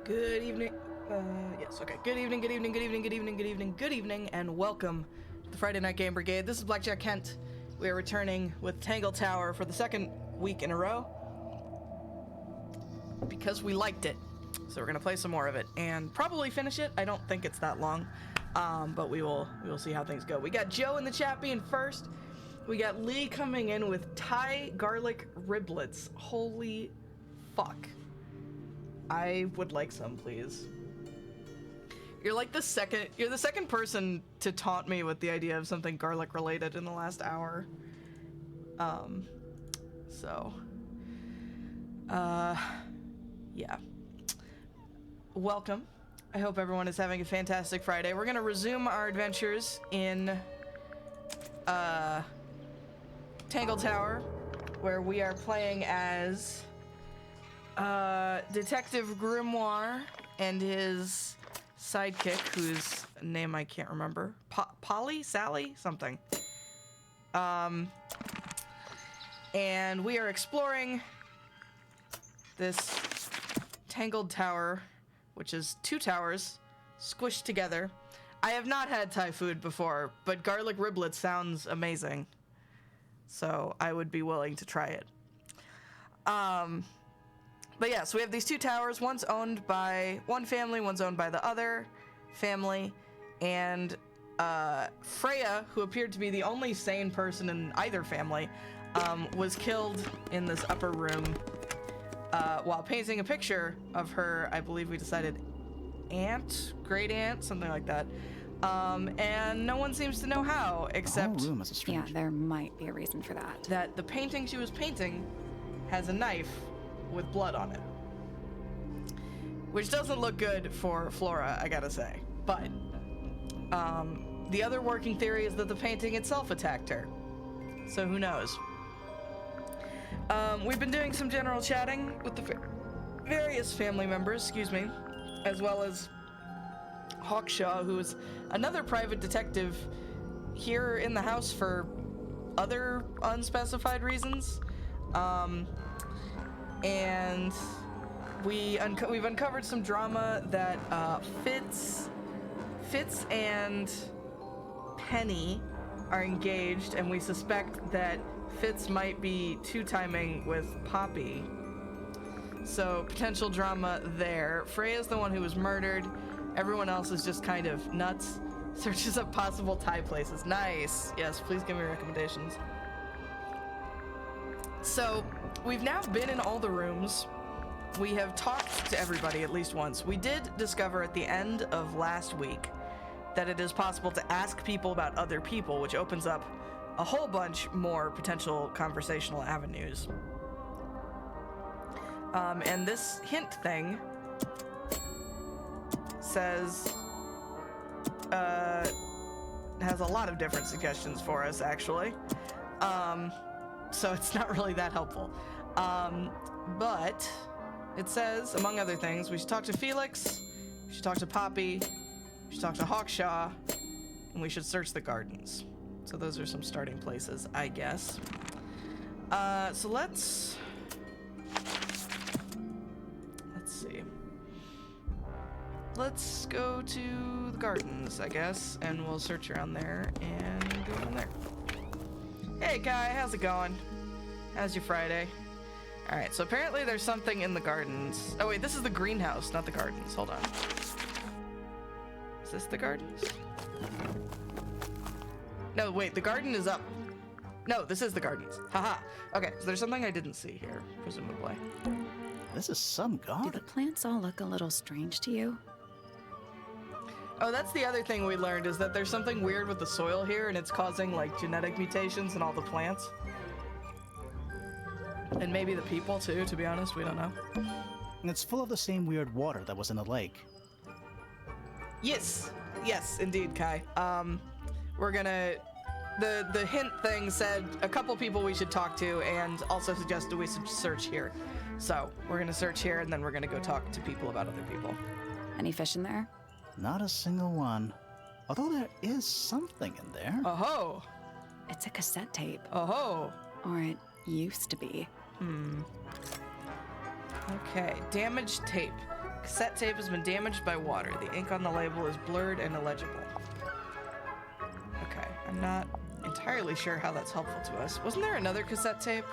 Good evening. Yes, okay. Good evening, good evening, good evening, good evening, good evening, good evening, and welcome to the Friday Night Game Brigade. This is Blackjack Kent. We are returning with Tangle Tower for the second week in a row because we liked it. So we're gonna play some more of it and probably finish it. I don't think it's that long, but we will see how things go. We got Joe in the chat being first. We got Lee coming in with Thai garlic riblets. Holy fuck. I would like some, please. You're the second person to taunt me with the idea of something garlic related in the last hour. Yeah. Welcome. I hope everyone is having a fantastic Friday. We're gonna resume our adventures in, Tangle Tower, where we are playing as Detective Grimoire and his sidekick, whose name I can't remember. Polly? Sally? Something. And we are exploring this tangled tower, which is two towers squished together. I have not had Thai food before, but garlic riblet sounds amazing. So I would be willing to try it. But yeah, so we have these two towers. One's owned by one family, one's owned by the other family. And Freya, who appeared to be the only sane person in either family, was killed in this upper room while painting a picture of her, I believe we decided, aunt, great aunt, something like that. And no one seems to know how, except... The whole room is a strange. Yeah, there might be a reason for that. That the painting she was painting has a knife with blood on it. Which doesn't look good for Flora, I gotta say. But, the other working theory is that the painting itself attacked her. So who knows? We've been doing some general chatting with the various family members, as well as Hawkshaw, who's another private detective here in the house for other unspecified reasons. And we've uncovered some drama that Fitz and Penny are engaged, and we suspect that Fitz might be two-timing with Poppy. So potential drama there. Freya's the one who was murdered. Everyone else is just kind of nuts. Searches up possible Thai places. Nice. Yes, please give me recommendations. So, we've now been in all the rooms. We have talked to everybody at least once. We did discover at the end of last week that it is possible to ask people about other people, which opens up a whole bunch more potential conversational avenues. And this hint thing says, has a lot of different suggestions for us, actually. So it's not really that helpful. But it says, among other things, we should talk to Felix, we should talk to Poppy, we should talk to Hawkshaw, and we should search the gardens. So those are some starting places, I guess. So let's see. Let's go to the gardens, I guess, and we'll search around there and go from there. Hey, Kai, how's it going? How's your Friday? All right, so apparently there's something in the gardens. Oh, wait, this is the greenhouse, not the gardens. Hold on. Is this the gardens? No, wait, the garden is up. No, this is the gardens. Haha. Okay, so there's something I didn't see here, presumably. This is some Do garden. the plants all look a little strange to you? Oh, that's the other thing we learned, is that there's something weird with the soil here, and it's causing, like, genetic mutations in all the plants. And maybe the people, too, to be honest, we don't know. And it's full of the same weird water that was in the lake. Yes, indeed, Kai. We're gonna... The hint thing said a couple people we should talk to, and also suggested we should search here. So, we're gonna search here, and then we're gonna go talk to people about other people. Any fish in there? Not a single one. Although there is something in there. Oh-ho! It's a cassette tape. Oh-ho! Or it used to be. Okay, damaged tape. Cassette tape has been damaged by water. The ink on the label is blurred and illegible. Okay, I'm not entirely sure how that's helpful to us. Wasn't there another cassette tape?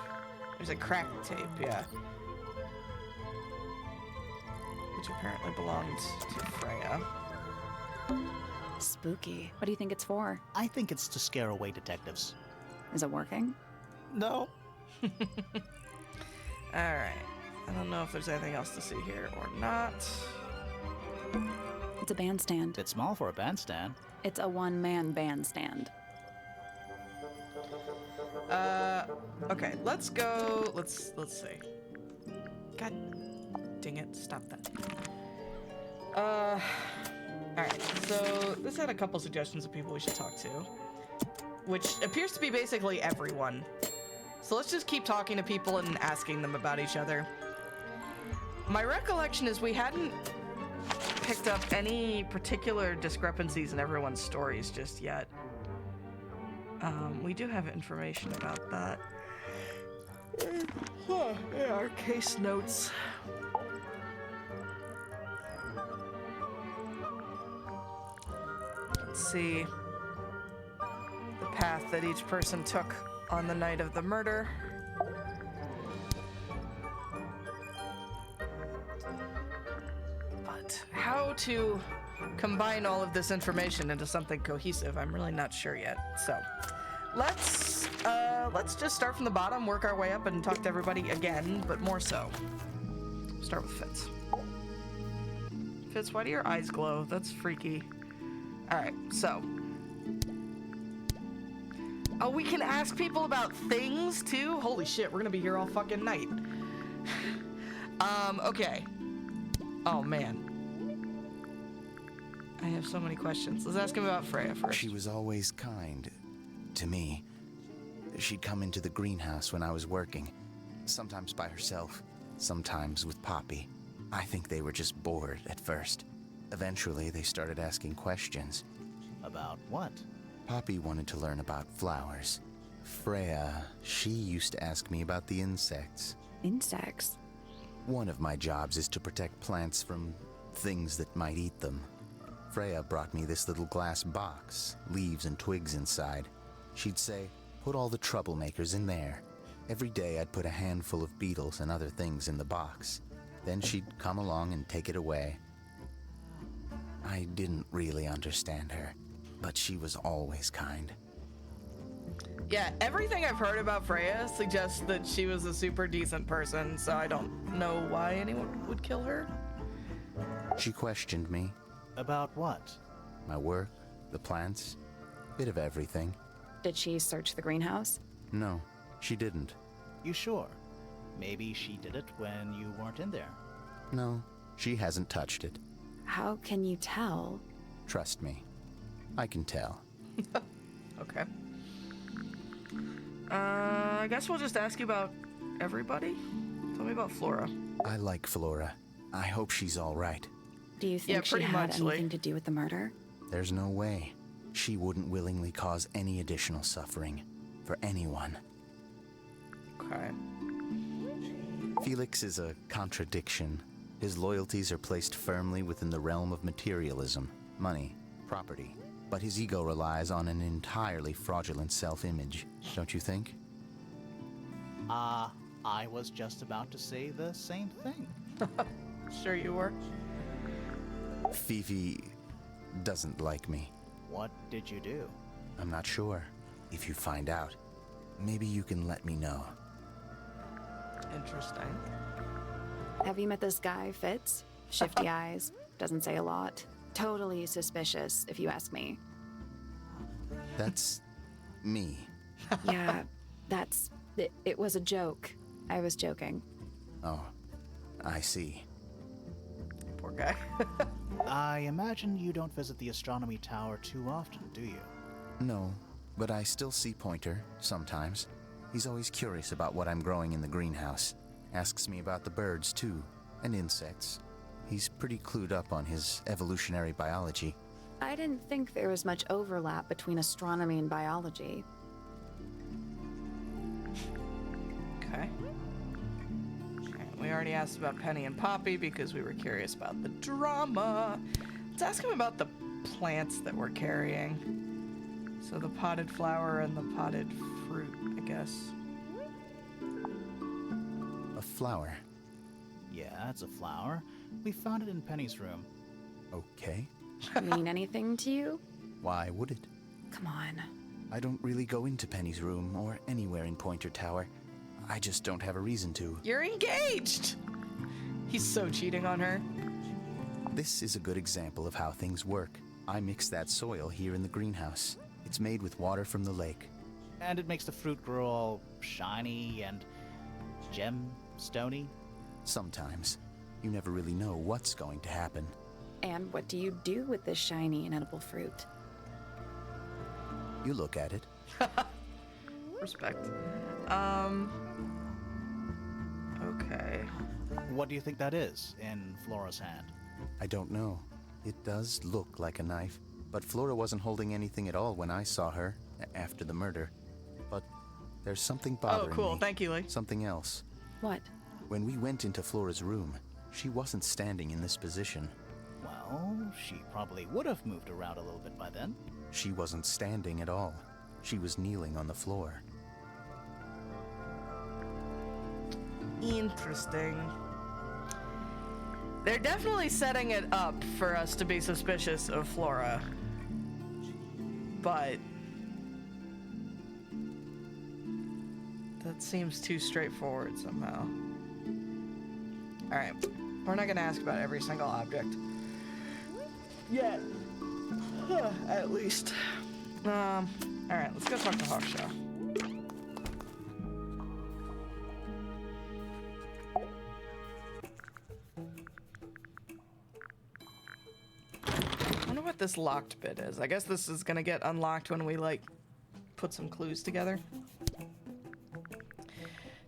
There's a cracked tape, yeah. Which apparently belonged to Freya. Spooky. What do you think it's for? I think it's to scare away detectives. Is it working? No. Alright. I don't know if there's anything else to see here or not. It's a bandstand. It's small for a bandstand. It's a one-man bandstand. Okay, let's go. Let's see. God dang it, stop that. Alright, so this had a couple suggestions of people we should talk to, which appears to be basically everyone. So let's just keep talking to people and asking them about each other. My recollection is we hadn't picked up any particular discrepancies in everyone's stories just yet. We do have information about that. Yeah, our case notes. Let's see the path that each person took on the night of the murder. But how to combine all of this information into something cohesive, I'm really not sure yet. So let's just start from the bottom, work our way up, and talk to everybody again, but more so. Start with Fitz. Fitz, why do your eyes glow? That's freaky. Alright, so. Oh, we can ask people about things, too? Holy shit, we're gonna be here all fucking night. Okay. Oh, man. I have so many questions. Let's ask him about Freya first. She was always kind to me. She'd come into the greenhouse when I was working, sometimes by herself, sometimes with Poppy. I think they were just bored at first. Eventually, they started asking questions. About what? Poppy wanted to learn about flowers. Freya, she used to ask me about the insects. Insects? One of my jobs is to protect plants from things that might eat them. Freya brought me this little glass box, leaves and twigs inside. She'd say, put all the troublemakers in there. Every day I'd put a handful of beetles and other things in the box. Then she'd come along and take it away. I didn't really understand her, but she was always kind. Yeah, everything I've heard about Freya suggests that she was a super decent person, so I don't know why anyone would kill her. She questioned me. About what? My work, the plants, bit of everything. Did she search the greenhouse? No, she didn't. You sure? Maybe she did it when you weren't in there. No, she hasn't touched it. How can you tell? Trust me, I can tell. Okay. I guess we'll just ask you about everybody. Tell me about Flora. I like Flora. I hope she's all right. Do you think she pretty had much, like- anything to do with the murder? There's no way. She wouldn't willingly cause any additional suffering for anyone. Okay. Felix is a contradiction. His loyalties are placed firmly within the realm of materialism, money, property. But his ego relies on an entirely fraudulent self-image, don't you think? I was just about to say the same thing. Sure you were. Fifi doesn't like me. What did you do? I'm not sure. If you find out, maybe you can let me know. Interesting. Have you met this guy, Fitz? Shifty eyes, doesn't say a lot. Totally suspicious, if you ask me. That's me. Yeah, it was a joke. I was joking. Oh, I see. Poor guy. I imagine you don't visit the astronomy tower too often, do you? No, but I still see Pointer, sometimes. He's always curious about what I'm growing in the greenhouse. Asks me about the birds, too, and insects. He's pretty clued up on his evolutionary biology. I didn't think there was much overlap between astronomy and biology. Okay. We already asked about Penny and Poppy because we were curious about the drama. Let's ask him about the plants that we're carrying. So the potted flower and the potted fruit, I guess. A flower. Yeah, it's a flower. We found it in Penny's room. Okay. Mean anything to you? Why would it? Come on. I don't really go into Penny's room or anywhere in Pointer Tower. I just don't have a reason to. You're engaged! He's so cheating on her. This is a good example of how things work. I mix that soil here in the greenhouse. It's made with water from the lake. And it makes the fruit grow all shiny and gem-stony. Sometimes. You never really know what's going to happen. And what do you do with this shiny and edible fruit? You look at it. Respect. Okay. What do you think that is in Flora's hand? I don't know. It does look like a knife, but Flora wasn't holding anything at all when I saw her after the murder. But there's something bothering me. Oh, cool. Thank you, Lee. Something else. What? When we went into Flora's room, she wasn't standing in this position. Well, she probably would have moved around a little bit by then. She wasn't standing at all. She was kneeling on the floor. Interesting. They're definitely setting it up for us to be suspicious of Flora. But that seems too straightforward somehow. Alright. We're not gonna ask about every single object. Yet. At least. Alright, let's go talk to Hawkshaw. I wonder what this locked bit is. I guess this is gonna get unlocked when we, like, put some clues together.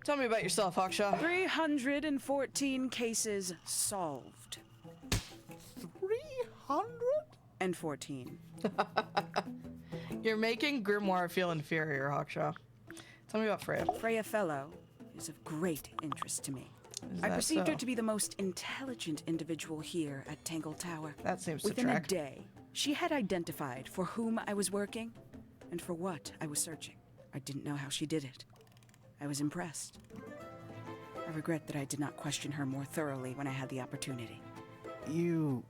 Tell me about yourself, Hawkshaw. 314 cases solved. 314. You're making Grimoire feel inferior, Hawkshaw. Tell me about Freya. Freya Fellow is of great interest to me. Is I that perceived so? her to be the most intelligent individual here at Tangle Tower. That seems to Within track. a day, she had identified for whom I was working and for what I was searching. I didn't know how she did it. I was impressed. I regret that I did not question her more thoroughly when I had the opportunity. You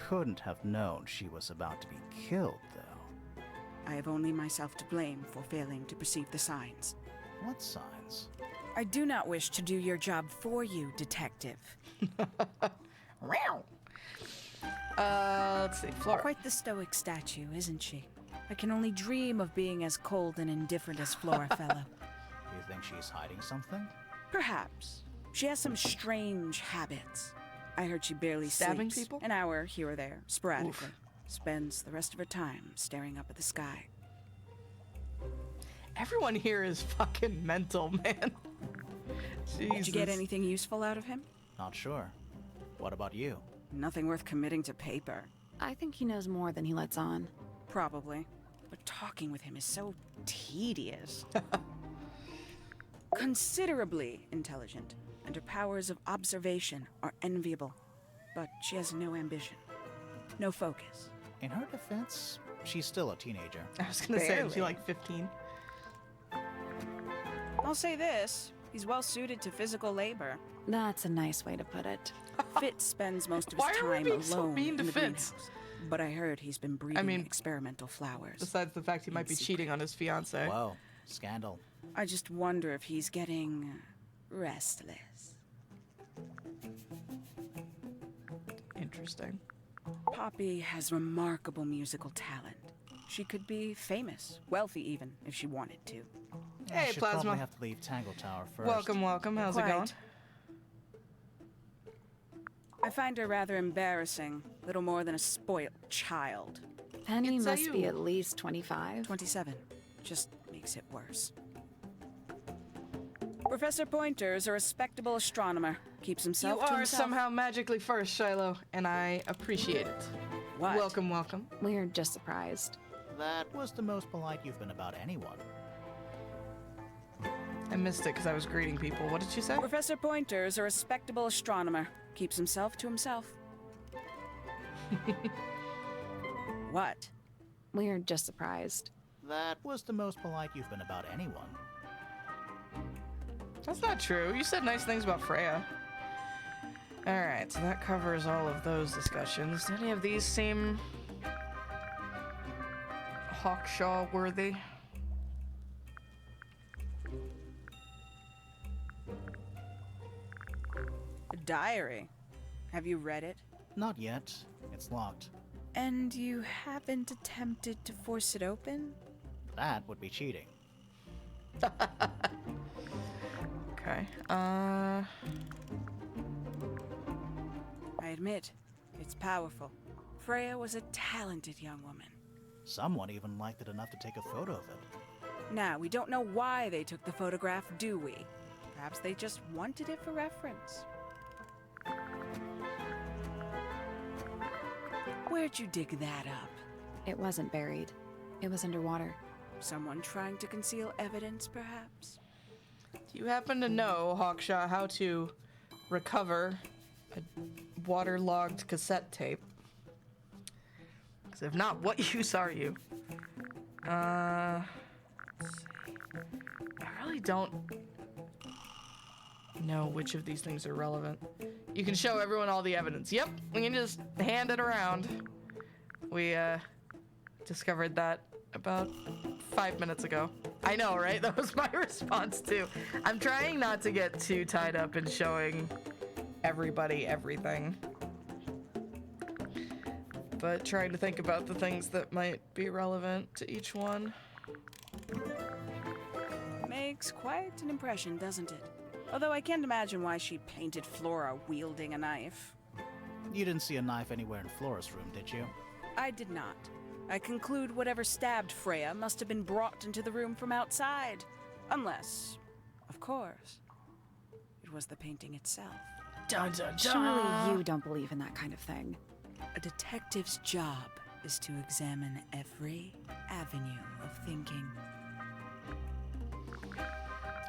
couldn't have known she was about to be killed, though. I have only myself to blame for failing to perceive the signs. What signs? I do not wish to do your job for you, Detective. Let's see, Flora. Quite the stoic statue, isn't she? I can only dream of being as cold and indifferent as Flora Fellow. You think she's hiding something? Perhaps. She has some strange habits. I heard she barely Stabbing sleeps. people? An hour here or there, sporadically. Oof. Spends the rest of her time staring up at the sky. Everyone here is fucking mental, man. Jesus. Did you get anything useful out of him? Not sure. What about you? Nothing worth committing to paper. I think he knows more than he lets on. Probably. But talking with him is so tedious. Considerably intelligent, and her powers of observation are enviable. But she has no ambition. No focus. In her defense, she's still a teenager. I was gonna say, is she Barely. like 15? I'll say this. He's well suited to physical labor. That's a nice way to put it. Fitz spends most of his Why are we time being so alone mean in to the Fitz? greenhouse. But I heard he's been breeding mean, experimental flowers. Besides the fact he might be secret. cheating on his fiance. Whoa, scandal. I just wonder if he's getting restless. Interesting. Poppy has remarkable musical talent. She could be famous, wealthy even, if she wanted to. Hey, I should Plasma. probably have to leave Tangle Tower first. Welcome, welcome. How's it Quite. going? I find her rather embarrassing, little more than a spoiled child. Penny It's must be you. at least 25. 27. Just makes it worse. Professor Pointer's a respectable astronomer. Keeps You himself to are himself. somehow magically first, Shiloh, and I appreciate it. What? Welcome, welcome. We're just surprised. That was the most polite you've been about anyone. I missed it because I was greeting people. What did she say? Professor Pointer's a respectable astronomer. Keeps himself to himself. What? We're just surprised. That was the most polite you've been about anyone. That's not true. You said nice things about Freya. Alright, so that covers all of those discussions. Do any of these seem Hawkshaw worthy? A diary. Have you read it? Not yet. It's locked. And you haven't attempted to force it open? That would be cheating. Okay. I admit, it's powerful. Freya was a talented young woman. Someone even liked it enough to take a photo of it. Now, we don't know why they took the photograph, do we? Perhaps they just wanted it for reference. Where'd you dig that up? It wasn't buried. It was underwater. Someone trying to conceal evidence, perhaps? Do you happen to know, Hawkshaw, how to recover a waterlogged cassette tape? Because if not, what use are you? Let's see. I really don't know which of these things are relevant. You can show everyone all the evidence. Yep, we can just hand it around. We discovered that about 5 minutes ago. I know, right? That was my response too. I'm trying not to get too tied up in showing everybody everything, but trying to think about the things that might be relevant to each one. Makes quite an impression, doesn't it? Although I can't imagine why she painted Flora wielding a knife. You didn't see a knife anywhere in Flora's room, did you? I did not. I conclude whatever stabbed Freya must have been brought into the room from outside. Unless, of course, it was the painting itself. Dun, dun, dun. Surely you don't believe in that kind of thing. A detective's job is to examine every avenue of thinking.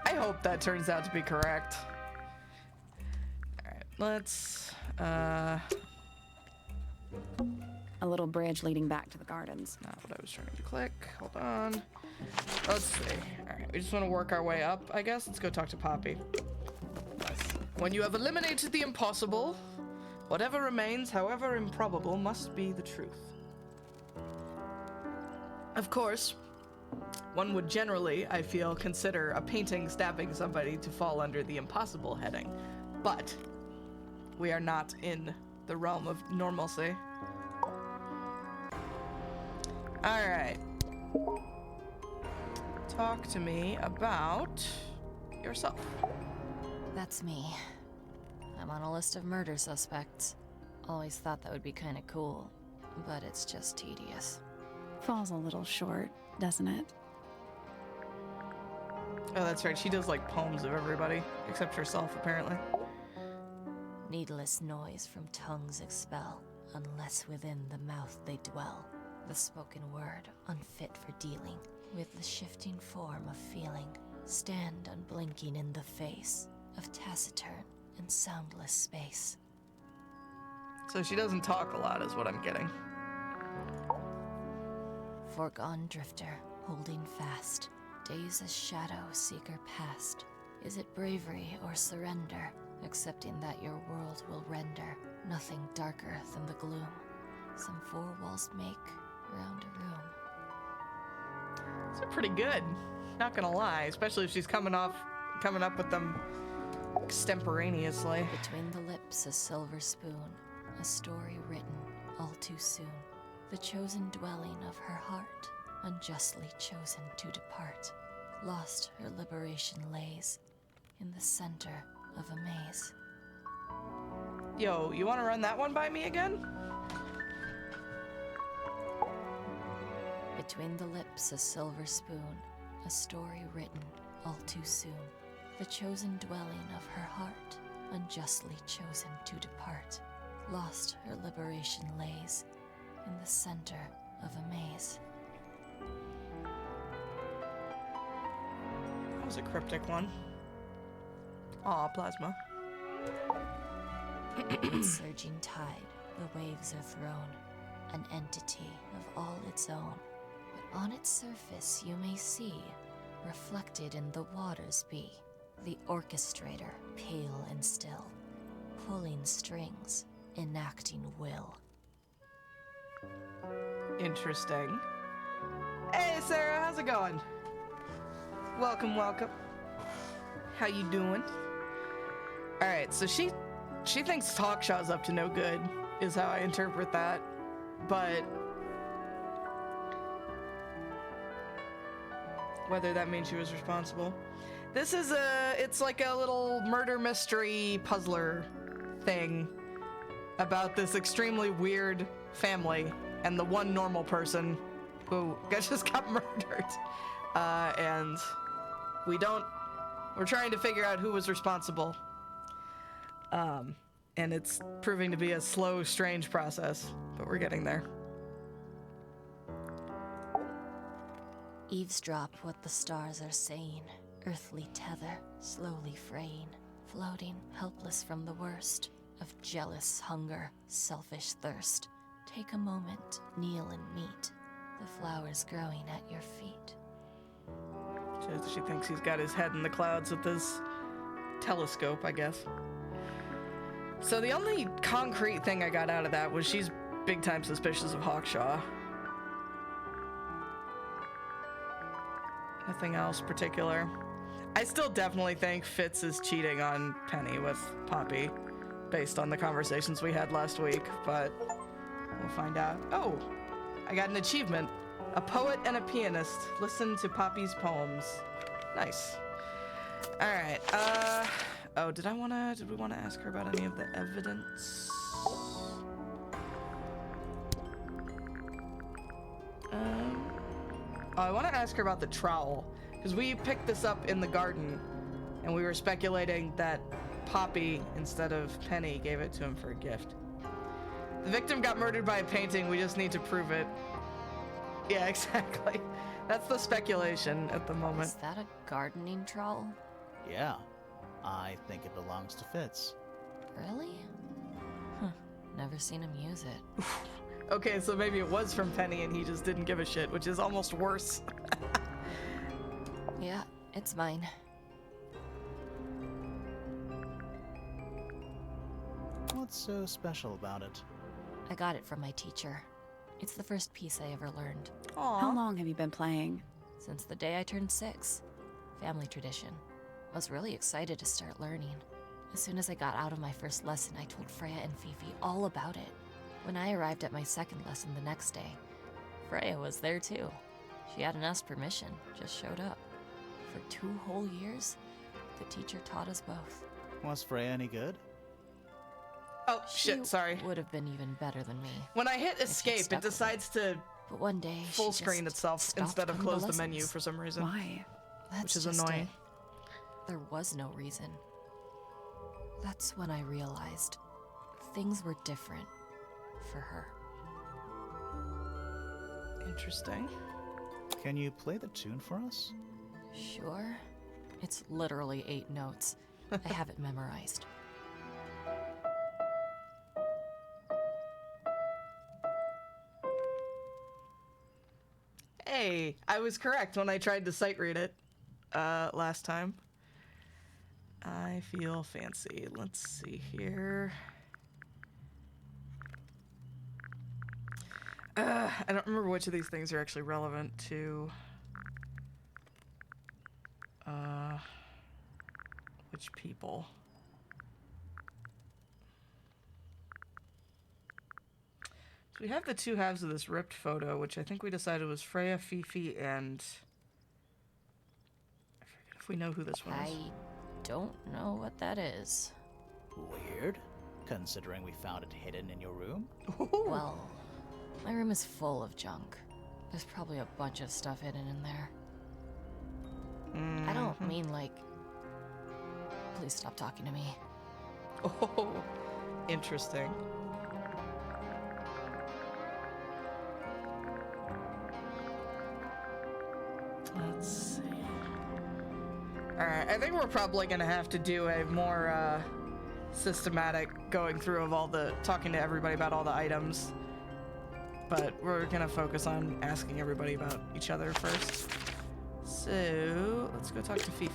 I hope that turns out to be correct. Alright, let's, A little bridge leading back to the gardens. not what I was trying to click. Hold on. Let's see. Alright, we just want to work our way up, I guess. Let's go talk to Poppy. When you have eliminated the impossible, whatever remains, however improbable, must be the truth. Of course, one would generally, I feel, consider a painting stabbing somebody to fall under the impossible heading. But we are not in the realm of normalcy. Alright. Talk to me about yourself. That's me. I'm on a list of murder suspects. Always thought that would be kinda cool, but it's just tedious. Falls a little short, doesn't it? Oh, that's right. She does like poems of everybody, except herself, apparently. Needless noise from tongues expel, unless within the mouth they dwell. The spoken word, unfit for dealing with the shifting form of feeling. Stand unblinking in the face of taciturn and soundless space. So she doesn't talk a lot, is what I'm getting. Foregone drifter, holding fast. Days as shadow seeker past. Is it bravery or surrender? Accepting that your world will render nothing darker than the gloom. Some four walls make round a room. These are pretty good. Not gonna lie, especially if she's coming up with them extemporaneously. Between the lips a silver spoon, a story written all too soon. The chosen dwelling of her heart, unjustly chosen to depart. Lost her liberation lays in the center of a maze. Yo, you wanna run that one by me again? Between the lips a silver spoon, a story written all too soon. The chosen dwelling of her heart, unjustly chosen to depart. Lost her liberation lays in the center of a maze. was a cryptic one. Aw, plasma. With surging tide, the waves are thrown, an entity of all its own. But on its surface you may see, reflected in the waters be, the orchestrator, pale and still, pulling strings, enacting will. Interesting. Hey, Sarah, how's it going? Welcome, welcome. How you doing? All right, so she thinks Talkshaw's up to no good, is how I interpret that. But whether that means she was responsible. This is it's like a little murder mystery puzzler thing about this extremely weird family and the one normal person who just got murdered. And we're trying to figure out who was responsible. And it's proving to be a slow, strange process, but we're getting there. Eavesdrop what the stars are saying, earthly tether, slowly fraying, floating, helpless from the worst of jealous hunger, selfish thirst. Take a moment, kneel and meet the flowers growing at your feet. She thinks he's got his head in the clouds with this telescope, I guess. So the only concrete thing I got out of that was she's big time suspicious of Hawkshaw. Nothing else particular. I still definitely think Fitz is cheating on Penny with Poppy, based on the conversations we had last week, but we'll find out. Oh, I got an achievement. A poet and a pianist. Listen to Poppy's poems. Nice. All right. Oh, did we want to ask her about any of the evidence? I want to ask her about the trowel, because we picked this up in the garden, and we were speculating that Poppy, instead of Penny, gave it to him for a gift. The victim got murdered by a painting. We just need to prove it. Yeah, exactly. That's the speculation at the moment. Is that a gardening trowel? Yeah, I think it belongs to Fitz. Really? Huh. Never seen him use it. Okay, so maybe it was from Penny and he just didn't give a shit, which is almost worse. Yeah, it's mine. What's so special about it? I got it from my teacher. It's the first piece I ever learned. Aww. How long have you been playing? Since the day I turned 6. Family tradition. I was really excited to start learning. As soon as I got out of my first lesson, I told Freya and Fifi all about it. When I arrived at my second lesson the next day, Freya was there too. She hadn't asked permission, just showed up. For 2 whole years, the teacher taught us both. Was Freya any good? Oh, shit, sorry. Would have been even better than me. When I hit escape, stuck it with decides to But one day, full she screen just itself stopped instead of coming to close the menu lessons. for some reason. Why? That's which is just annoying. it. There was no reason. That's when I realized things were different for her. Interesting. Can you play the tune for us? Sure. It's literally 8 notes. I have it memorized. Hey, I was correct when I tried to sight read it last time. I feel fancy. Let's see here. I don't remember which of these things are actually relevant to which people. So we have the 2 halves of this ripped photo, which I think we decided was Freya, Fifi, and I forget if we know who this one is. I don't know what that is. Weird, considering we found it hidden in your room. Well, my room is full of junk. There's probably a bunch of stuff hidden in there. I don't mean like... Please stop talking to me. Oh, interesting. Let's see. I think we're probably gonna have to do a more systematic going through of all the talking to everybody about all the items. But we're gonna focus on asking everybody about each other first. So let's go talk to Fifi.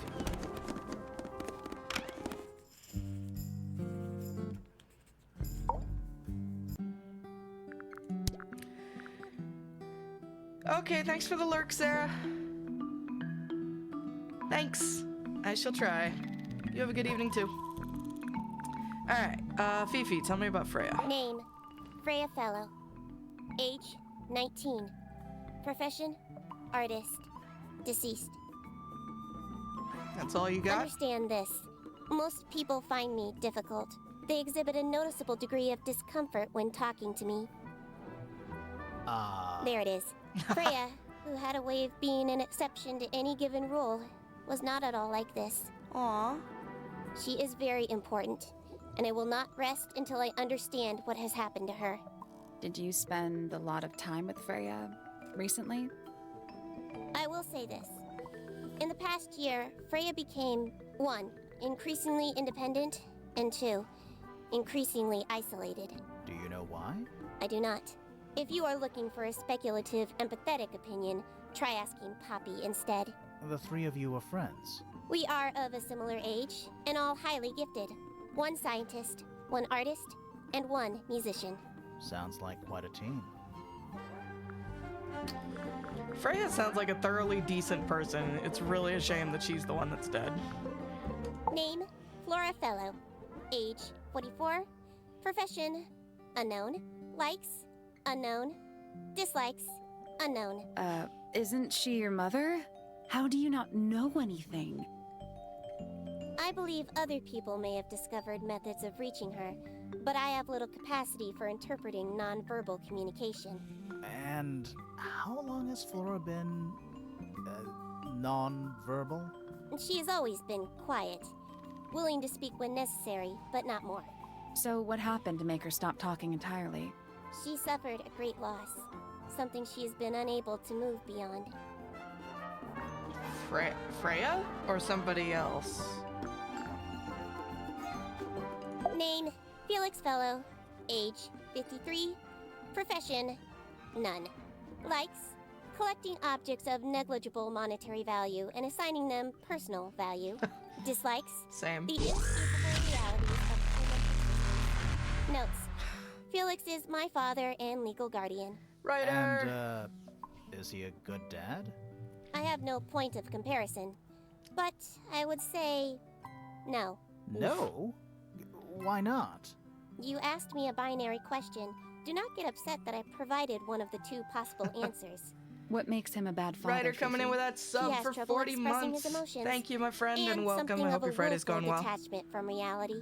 Okay, thanks for the lurk, Sarah. Thanks. I shall try. You have a good evening too. Alright, Fifi, tell me about Freya. Name, Freya Fellow. Age, 19. Profession, artist. Deceased. That's all you got? Understand this. Most people find me difficult. They exhibit a noticeable degree of discomfort when talking to me. There it is. Freya, who had a way of being an exception to any given rule, was not at all like this. Aw. She is very important, and I will not rest until I understand what has happened to her. Did you spend a lot of time with Freya recently? I will say this. In the past year, Freya became, 1, increasingly independent, and 2, increasingly isolated. Do you know why? I do not. If you are looking for a speculative, empathetic opinion, try asking Poppy instead. The three of you are friends. We are of a similar age, and all highly gifted. 1 scientist, 1 artist, and 1 musician. Sounds like quite a team. Freya sounds like a thoroughly decent person. It's really a shame that she's the one that's dead. Name, Flora Fellow. Age, 44. Profession, unknown. Likes, unknown. Dislikes, unknown. Isn't she your mother? How do you not know anything? I believe other people may have discovered methods of reaching her, but I have little capacity for interpreting nonverbal communication. And how long has Flora been non-verbal? She has always been quiet, willing to speak when necessary, but not more. So what happened to make her stop talking entirely? She suffered a great loss, something she has been unable to move beyond. Freya? Or somebody else? Name, Felix Fellow. Age, 53. Profession, none. Likes, collecting objects of negligible monetary value and assigning them personal value. Dislikes, Same. the inescapable realities of human. Notes, Felix is my father and legal guardian. Writer! And, is he a good dad? I have no point of comparison, but I would say no. No? Why not? You asked me a binary question. Do not get upset that I provided one of the 2 possible answers. What makes him a bad father? Writer coming in Fifi? with that sub has for trouble 40 expressing months. his emotions. Thank you, my friend, and And welcome. something I of hope a your Friday's willful going well. detachment from reality.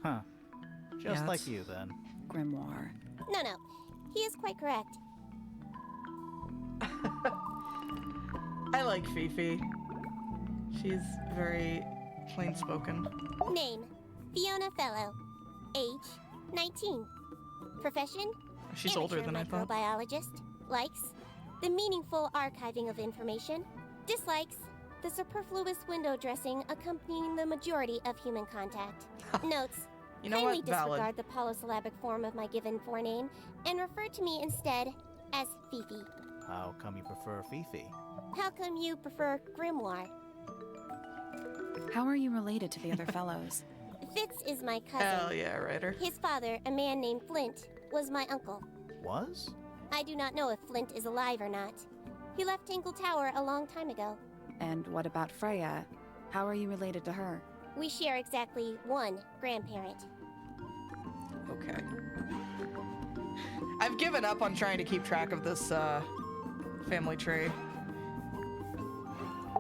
Huh. Just Yeah, like that's- you, then. Grimoire. No. He is quite correct. I like Fifi. She's very plain-spoken. Name, Fiona Fellow. Age, 19. Profession, She's older amateur than I thought. microbiologist. Likes, the meaningful archiving of information. Dislikes, the superfluous window dressing accompanying the majority of human contact. Notes, You know kindly what? Valid. disregard the polysyllabic form of my given forename and refer to me instead as Fifi. How come you prefer Fifi? How come you prefer Grimoire? How are you related to the other fellows? Fitz is my cousin. Hell yeah, Writer. His father, a man named Flint, was my uncle. Was? I do not know if Flint is alive or not. He left Tangle Tower a long time ago. And what about Freya? How are you related to her? We share exactly 1 grandparent. Okay. I've given up on trying to keep track of this family tree.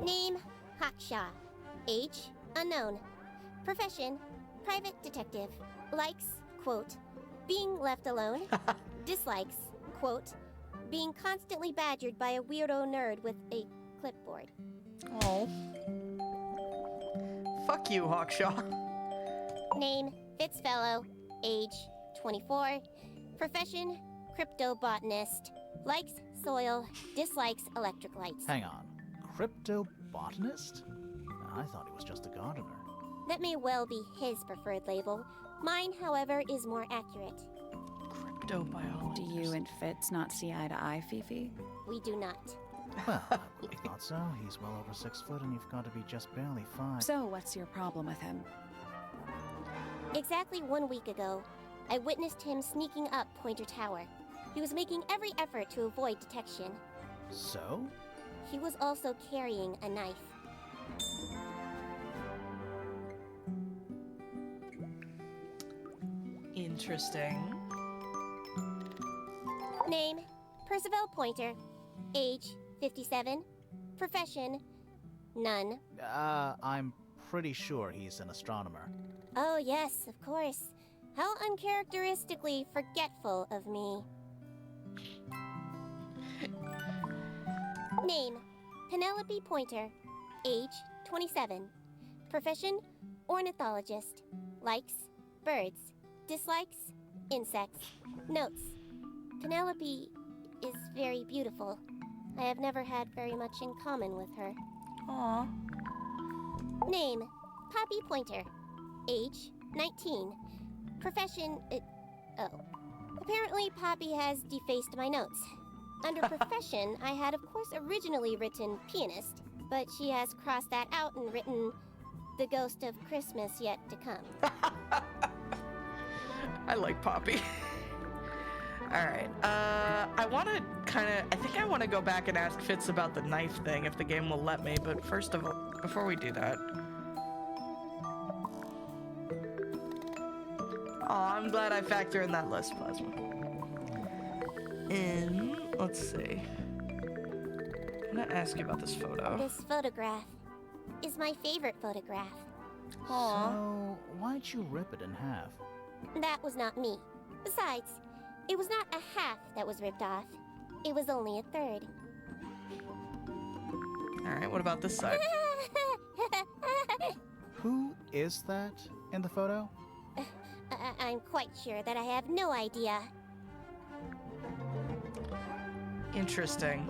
Name, Hawkshaw. Age, unknown. Profession, private detective. Likes, quote, being left alone. Dislikes, quote, being constantly badgered by a weirdo nerd with a clipboard. Oh. Fuck you, Hawkshaw. Name, Fitzfellow. Age, 24. Profession, cryptobotanist. Likes, soil. Dislikes, electric lights. Hang on. Cryptobotanist? I thought he was just a gardener. That may well be his preferred label. Mine, however, is more accurate. Cryptobiologist. Do you and Fitz not see eye to eye, Fifi? We do not. Well, I would have thought so. He's well over 6 foot and you've got to be just barely 5. So, what's your problem with him? Exactly 1 week ago, I witnessed him sneaking up Pointer Tower. He was making every effort to avoid detection. So? He was also carrying a knife. Interesting. Name, Percival Pointer. Age, 57. Profession, none. I'm pretty sure he's an astronomer. Oh yes, of course. How uncharacteristically forgetful of me. Name, Penelope Pointer. Age, 27. Profession, ornithologist. Likes, birds. Dislikes, insects. Notes, Penelope is very beautiful. I have never had very much in common with her. Aw. Name, Poppy Pointer. Age, 19. Profession, apparently Poppy has defaced my notes. Under profession, I had of course originally written pianist, but she has crossed that out and written the ghost of Christmas yet to come. I like Poppy. Alright, I want to I think I want to go back and ask Fitz about the knife thing if the game will let me, but first of all, before we do that. Aw, I'm glad I factor in that list, Plasma. And, let's see. I'm gonna ask you about this photo. This photograph is my favorite photograph. Aw. So, why'd you rip it in half? That was not me. Besides, it was not a half that was ripped off. It was only a third. Alright, what about this side? Who is that in the photo? I'm quite sure that I have no idea. Interesting.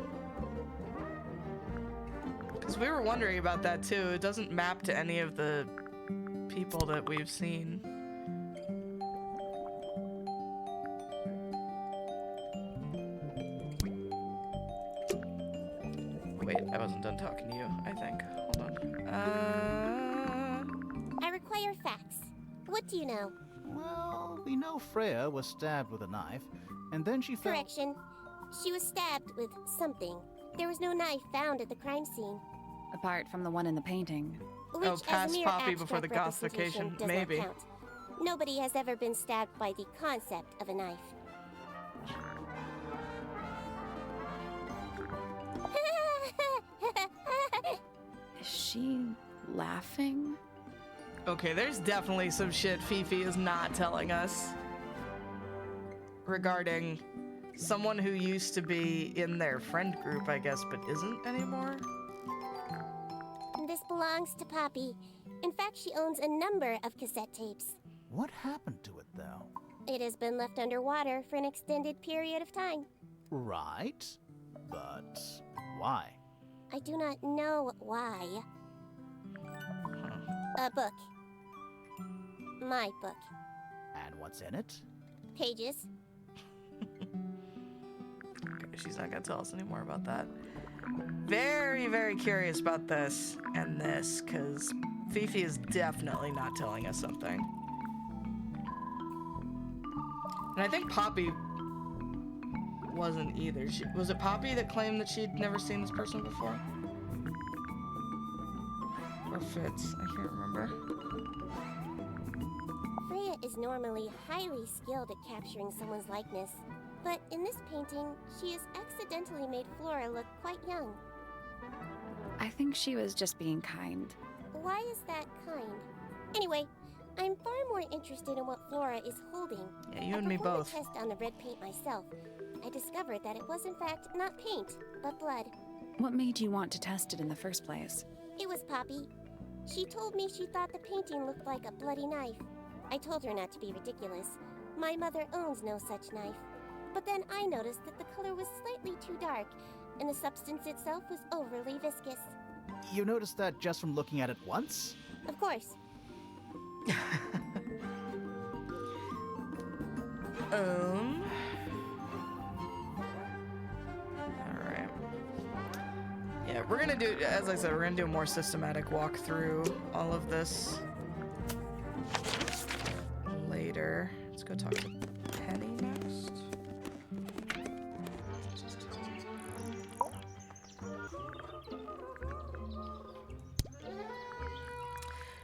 Because we were wondering about that too. It doesn't map to any of the people that we've seen. Wait, I wasn't done talking to you, I think. Hold on. I require facts. What do you know? Well, we know Freya was stabbed with a knife, and then she fell. Correction. She was stabbed with something. There was no knife found at the crime scene. Apart from the one in the painting. Which, Oh, as a past mere Poppy before the abstract representation, Gothification, does maybe. not count. Nobody has ever been stabbed by the concept of a knife. Is she laughing? Okay, there's definitely some shit Fifi is not telling us regarding someone who used to be in their friend group, I guess, but isn't anymore. This belongs to Poppy. In fact, she owns a number of cassette tapes. What happened to it, though? It has been left underwater for an extended period of time. Right, but why? I do not know why. A book. My book. And what's in it? Pages. Okay, she's not gonna tell us any more about that. Very, very curious about this and this, because Fifi is definitely not telling us something. And I think Poppy wasn't either. Was it Poppy that claimed that she'd never seen this person before? Or Fitz? I can't remember. Freya is normally highly skilled at capturing someone's likeness, but in this painting, she has accidentally made Flora look quite young. I think she was just being kind. Why is that kind? Anyway, I'm far more interested in what Flora is holding. Yeah, you and me performed both. a test on the red paint myself. I discovered that it was in fact not paint, but blood. What made you want to test it in the first place? It was Poppy. She told me she thought the painting looked like a bloody knife. I told her not to be ridiculous. My mother owns no such knife. But then I noticed that the color was slightly too dark, and the substance itself was overly viscous. You noticed that just from looking at it once? Of course. Alright. Yeah, we're gonna do, as I said, we're gonna do a more systematic walk through all of this later. Let's go talk to Penny next.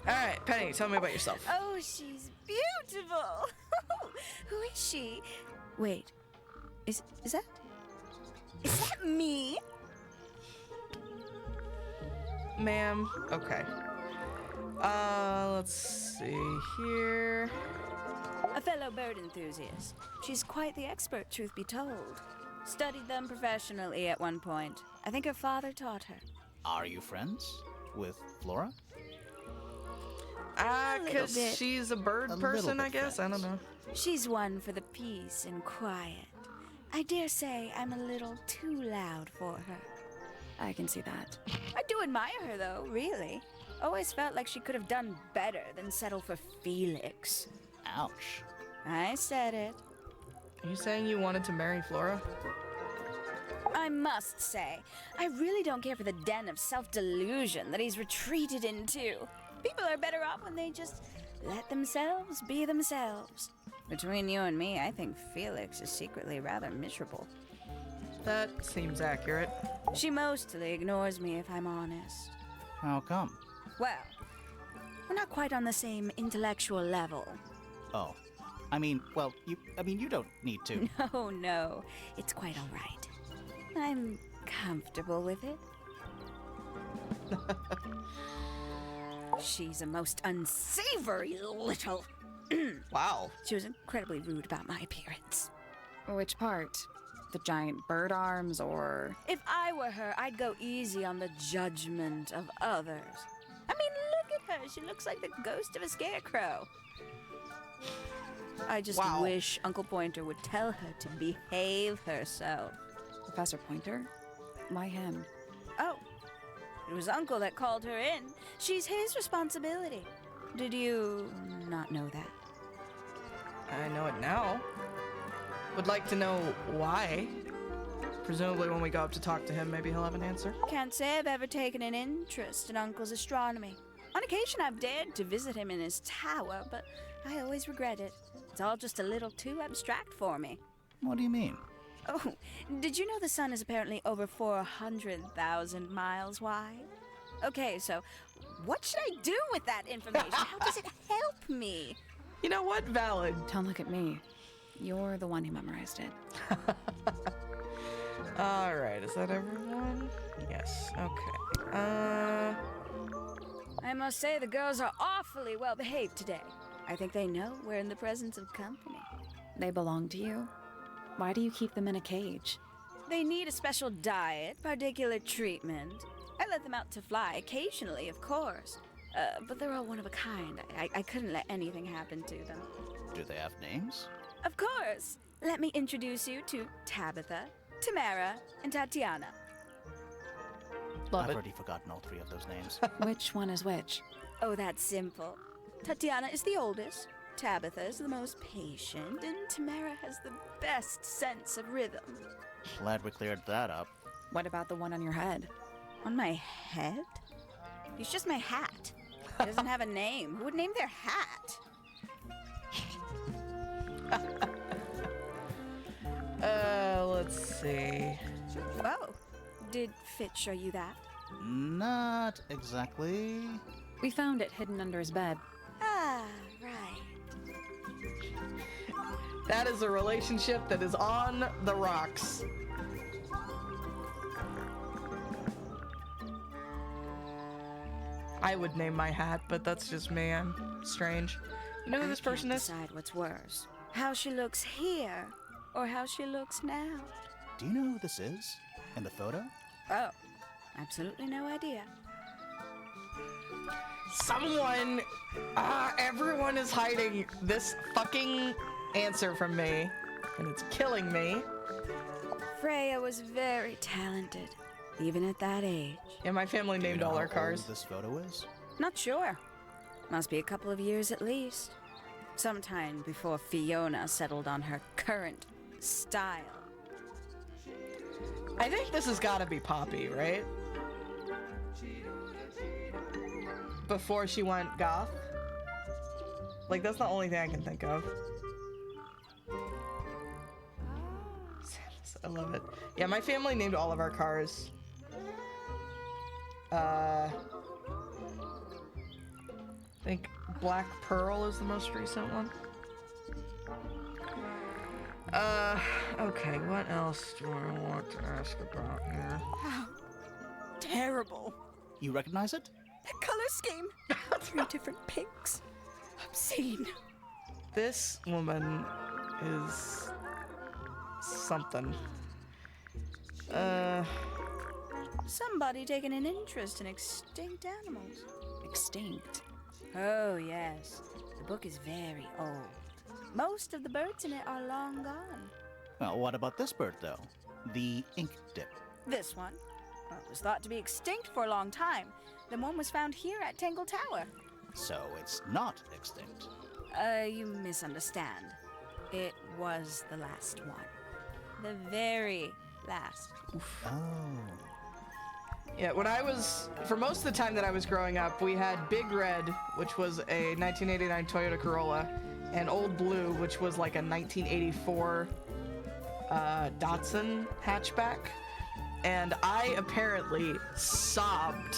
Alright, Penny, tell me about yourself. Oh, she's beautiful. Who is she? Wait, is that me? Ma'am, okay. Let's see here. A fellow bird enthusiast. She's quite the expert, truth be told. Studied them professionally at one point. I think her father taught her. Are you friends with Flora? Cause bit. she's a bird A person, little I bit guess? I don't know. She's one for the peace and quiet. I dare say I'm a little too loud for her. I can see that. I do admire her, though, really. Always felt like she could have done better than settle for Felix. Ouch. I said it. Are you saying you wanted to marry Flora? I must say, I really don't care for the den of self-delusion that he's retreated into. People are better off when they just let themselves be themselves. Between you and me, I think Felix is secretly rather miserable. That seems accurate. She mostly ignores me, if I'm honest. How come? Well, we're not quite on the same intellectual level. Oh. You don't need to. No, it's quite all right. I'm comfortable with it. She's a most unsavory little... Wow. She was incredibly rude about my appearance. Which part? The giant bird arms, or... If I were her, I'd go easy on the judgment of others. I mean, look at her. She looks like the ghost of a scarecrow. I just Wow. wish Uncle Pointer would tell her to behave herself. Professor Pointer? Why him? Oh, it was Uncle that called her in. She's his responsibility. Did you not know that? I know it now. Would like to know why. Presumably when we go up to talk to him, maybe he'll have an answer. Can't say I've ever taken an interest in Uncle's astronomy. On occasion, I've dared to visit him in his tower, but I always regret it. It's all just a little too abstract for me. What do you mean? Oh, did you know the sun is apparently over 400,000 miles wide? Okay, so what should I do with that information? How does it help me? You know what? Valid. Don't look at me. You're the one who memorized it. Alright, is that everyone? Yes, okay. I must say the girls are awfully well behaved today. I think they know we're in the presence of company. They belong to you? Why do you keep them in a cage? They need a special diet, particular treatment. I let them out to fly occasionally, of course. But they're all one of a kind. I couldn't let anything happen to them. Do they have names? Of course. Let me introduce you to Tabitha, Tamara, and Tatiana. Love I've it. already forgotten all three of those names. Which one is which? Oh, that's simple. Tatiana is the oldest, Tabitha is the most patient, and Tamara has the best sense of rhythm. Glad we cleared that up. What about the one on your head? On my head? It's just my hat. It doesn't have a name. Who would name their hat? Let's see. Oh, did Fitz show you that? Not exactly. We found it hidden under his bed. Ah, right. That is a relationship that is on the rocks. I would name my hat, but that's just me. I'm strange. You know who this person I is? can't decide what's worse. How she looks here, or how she looks now. Do you know who this is? In the photo? Oh, absolutely no idea. Someone, everyone is hiding this fucking answer from me, and it's killing me. Freya was very talented. even at that age. Yeah, my family Do you named know all how our cars. old this photo is? Not sure. Must be a couple of years at least. Sometime before Fiona settled on her current style. I think this has got to be Poppy, right? Before she went goth. Like, that's the only thing I can think of. I love it. Yeah, my family named all of our cars. I think Black Pearl is the most recent one. Okay, what else do I want to ask about here? How terrible. You recognize it? That color scheme. 3 different pinks. Obscene. This woman is something. Somebody taking an interest in extinct animals. Extinct? Oh, yes. The book is very old. Most of the birds in it are long gone. Well, what about this bird, though? The ink dip. This one? Well, it was thought to be extinct for a long time. Then one was found here at Tangle Tower. So it's not extinct. You misunderstand. It was the last one. The very last. Oh. Yeah, for most of the time that I was growing up, we had Big Red, which was a 1989 Toyota Corolla, and Old Blue, which was like a 1984 Datsun hatchback. And I apparently sobbed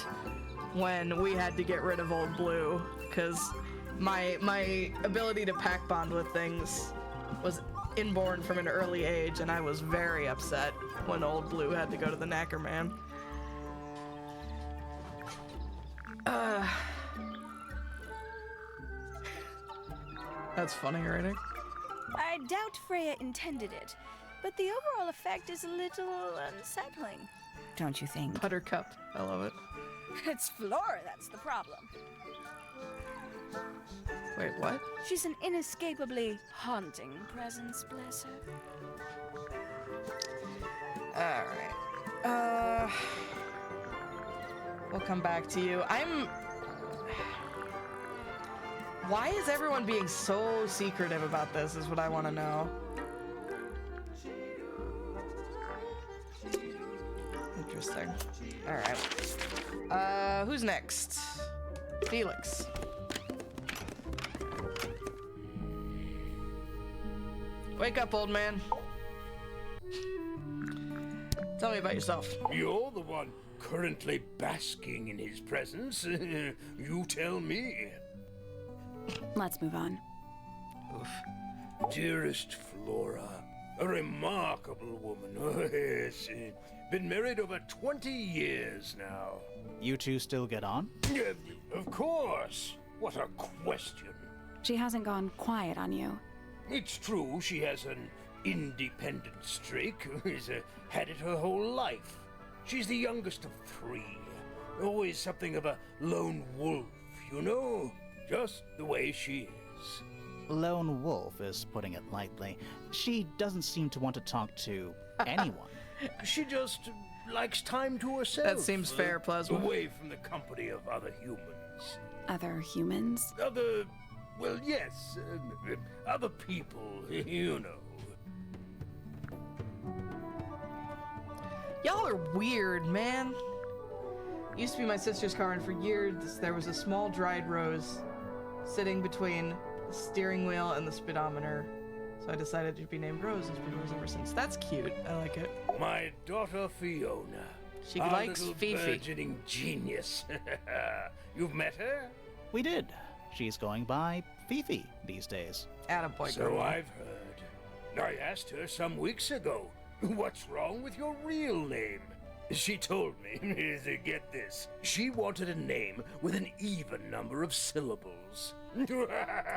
when we had to get rid of Old Blue, because my ability to pack bond with things was inborn from an early age, and I was very upset when Old Blue had to go to the Knacker Man. That's funny, right? I doubt Freya intended it, but the overall effect is a little unsettling. Don't you think? Buttercup. I love it. It's Flora that's the problem. Wait, what? She's an inescapably haunting presence, bless her. Alright. We'll come back to you. Why is everyone being so secretive about this is what I want to know. Interesting. Alright. Who's next? Felix. Wake up, old man. Tell me about yourself. You're the one currently basking in his presence. You tell me. Let's move on. Oof. Dearest Flora, a remarkable woman. Oh, yes. Been married over 20 years now. You two still get on? Of course. What a question. She hasn't gone quiet on you. It's true she has an independent streak. She's had it her whole life. She's the youngest of 3. Always something of a lone wolf, you know? Just the way she is. Lone wolf is putting it lightly. She doesn't seem to want to talk to anyone. She just likes time to herself. That seems fair, Plasma. Away from the company of other humans. Other humans? Well, yes, other people, you know. Y'all are weird, man. Used to be my sister's car, and for years there was a small dried rose sitting between the steering wheel and the speedometer. So I decided to be named Rose and it's been Rose ever since. That's cute. I like it. My daughter Fiona. She Our likes little Fifi. burgeoning genius. You've met her? We did. She's going by Fifi these days. Attaboy, So girl. I've heard. I asked her some weeks ago, what's wrong with your real name? She told me, get this, she wanted a name with an even number of syllables. You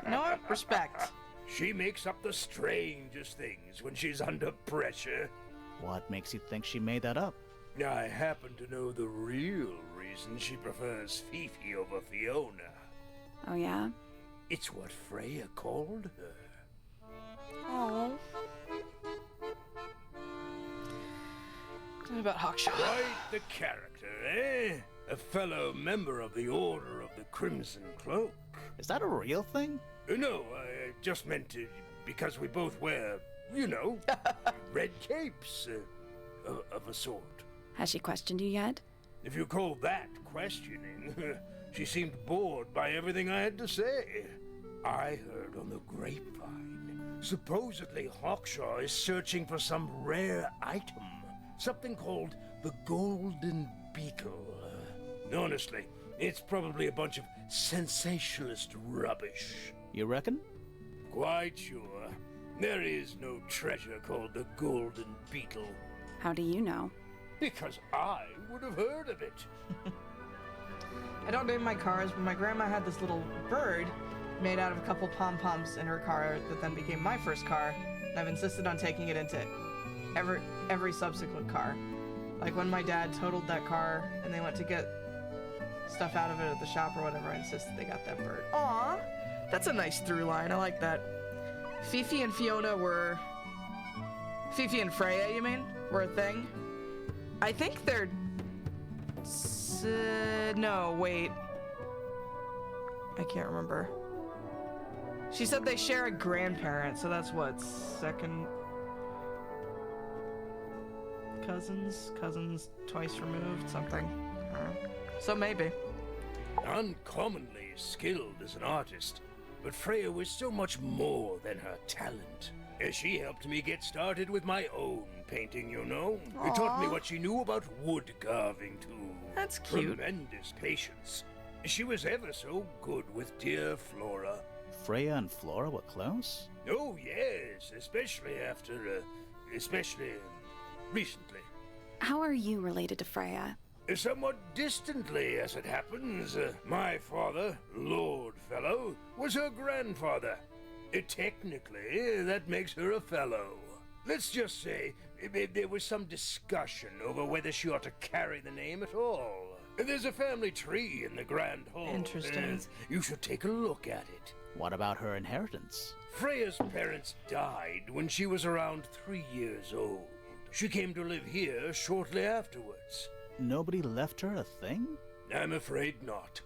know what? Respect. She makes up the strangest things when she's under pressure. What makes you think she made that up? I happen to know the real reason she prefers Fifi over Fiona. Oh, yeah? It's what Freya called her. Oh. about Hawkshaw. Quite the character, eh? A fellow member of the Order of the Crimson Cloak. Is that a real thing? No, I just meant because we both wear, you know, red capes of a sort. Has she questioned you yet? If you call that questioning, she seemed bored by everything I had to say. I heard on the grapevine, supposedly Hawkshaw is searching for some rare item, something called the Golden Beetle. Honestly, it's probably a bunch of sensationalist rubbish. You reckon? Quite sure. There is no treasure called the Golden Beetle. How do you know? Because I would have heard of it. I don't name my cars, but my grandma had this little bird made out of a couple pom-poms in her car that then became my first car, and I've insisted on taking it into every subsequent car. Like when my dad totaled that car and they went to get stuff out of it at the shop or whatever, I insisted they got that bird. Aw, that's a nice through line. I like that. Fifi and Fiona were... Fifi and Freya, you mean? Were a thing? I think they're... no, wait. I can't remember. She said they share a grandparent, so that's what, second... Cousins twice removed, something. So maybe. Uncommonly skilled as an artist, but Freya was so much more than her talent. She helped me get started with my own painting, you know. It taught me what she knew about wood carving, too. That's cute. Tremendous patience. She was ever so good with dear Flora. Freya and Flora were close? Oh, yes, especially recently. How are you related to Freya? Somewhat distantly, as it happens. My father, Lord Fellow, was her grandfather. Technically, that makes her a fellow. Let's just say there was some discussion over whether she ought to carry the name at all. There's a family tree in the Grand Hall. Interesting. You should take a look at it. What about her inheritance? Freya's parents died when she was around 3 years old. She came to live here shortly afterwards. Nobody left her a thing? I'm afraid not.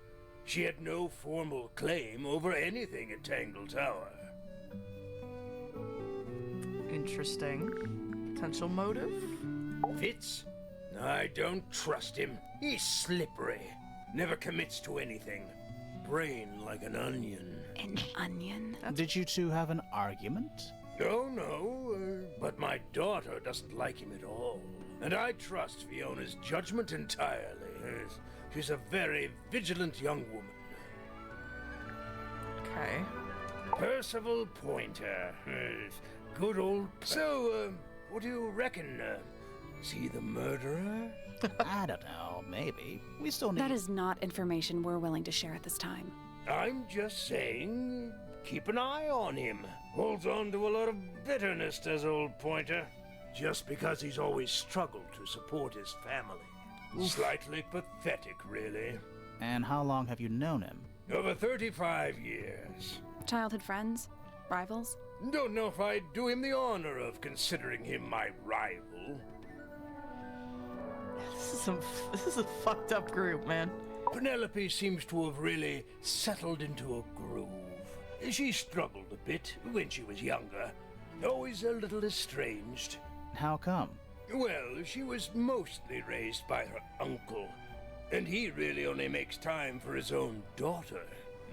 She had no formal claim over anything at Tangle Tower. Interesting. Potential motive? Fitz? I don't trust him. He's slippery. Never commits to anything. Brain like an onion. An onion? Did you two have an argument? No, but my daughter doesn't like him at all. And I trust Fiona's judgment entirely. She's a very vigilant young woman. Okay. Percival Pointer. Good old... So, what do you reckon? Is he the murderer? I don't know, maybe. We still need... That is not information we're willing to share at this time. I'm just saying, keep an eye on him. Holds on to a lot of bitterness, does old Pointer. Just because he's always struggled to support his family. Slightly pathetic, really. And how long have you known him? Over 35 years. Childhood friends? Rivals? Don't know if I'd do him the honor of considering him my rival. This is a fucked up group, man. Penelope seems to have really settled into a groove. She struggled a bit when she was younger. Always a little estranged. How come? Well, she was mostly raised by her uncle, and he really only makes time for his own daughter.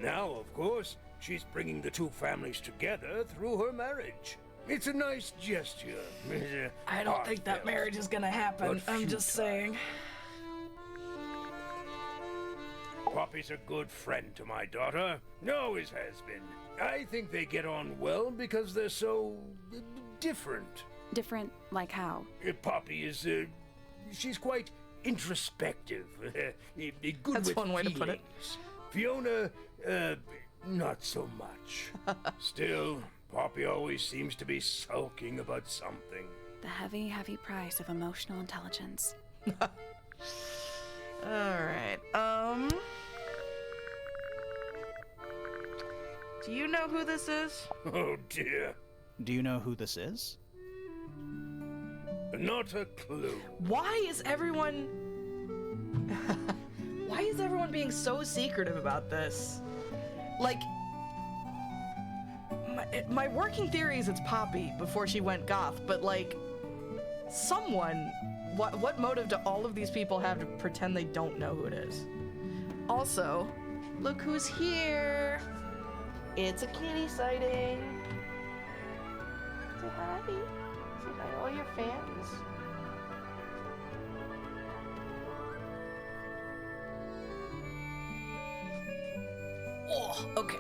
Now, of course, she's bringing the two families together through her marriage. It's a nice gesture. I don't think that marriage is gonna happen. I'm just saying. Poppy's a good friend to my daughter. Always has been. I think they get on well because they're so... different. Different like how? Poppy is, she's quite introspective. Good That's with one way to put it. Fiona, not so much. Still, Poppy always seems to be sulking about something. The heavy, heavy price of emotional intelligence. Alright, do you know who this is? Oh dear. Do you know who this is? Not a clue. Why is everyone... Why is everyone being so secretive about this? Like... My working theory is it's Poppy before she went goth, but like... Someone... What motive do all of these people have to pretend they don't know who it is? Also, look who's here! It's a kitty sighting! Say hi! Say hi to all your fans! Oh, okay.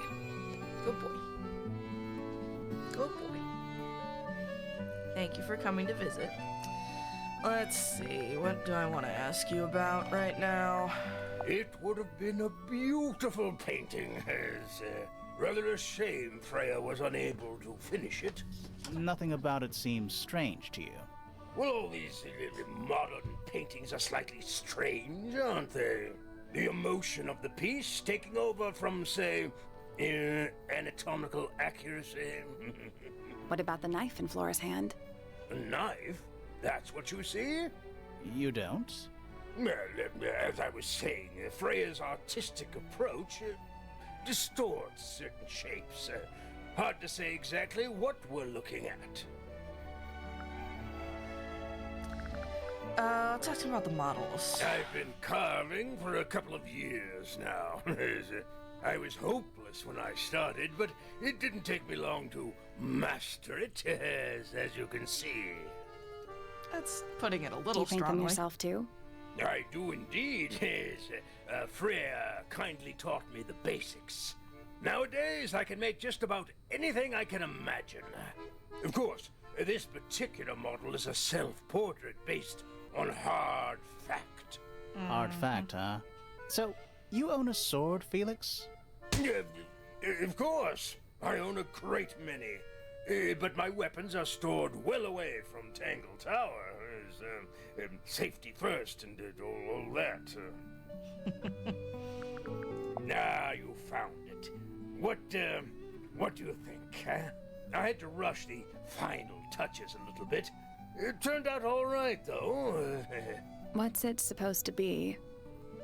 Good boy. Good boy. Thank you for coming to visit. Let's see, what do I want to ask you about right now? It would have been a beautiful painting. It's rather a shame Freya was unable to finish it. Nothing about it seems strange to you. Well, all these modern paintings are slightly strange, aren't they? The emotion of the piece taking over from, say, anatomical accuracy. What about the knife in Flora's hand? A knife? That's what you see? You don't? Well, as I was saying, Freya's artistic approach distorts certain shapes. Hard to say exactly what we're looking at. Talk to me about the models. I've been carving for a couple of years now. I was hopeless when I started, but it didn't take me long to master it, as you can see. That's putting it a little Do you paint them strongly. yourself too? I do indeed. Freya kindly taught me the basics. Nowadays, I can make just about anything I can imagine. Of course, this particular model is a self-portrait based on hard fact. Hard fact, huh? So, you own a sword, Felix? Of course. I own a great many. But my weapons are stored well away from Tangle Tower. Safety first and all that. Now you found it. What do you think, huh? I had to rush the final touches a little bit. It turned out all right, though. What's it supposed to be?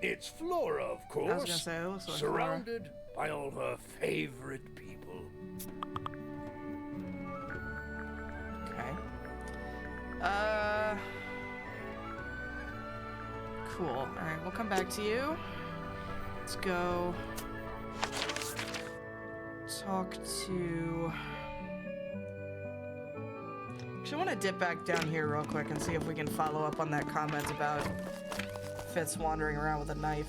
It's Flora, of course. I was gonna say, it looks like surrounded by all her favorite people. Okay. Cool. Alright, we'll come back to you. Let's go talk to... Actually, I want to dip back down here real quick and see if we can follow up on that comment about Fitz wandering around with a knife.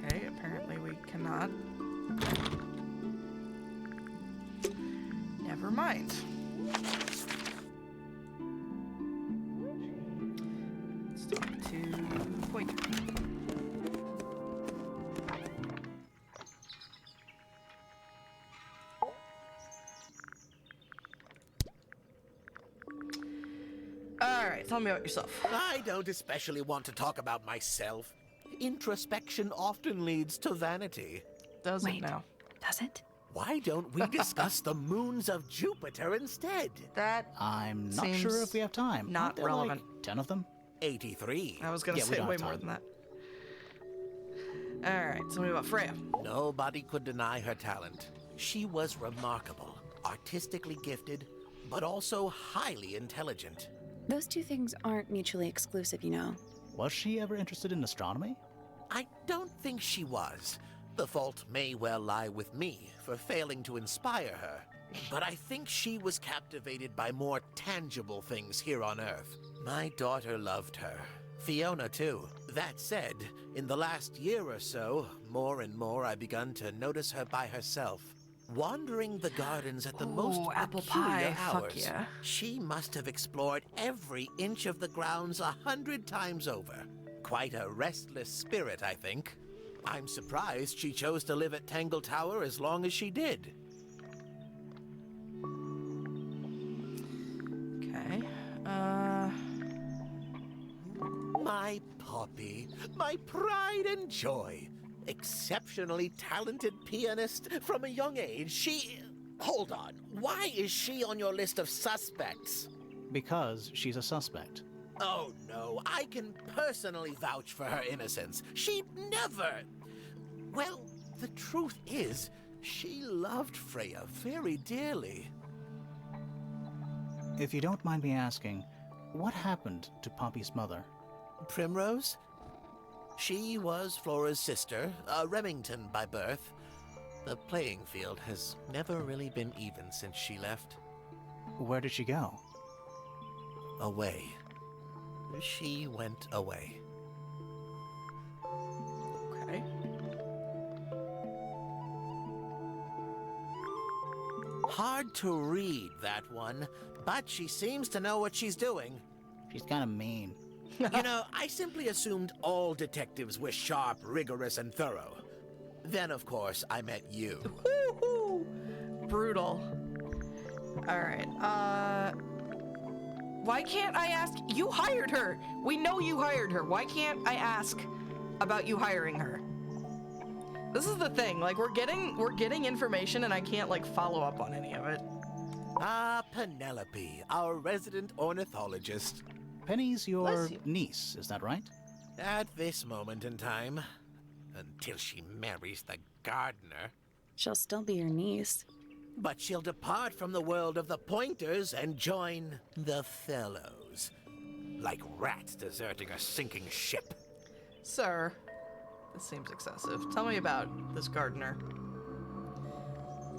Okay, apparently we cannot. Never mind. Let's talk to Pointer. Alright, tell me about yourself. I don't especially want to talk about myself. Introspection often leads to vanity. Does it Wait, now? does it? Why don't we discuss the moons of Jupiter instead? That I'm not seems sure if we have time. not Aren't there, relevant. Like 10 of them? 83. I was gonna Yeah, we say don't way have more time. than that. Alright, tell me about Freya. Nobody could deny her talent. She was remarkable, artistically gifted, but also highly intelligent. Those two things aren't mutually exclusive, you know. Was she ever interested in astronomy? I don't think she was. The fault may well lie with me for failing to inspire her. But I think she was captivated by more tangible things here on Earth. My daughter loved her. Fiona, too. That said, in the last year or so, more and more I've begun to notice her by herself. Wandering the gardens at the most apple peculiar pie, fuck hours. yeah. She must have explored every inch of the grounds 100 times over. Quite a restless spirit, I think. I'm surprised she chose to live at Tangle Tower as long as she did. Okay. Poppy, my pride and joy. Exceptionally talented pianist from a young age. Hold on. Why is she on your list of suspects? Because she's a suspect. Oh, no. I can personally vouch for her innocence. She never... Well, the truth is, she loved Freya very dearly. If you don't mind me asking, what happened to Poppy's mother? Primrose? She was Flora's sister, a Remington by birth. The playing field has never really been even since she left. Where did she go? Away. She went away. Okay. Hard to read, that one, but she seems to know what she's doing. She's kind of mean. You know, I simply assumed all detectives were sharp, rigorous, and thorough. Then, of course, I met you. Woo-hoo! Brutal. Alright, why can't I ask? You hired her! We know you hired her. Why can't I ask about you hiring her? This is the thing, like, we're getting information and I can't, like, follow up on any of it. Ah, Penelope, our resident ornithologist. Penny's your Bless you. niece, is that right? At this moment in time, until she marries the gardener. She'll still be your niece. But she'll depart from the world of the Pointers and join the Fellows. Like rats deserting a sinking ship. Sir, this seems excessive. Tell me about this gardener.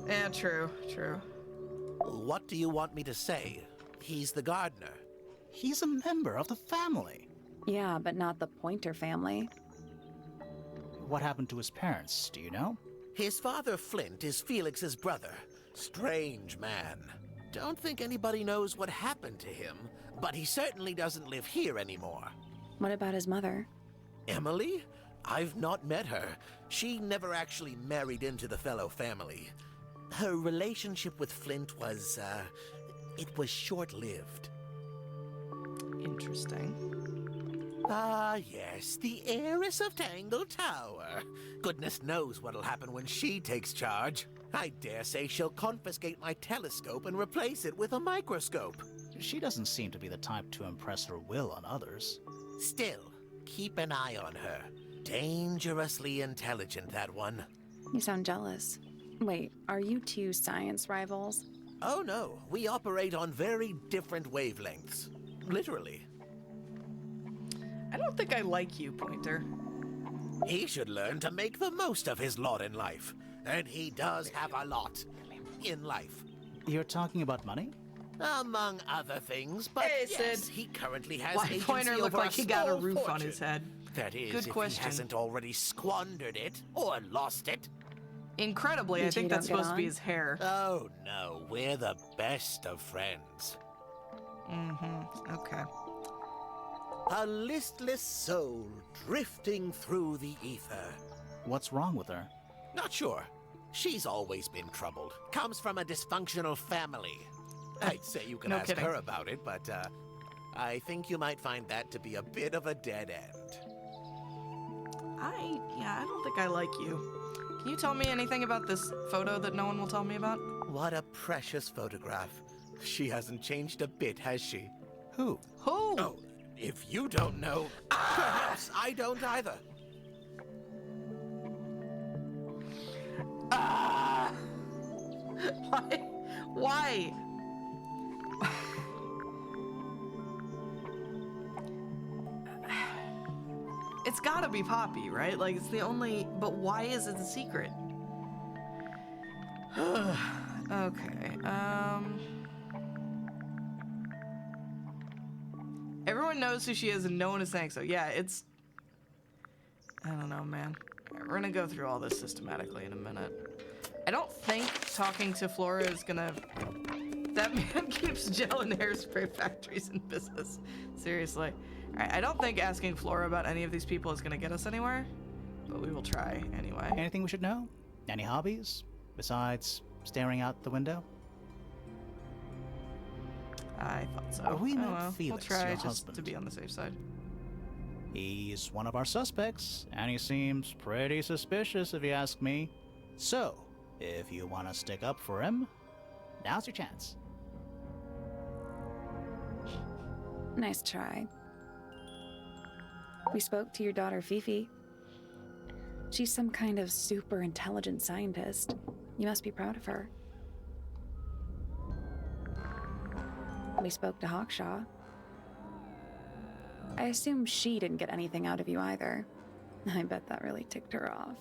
Yeah, true. What do you want me to say? He's the gardener. He's a member of the family. Yeah, but not the Pointer family. What happened to his parents, do you know? His father, Flint, is Felix's brother. Strange man. Don't think anybody knows what happened to him, but he certainly doesn't live here anymore. What about his mother? Emily? I've not met her. She never actually married into the Fellow family. Her relationship with Flint was, it was short-lived. Interesting. Ah, yes, the heiress of Tangle Tower. Goodness knows what'll happen when she takes charge. I dare say she'll confiscate my telescope and replace it with a microscope. She doesn't seem to be the type to impress her will on others. Still, keep an eye on her. Dangerously intelligent, that one. You sound jealous. Wait, are you two science rivals? Oh no, we operate on very different wavelengths. Literally. I don't think I like you, Pointer. He should learn to make the most of his lot in life. And he does have a lot in life. You're talking about money? Among other things, but Hey, yes, Sid. he currently has Why agency Pointer looked over like he got a small roof on fortune. his head? That is, Good if question. he hasn't already squandered it or lost it. Incredibly, You I two think that's don't get supposed to be on? his hair. Oh no, we're the best of friends. Okay. A listless soul drifting through the ether. What's wrong with her? Not sure. She's always been troubled. Comes from a dysfunctional family. I'd say you can No ask kidding. her about it, but I think you might find that to be a bit of a dead end. I don't think I like you. Can you tell me anything about this photo that no one will tell me about? What a precious photograph. She hasn't changed a bit, has she? Who? Who? Oh, if you don't know, perhaps I don't either. Why? It's gotta be Poppy, right? Like, it's the only... But why is it a secret? Okay, Everyone knows who she is and no one is saying so. Yeah, it's... I don't know, man. Alright, we're gonna go through all this systematically in a minute. I don't think talking to Flora is gonna... That man keeps gel and hairspray factories in business. Seriously. Alright, I don't think asking Flora about any of these people is gonna get us anywhere, but we will try anyway. Anything we should know? Any hobbies? Besides staring out the window? I thought so. We met We'll Felix, try your just husband. to be on the safe side. He's one of our suspects, and he seems pretty suspicious if you ask me. So, if you want to stick up for him, now's your chance. Nice try. We spoke to your daughter, Fifi. She's some kind of super intelligent scientist. You must be proud of her. We spoke to Hawkshaw. I assume she didn't get anything out of you either. I bet that really ticked her off.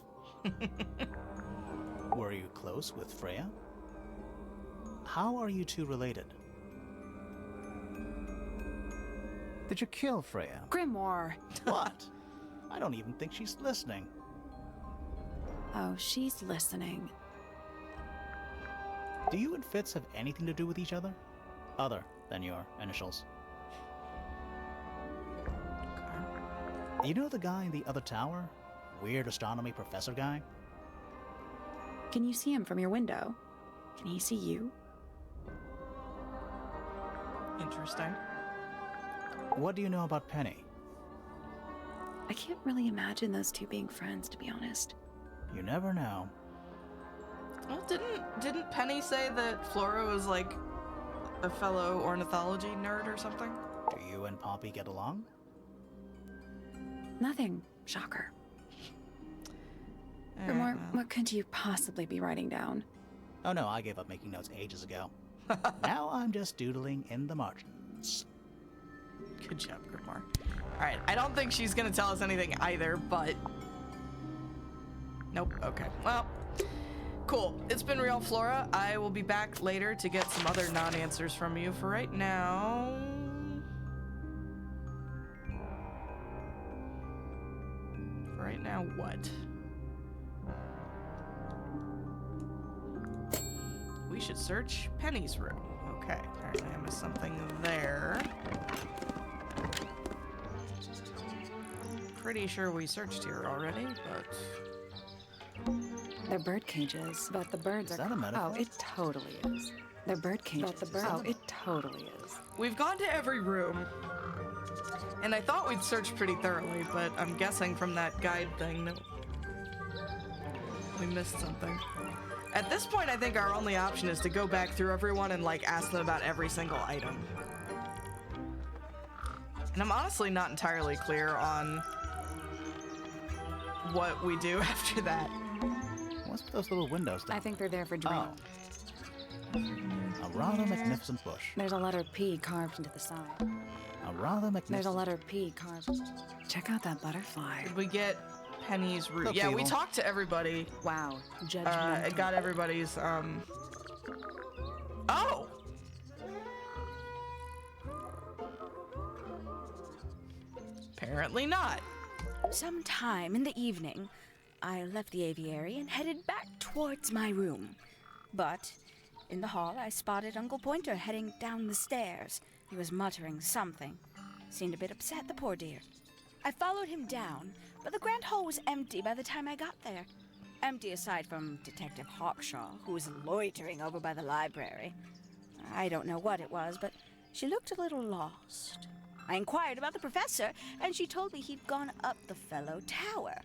Were you close with Freya? How are you two related? Did you kill Freya? Grimoire! What? I don't even think she's listening. Oh, she's listening. Do you and Fitz have anything to do with each other? Other than your initials? You know the guy in the other tower? Weird astronomy professor guy? Can you see him from your window? Can he see you? Interesting. What do you know about Penny? I can't really imagine those two being friends, to be honest. You never know. Well, didn't Penny say that Flora was like a fellow ornithology nerd or something? Do you and Poppy get along? Nothing. Shocker. Grimoire, what could you possibly be writing down? Oh no, I gave up making notes ages ago. Now I'm just doodling in the margins. Good job, Grimoire. Alright, I don't think she's gonna tell us anything either, but... Nope, okay. Well, cool. It's been real, Flora. I will be back later to get some other non-answers from you. For right now... For right now, what? We should search Penny's room. Okay, apparently I missed something there. Pretty sure we searched here already, but... They're bird cages, but the birds Is are... that a metaphor? Oh, it totally is. They're bird cages, but the birds... Oh, it totally is. We've gone to every room. And I thought we'd searched pretty thoroughly, but I'm guessing from that guide thing that we missed something. At this point, I think our only option is to go back through everyone and, like, ask them about every single item. And I'm honestly not entirely clear on what we do after that. What's with those little windows there? I think they're there for dreams. A rather magnificent bush. There's a letter P carved into the side. A rather magnificent... There's a letter P carved... Check out that butterfly. Did we get Penny's route? Look, Yeah, we Cable. talked to everybody. Wow. Judgmental. It got everybody's, Oh! Apparently not. Sometime in the evening, I left the aviary and headed back towards my room. But in the hall, I spotted Uncle Pointer heading down the stairs. He was muttering something. Seemed a bit upset, the poor dear. I followed him down, but the grand hall was empty by the time I got there. Empty aside from Detective Hawkshaw, who was loitering over by the library. I don't know what it was, but she looked a little lost. I inquired about the professor, and she told me he'd gone up the fellow tower.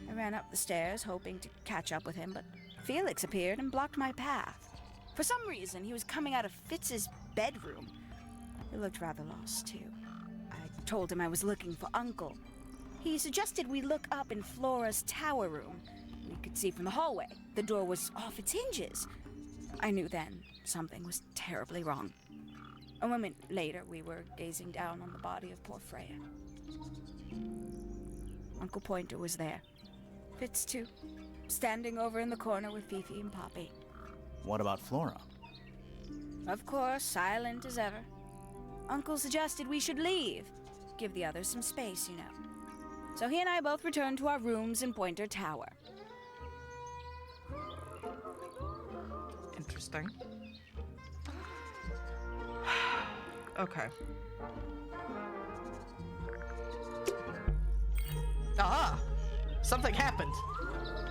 I ran up the stairs, hoping to catch up with him, but Felix appeared and blocked my path. For some reason, he was coming out of Fitz's bedroom. He looked rather lost, too. I told him I was looking for Uncle. He suggested we look up in Flora's tower room. We could see from the hallway. The door was off its hinges. I knew then something was terribly wrong. A moment later, we were gazing down on the body of poor Freya. Uncle Pointer was there. Fitz, too, standing over in the corner with Fifi and Poppy. What about Flora? Of course, silent as ever. Uncle suggested we should leave. Give the others some space, you know. So he and I both returned to our rooms in Pointer Tower. Interesting. Okay. Ah! Something happened.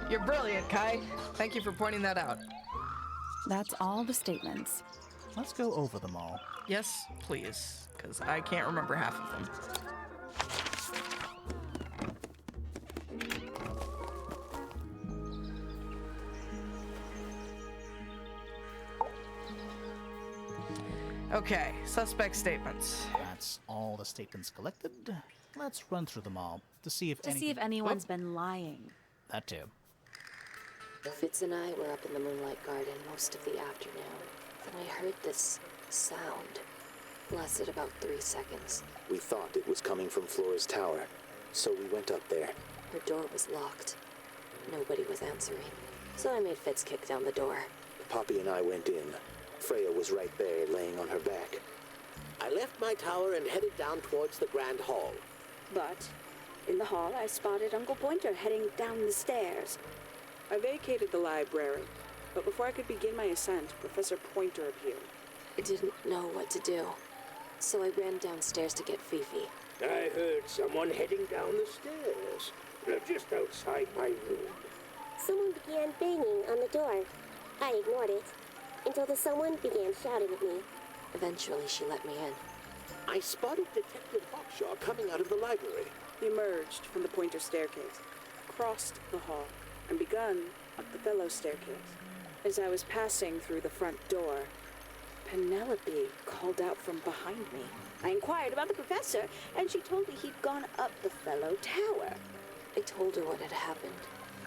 You're brilliant, Kai. Thank you for pointing that out. That's all the statements. Let's go over them all. Yes, please, because I can't remember half of them. Okay, suspect statements. That's all the statements collected. Let's run through them all to see if To see if anyone's been lying. That too. Fitz and I were up in the Moonlight Garden most of the afternoon. Then I heard this sound. Lasted about 3 seconds. We thought it was coming from Flora's tower, so we went up there. Her door was locked. Nobody was answering. So I made Fitz kick down the door. Poppy and I went in. Freya was right there, laying on her back. I left my tower and headed down towards the Grand Hall. But in the hall, I spotted Uncle Pointer heading down the stairs. I vacated the library, but before I could begin my ascent, Professor Pointer appeared. I didn't know what to do. So I ran downstairs to get Fifi. I heard someone heading down the stairs, just outside my room. Someone began banging on the door. I ignored it until the someone began shouting at me. Eventually, she let me in. I spotted Detective Hawkshaw coming out of the library. He emerged from the Pointer staircase, crossed the hall, and begun up the fellow staircase. As I was passing through the front door, Penelope called out from behind me. I inquired about the professor, and she told me he'd gone up the fellow tower. I told her what had happened.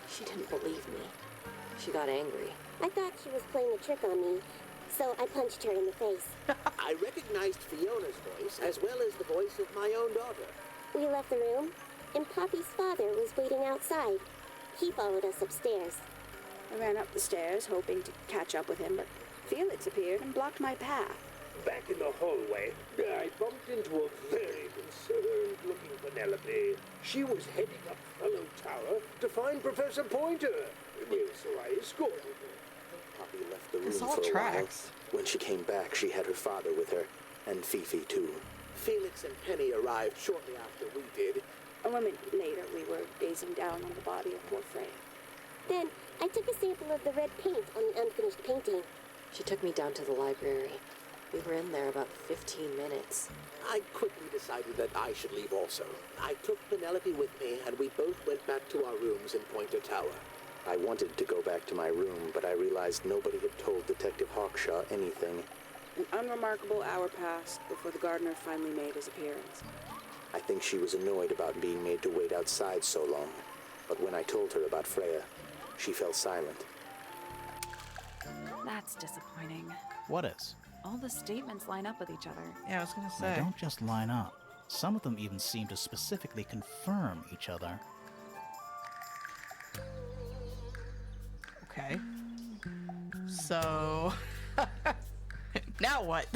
She didn't believe me. She got angry. I thought she was playing a trick on me, so I punched her in the face. I recognized Fiona's voice as well as the voice of my own daughter. We left the room, and Poppy's father was waiting outside. He followed us upstairs. I ran up the stairs, hoping to catch up with him, but Felix appeared and blocked my path. Back in the hallway, I bumped into a very concerned-looking Penelope. She was heading up Fellow Tower to find Professor Pointer, so I escorted her. Poppy left the room This all for a tracks. while. When she came back, she had her father with her, and Fifi too. Felix and Penny arrived shortly after we did. A moment later, we were gazing down on the body of poor Freya. Then I took a sample of the red paint on the unfinished painting. She took me down to the library. We were in there about 15 minutes. I quickly decided that I should leave also. I took Penelope with me, and we both went back to our rooms in Pointer Tower. I wanted to go back to my room, but I realized nobody had told Detective Hawkshaw anything. An unremarkable hour passed before the gardener finally made his appearance. I think she was annoyed about being made to wait outside so long. But when I told her about Freya, she fell silent. That's disappointing. What is? All the statements line up with each other. Yeah, I was gonna They say. don't just line up. Some of them even seem to specifically confirm each other. Okay. So. Now what?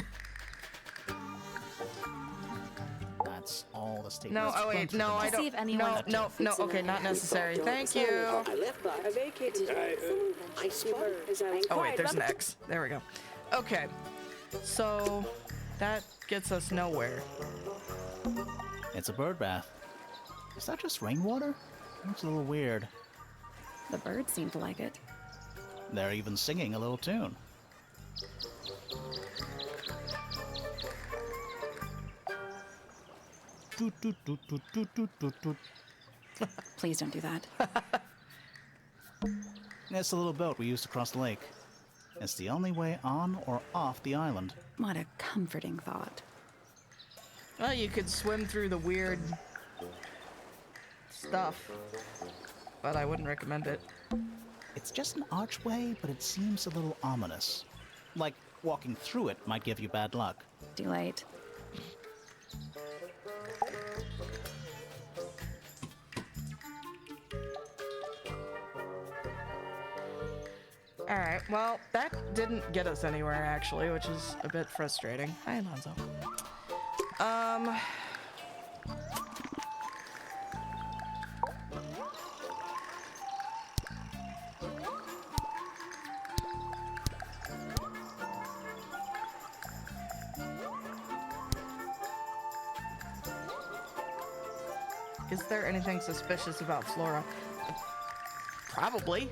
That's all the No, statements. oh wait, no, I To don't. see if anyone- No, okay, not necessary. Thank you. I left But I vacated I spotted as I was Oh wait, inquired there's an about the X. There we go. Okay. So that gets us nowhere. It's a bird bath. Is that just rainwater? Looks a little weird. The birds seem to like it. They're even singing a little tune. Toot, toot, toot, toot, toot, toot, toot, toot. Please don't do that. It's the little boat we used to cross the lake. It's the only way on or off the island. What a comforting thought. Well, you could swim through the weird stuff, but I wouldn't recommend it. It's just an archway, but it seems a little ominous. Like walking through it might give you bad luck. Too late. Alright, well, that didn't get us anywhere actually, which is a bit frustrating. Hi, Alonzo. Is there anything suspicious about Flora? Probably.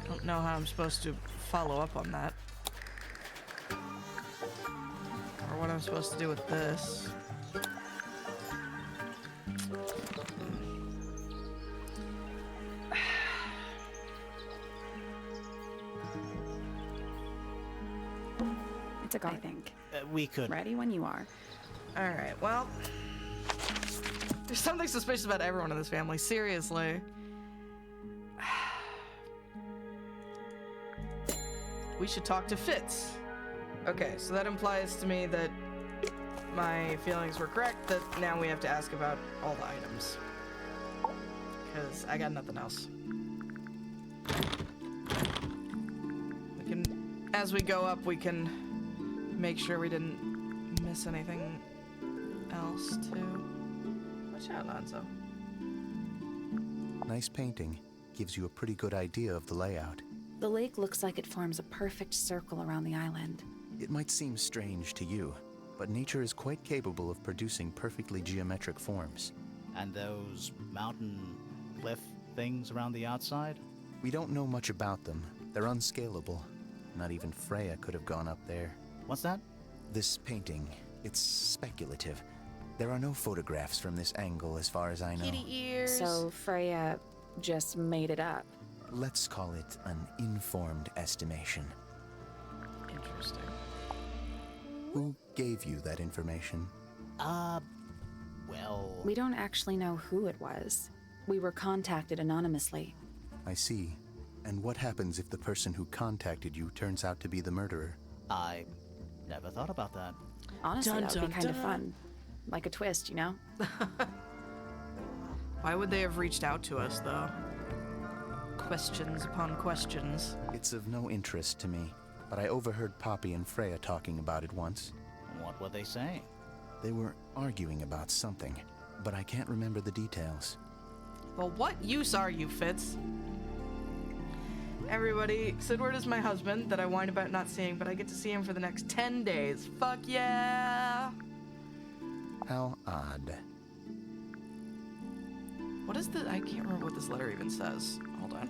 Don't know how I'm supposed to follow up on that. Or what I'm supposed to do with this. I think. We could. Ready when you are. Alright, well. There's something suspicious about everyone in this family, seriously. We should talk to Fitz. Okay, so that implies to me that my feelings were correct, that now we have to ask about all the items. Because I got nothing else. We can, as we go up, we can make sure we didn't miss anything else, too. Watch out, Lonzo. Nice painting. Gives you a pretty good idea of the layout. The lake looks like it forms a perfect circle around the island. It might seem strange to you, but nature is quite capable of producing perfectly geometric forms. And those mountain cliff things around the outside? We don't know much about them. They're unscalable. Not even Freya could have gone up there. What's that? This painting, it's speculative. There are no photographs from this angle as far as I know. Kitty ears. So Freya just made it up. Let's call it an informed estimation. Interesting. Who gave you that information? Well... We don't actually know who it was. We were contacted anonymously. I see. And what happens if the person who contacted you turns out to be the murderer? I never thought about that. Honestly, Dun, that would be dun, kind of dun. fun. Like a twist, you know? Why would they have reached out to us, though? Questions upon questions. It's of no interest to me, but I overheard Poppy and Freya talking about it once. What were they saying? They were arguing about something, but I can't remember the details. Well, what use are you, Fitz? Everybody, Sidward is my husband that I whine about not seeing, but I get to see him for the next 10 days. Fuck yeah! How odd. What is the... I can't remember what this letter even says. Hold on.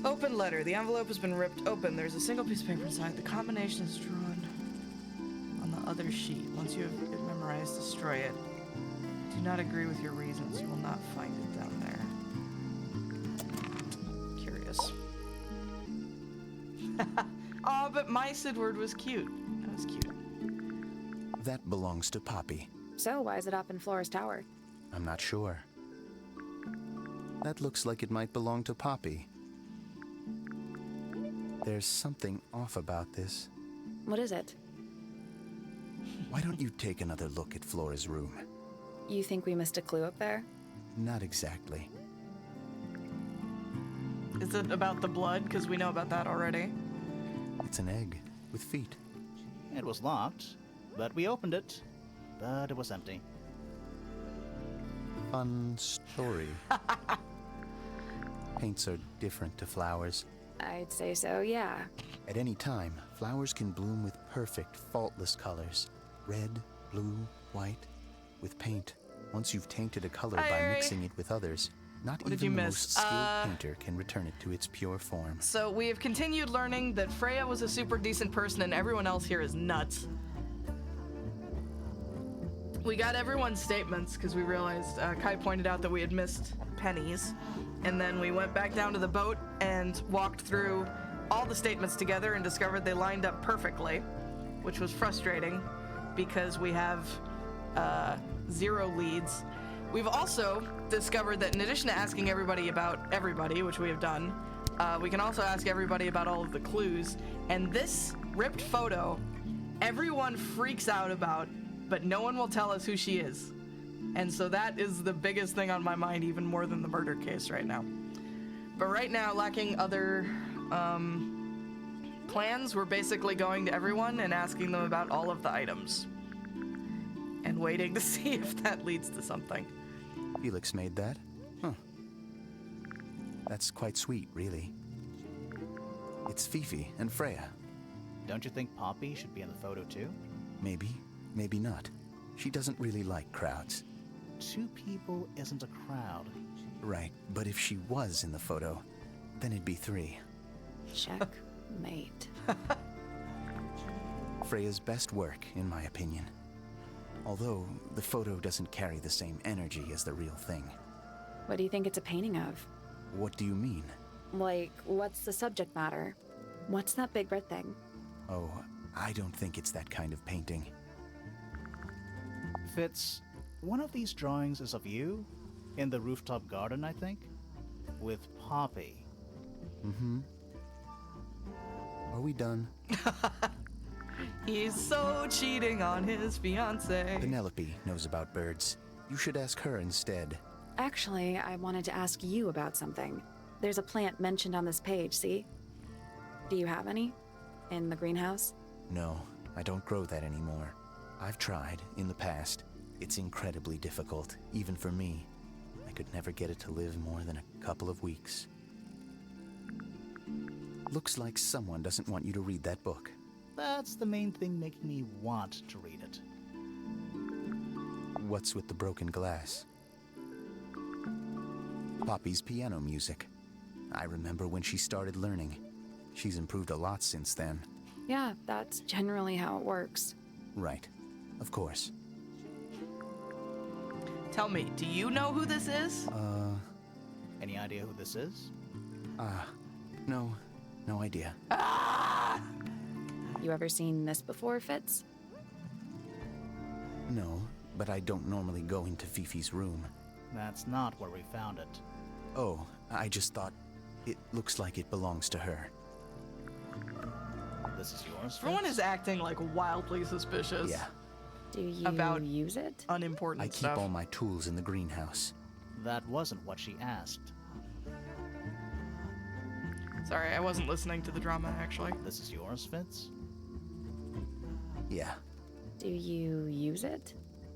Open letter. The envelope has been ripped open. There's a single piece of paper inside. The combination is drawn on the other sheet. Once you have it memorized, destroy it. Do not agree with your reasons. You will not find it down there. Curious. Oh, but my Sidward was cute. That was cute. That belongs to Poppy. So, why is it up in Flora's tower? I'm not sure. That looks like it might belong to Poppy. There's something off about this. What is it? Why don't you take another look at Flora's room? You think we missed a clue up there? Not exactly. Is it about the blood? Because we know about that already. It's an egg with feet. It was locked, but we opened it. But it was empty. Fun story. Paints are different to flowers. I'd say so, yeah. At any time, flowers can bloom with perfect, faultless colors. Red, blue, white. With paint, once you've tainted a color by Hi. mixing it with others, not What did you even the miss? most skilled painter can return it to its pure form. So we have continued learning that Freya was a super decent person and everyone else here is nuts. We got everyone's statements because we realized Kai pointed out that we had missed pennies. And then we went back down to the boat and walked through all the statements together and discovered they lined up perfectly, which was frustrating because we have 0 leads. We've also discovered that in addition to asking everybody about everybody, which we have done, we can also ask everybody about all of the clues. And this ripped photo, everyone freaks out about, but no one will tell us who she is. And so that is the biggest thing on my mind, even more than the murder case right now. But right now, lacking other plans, we're basically going to everyone and asking them about all of the items. And waiting to see if that leads to something. Felix made that? Huh. That's quite sweet, really. It's Fifi and Freya. Don't you think Poppy should be in the photo too? Maybe, maybe not. She doesn't really like crowds. 2 people isn't a crowd. Right, but if she was in the photo, then it'd be 3. Checkmate. Freya's best work, in my opinion. Although, the photo doesn't carry the same energy as the real thing. What do you think it's a painting of? What do you mean? Like, what's the subject matter? What's that big red thing? Oh, I don't think it's that kind of painting. Fitz, one of these drawings is of you, in the rooftop garden, I think, with Poppy. Mm-hmm. Are we done? He's so cheating on his fiancée. Penelope knows about birds. You should ask her instead. Actually, I wanted to ask you about something. There's a plant mentioned on this page, see? Do you have any? In the greenhouse? No, I don't grow that anymore. I've tried in the past. It's incredibly difficult, even for me. I could never get it to live more than a couple of weeks. Looks like someone doesn't want you to read that book. That's the main thing making me want to read it. What's with the broken glass? Poppy's piano music. I remember when she started learning. She's improved a lot since then. Yeah, that's generally how it works. Right. Of course. Tell me, do you know who this is? Any idea who this is? No idea. You ever seen this before, Fitz? No, but I don't normally go into Fifi's room. That's not where we found it. Oh, I just thought it looks like it belongs to her. This is yours, Everyone Fitz? is acting like wildly suspicious. Yeah, Do you About- use it? Unimportant I keep stuff. all my tools in the greenhouse. That wasn't what she asked. Sorry, I wasn't listening to the drama, actually. This is yours, Fitz? Yeah, Do you use it?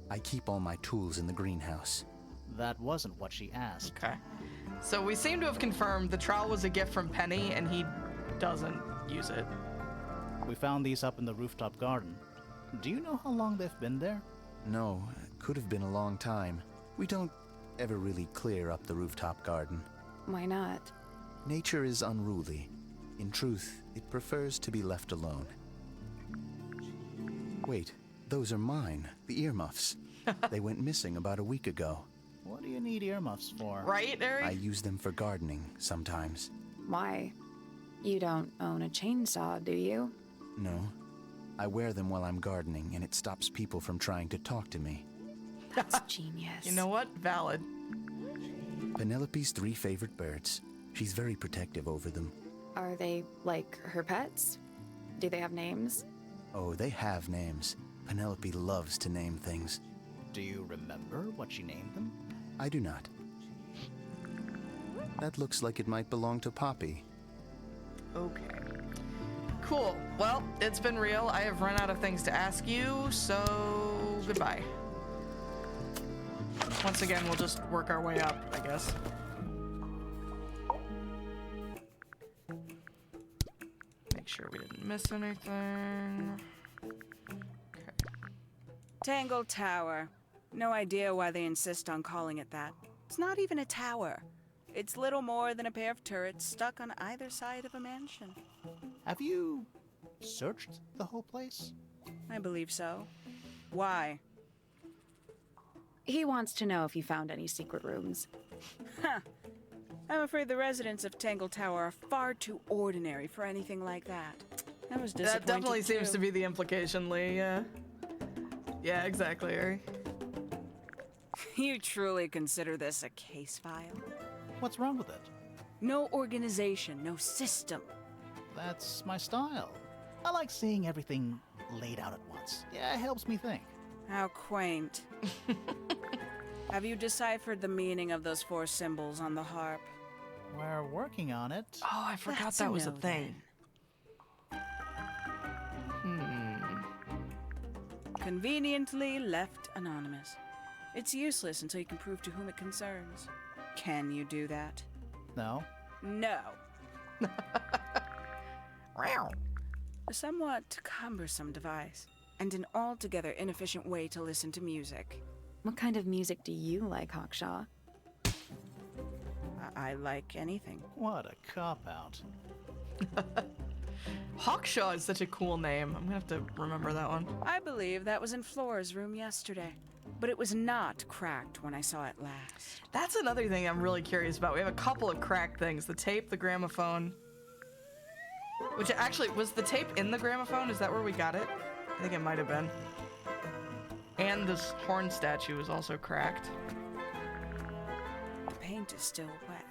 I keep all my tools in the greenhouse. That wasn't what she asked. Okay. So we seem to have confirmed the trowel was a gift from Penny, and he doesn't use it. We found these up in the rooftop garden. Do you know how long they've been there? No, could have been a long time. We don't ever really clear up the rooftop garden. Why not? Nature is unruly. In truth, it prefers to be left alone. Wait, those are mine, the earmuffs. They went missing about a week ago. What do you need earmuffs for? Right, Eric? I use them for gardening sometimes. Why? You don't own a chainsaw, do you? No, I wear them while I'm gardening, and it stops people from trying to talk to me. That's genius. You know what? Valid. Penelope's 3 favorite birds. She's very protective over them. Are they like her pets? Do they have names? Oh, they have names. Penelope loves to name things. Do you remember what she named them? I do not. That looks like it might belong to Poppy. Okay. Cool. Well, it's been real. I have run out of things to ask you, so goodbye. Once again, we'll just work our way up, I guess. Make sure we didn't miss anything. Tangle Tower. No idea why they insist on calling it that. It's not even a tower. It's little more than a pair of turrets stuck on either side of a mansion. Have you searched the whole place? I believe so. Why? He wants to know if you found any secret rooms. Huh. I'm afraid the residents of Tangle Tower are far too ordinary for anything like that. I was disappointed That definitely seems too. to be the implication, Lee. Yeah. Yeah, exactly, Ari. You truly consider this a case file? What's wrong with it? No organization, no system. That's my style. I like seeing everything laid out at once. Yeah, it helps me think. How quaint. Have you deciphered the meaning of those 4 symbols on the harp? We're working on it. Oh, I forgot That's that was a no thing. Conveniently left anonymous. It's useless until you can prove to whom it concerns. Can you do that? No. No. Wow. A somewhat cumbersome device, and an altogether inefficient way to listen to music. What kind of music do you like, Hawkshaw? I like anything. What a cop-out. Hawkshaw is such a cool name. I'm gonna have to remember that one. I believe that was in Flora's room yesterday. but it was not cracked when I saw it last. That's another thing I'm really curious about. We have a couple of cracked things. The tape, the gramophone. Which actually, was the tape in the gramophone? Is that where we got it? I think it might have been. And this horn statue is also cracked. The paint is still wet.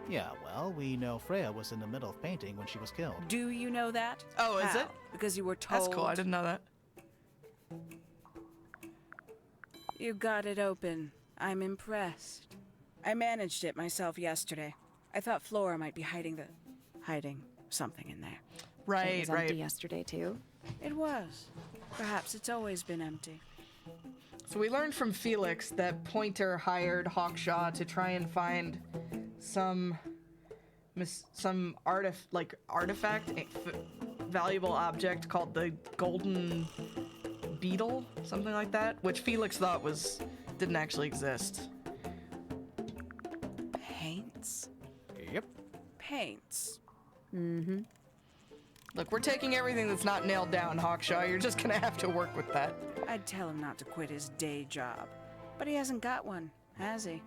Yeah, well, we know Freya was in the middle of painting when she was killed. Do you know that? Oh, is How? it? Because you were told. That's cool. I didn't know that. You got it open. I'm impressed. I managed it myself yesterday. I thought Flora might be hiding something in there. It Right, was right. empty yesterday, too. It was. Perhaps it's always been empty. So we learned from Felix that Pointer hired Hawkshaw to try and find some artifact, valuable object called the Golden Beetle, something like that, which Felix thought didn't actually exist. Paints? Yep. Paints. Mm-hmm. Look, we're taking everything that's not nailed down, Hawkshaw. You're just gonna have to work with that. I'd tell him not to quit his day job. But he hasn't got one, has he?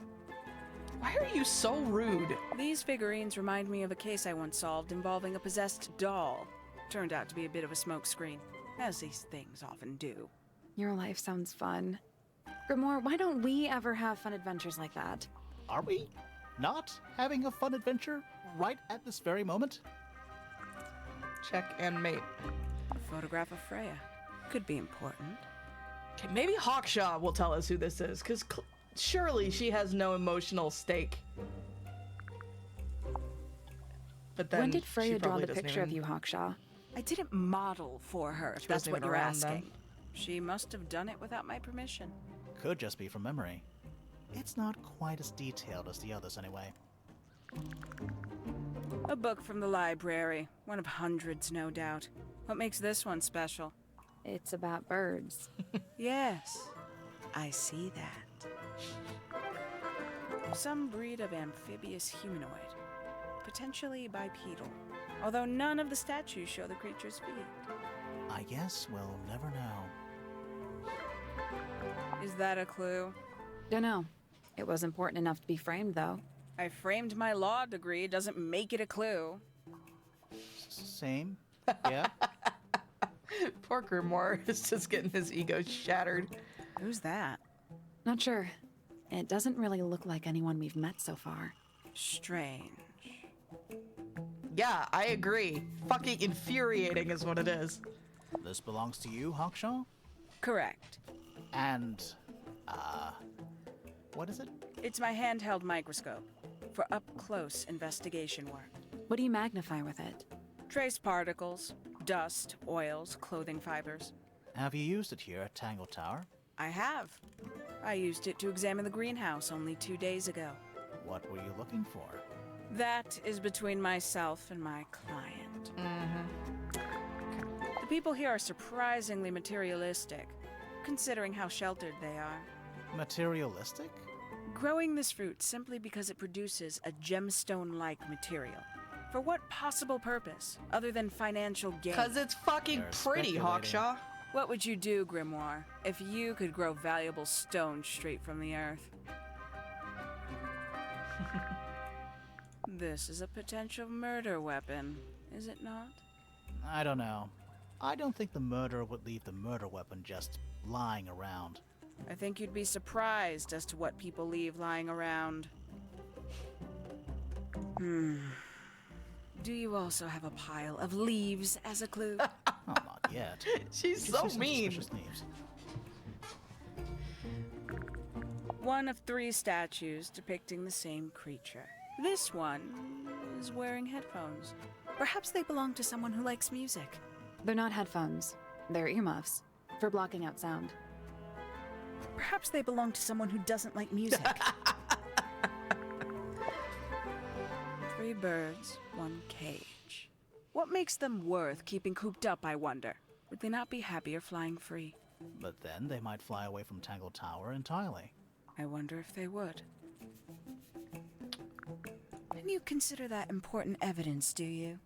Why are you so rude? These figurines remind me of a case I once solved involving a possessed doll. Turned out to be a bit of a smokescreen, as these things often do. Your life sounds fun. Grimoire, why don't we ever have fun adventures like that? Are we not having a fun adventure right at this very moment? Check and mate. A photograph of Freya. Could be important. Okay, maybe Hawkshaw will tell us who this is, because surely she has no emotional stake. But then When did she Freya draw probably the doesn't picture of even- you, Hawkshaw? I didn't model for her, if She that's wasn't what even you're around then. asking. She must have done it without my permission. Could just be from memory. It's not quite as detailed as the others anyway. A book from the library. One of hundreds, no doubt. What makes this one special? It's about birds. Yes, I see that. Some breed of amphibious humanoid. Potentially bipedal. Although none of the statues show the creature's feet. I guess we'll never know. Is that a clue? Dunno. It was important enough to be framed, though. I framed my law degree. Doesn't make it a clue. Same. Yeah. Poor Grimoire is just getting his ego shattered. Who's that? Not sure. It doesn't really look like anyone we've met so far. Strange. Yeah, I agree. Fucking infuriating is what it is. This belongs to you, Hawkshaw? Correct. And, what is it? It's my handheld microscope for up-close investigation work. What do you magnify with it? Trace particles, dust, oils, clothing fibers. Have you used it here at Tangle Tower? I have. I used it to examine the greenhouse only 2 days ago. What were you looking for? That is between myself and my client. The people here are surprisingly materialistic, considering how sheltered they are. Materialistic? Growing this fruit simply because it produces a gemstone-like material. For what possible purpose, other than financial gain? Because it's fucking They're pretty, speculating. Hawkshaw. What would you do, Grimoire, if you could grow valuable stone straight from the earth? This is a potential murder weapon, is it not? I don't know. I don't think the murderer would leave the murder weapon just lying around. I think you'd be surprised as to what people leave lying around. Do you also have a pile of leaves as a clue? Oh, not yet. She's Could so see some mean. suspicious leaves. One of 3 statues depicting the same creature. This one is wearing headphones. Perhaps they belong to someone who likes music. They're not headphones. They're earmuffs. For blocking out sound. Perhaps they belong to someone who doesn't like music. 3 birds, 1 cage. What makes them worth keeping cooped up, I wonder? Would they not be happier flying free? But then they might fly away from Tangle Tower entirely. I wonder if they would. And you consider that important evidence, do you?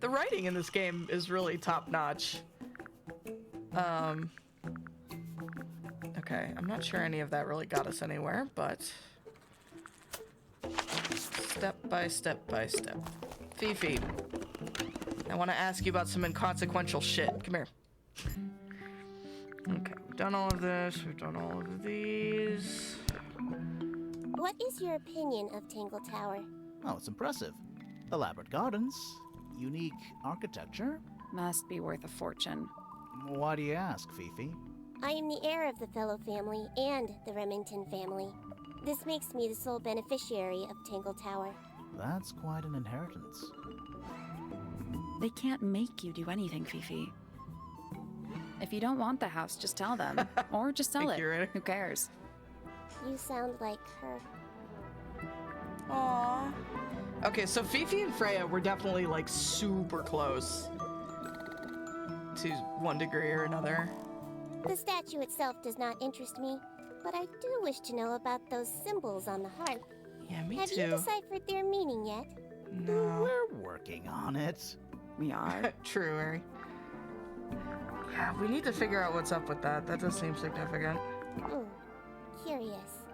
The writing in this game is really top notch. Okay, Okay, I'm not sure any of that really got us anywhere, but step by step by step. Fifi, I want to ask you about some inconsequential shit. Come here. Okay, we've done all of this. We've done all of these. What is your opinion of Tangle Tower? Oh, it's impressive. Elaborate gardens, unique architecture. Must be worth a fortune. Why do you ask, Fifi? I am the heir of the Fellow family and the Remington family. This makes me the sole beneficiary of Tangle Tower. That's quite an inheritance. They can't make you do anything, Fifi. If you don't want the house, just tell them. Or just sell Thank it. you, Ryder. Who cares? You sound like her. Aww. Okay, so Fifi and Freya were definitely like super close to one degree or another. The statue itself does not interest me, but I do wish to know about those symbols on the harp. Yeah, me Have too. you deciphered their meaning yet? No. We're working on it. We are. True, Harry. Yeah, we need to figure out what's up with that. That does seem significant. Curious.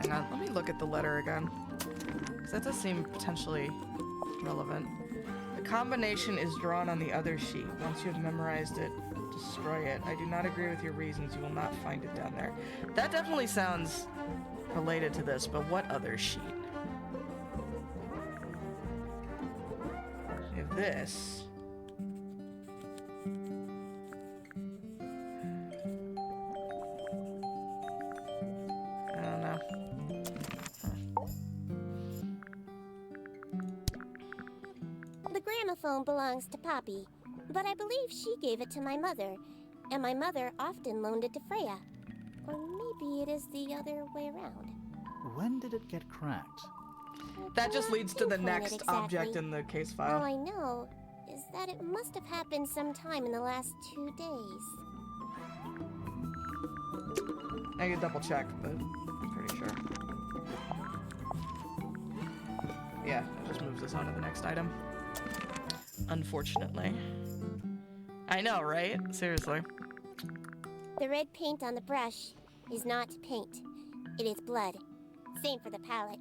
Hang on, let me look at the letter again. Because that does seem potentially relevant. The combination is drawn on the other sheet. Once you have memorized it, destroy it. I do not agree with your reasons. You will not find it down there. That definitely sounds related to this, but what other sheet? We have this. I don't know. The gramophone belongs to Poppy, but I believe she gave it to my mother, and my mother often loaned it to Freya. Or maybe it is the other way around. When did it get cracked? That just leads to the Pinpoint it next exactly. object in the case All file. I know is that it must have happened sometime in the last 2 days. I can double check, but I'm pretty sure. Yeah, it just moves us on to the next item. Unfortunately. I know, right? Seriously. The red paint on the brush is not paint. It is blood. Same for the palette.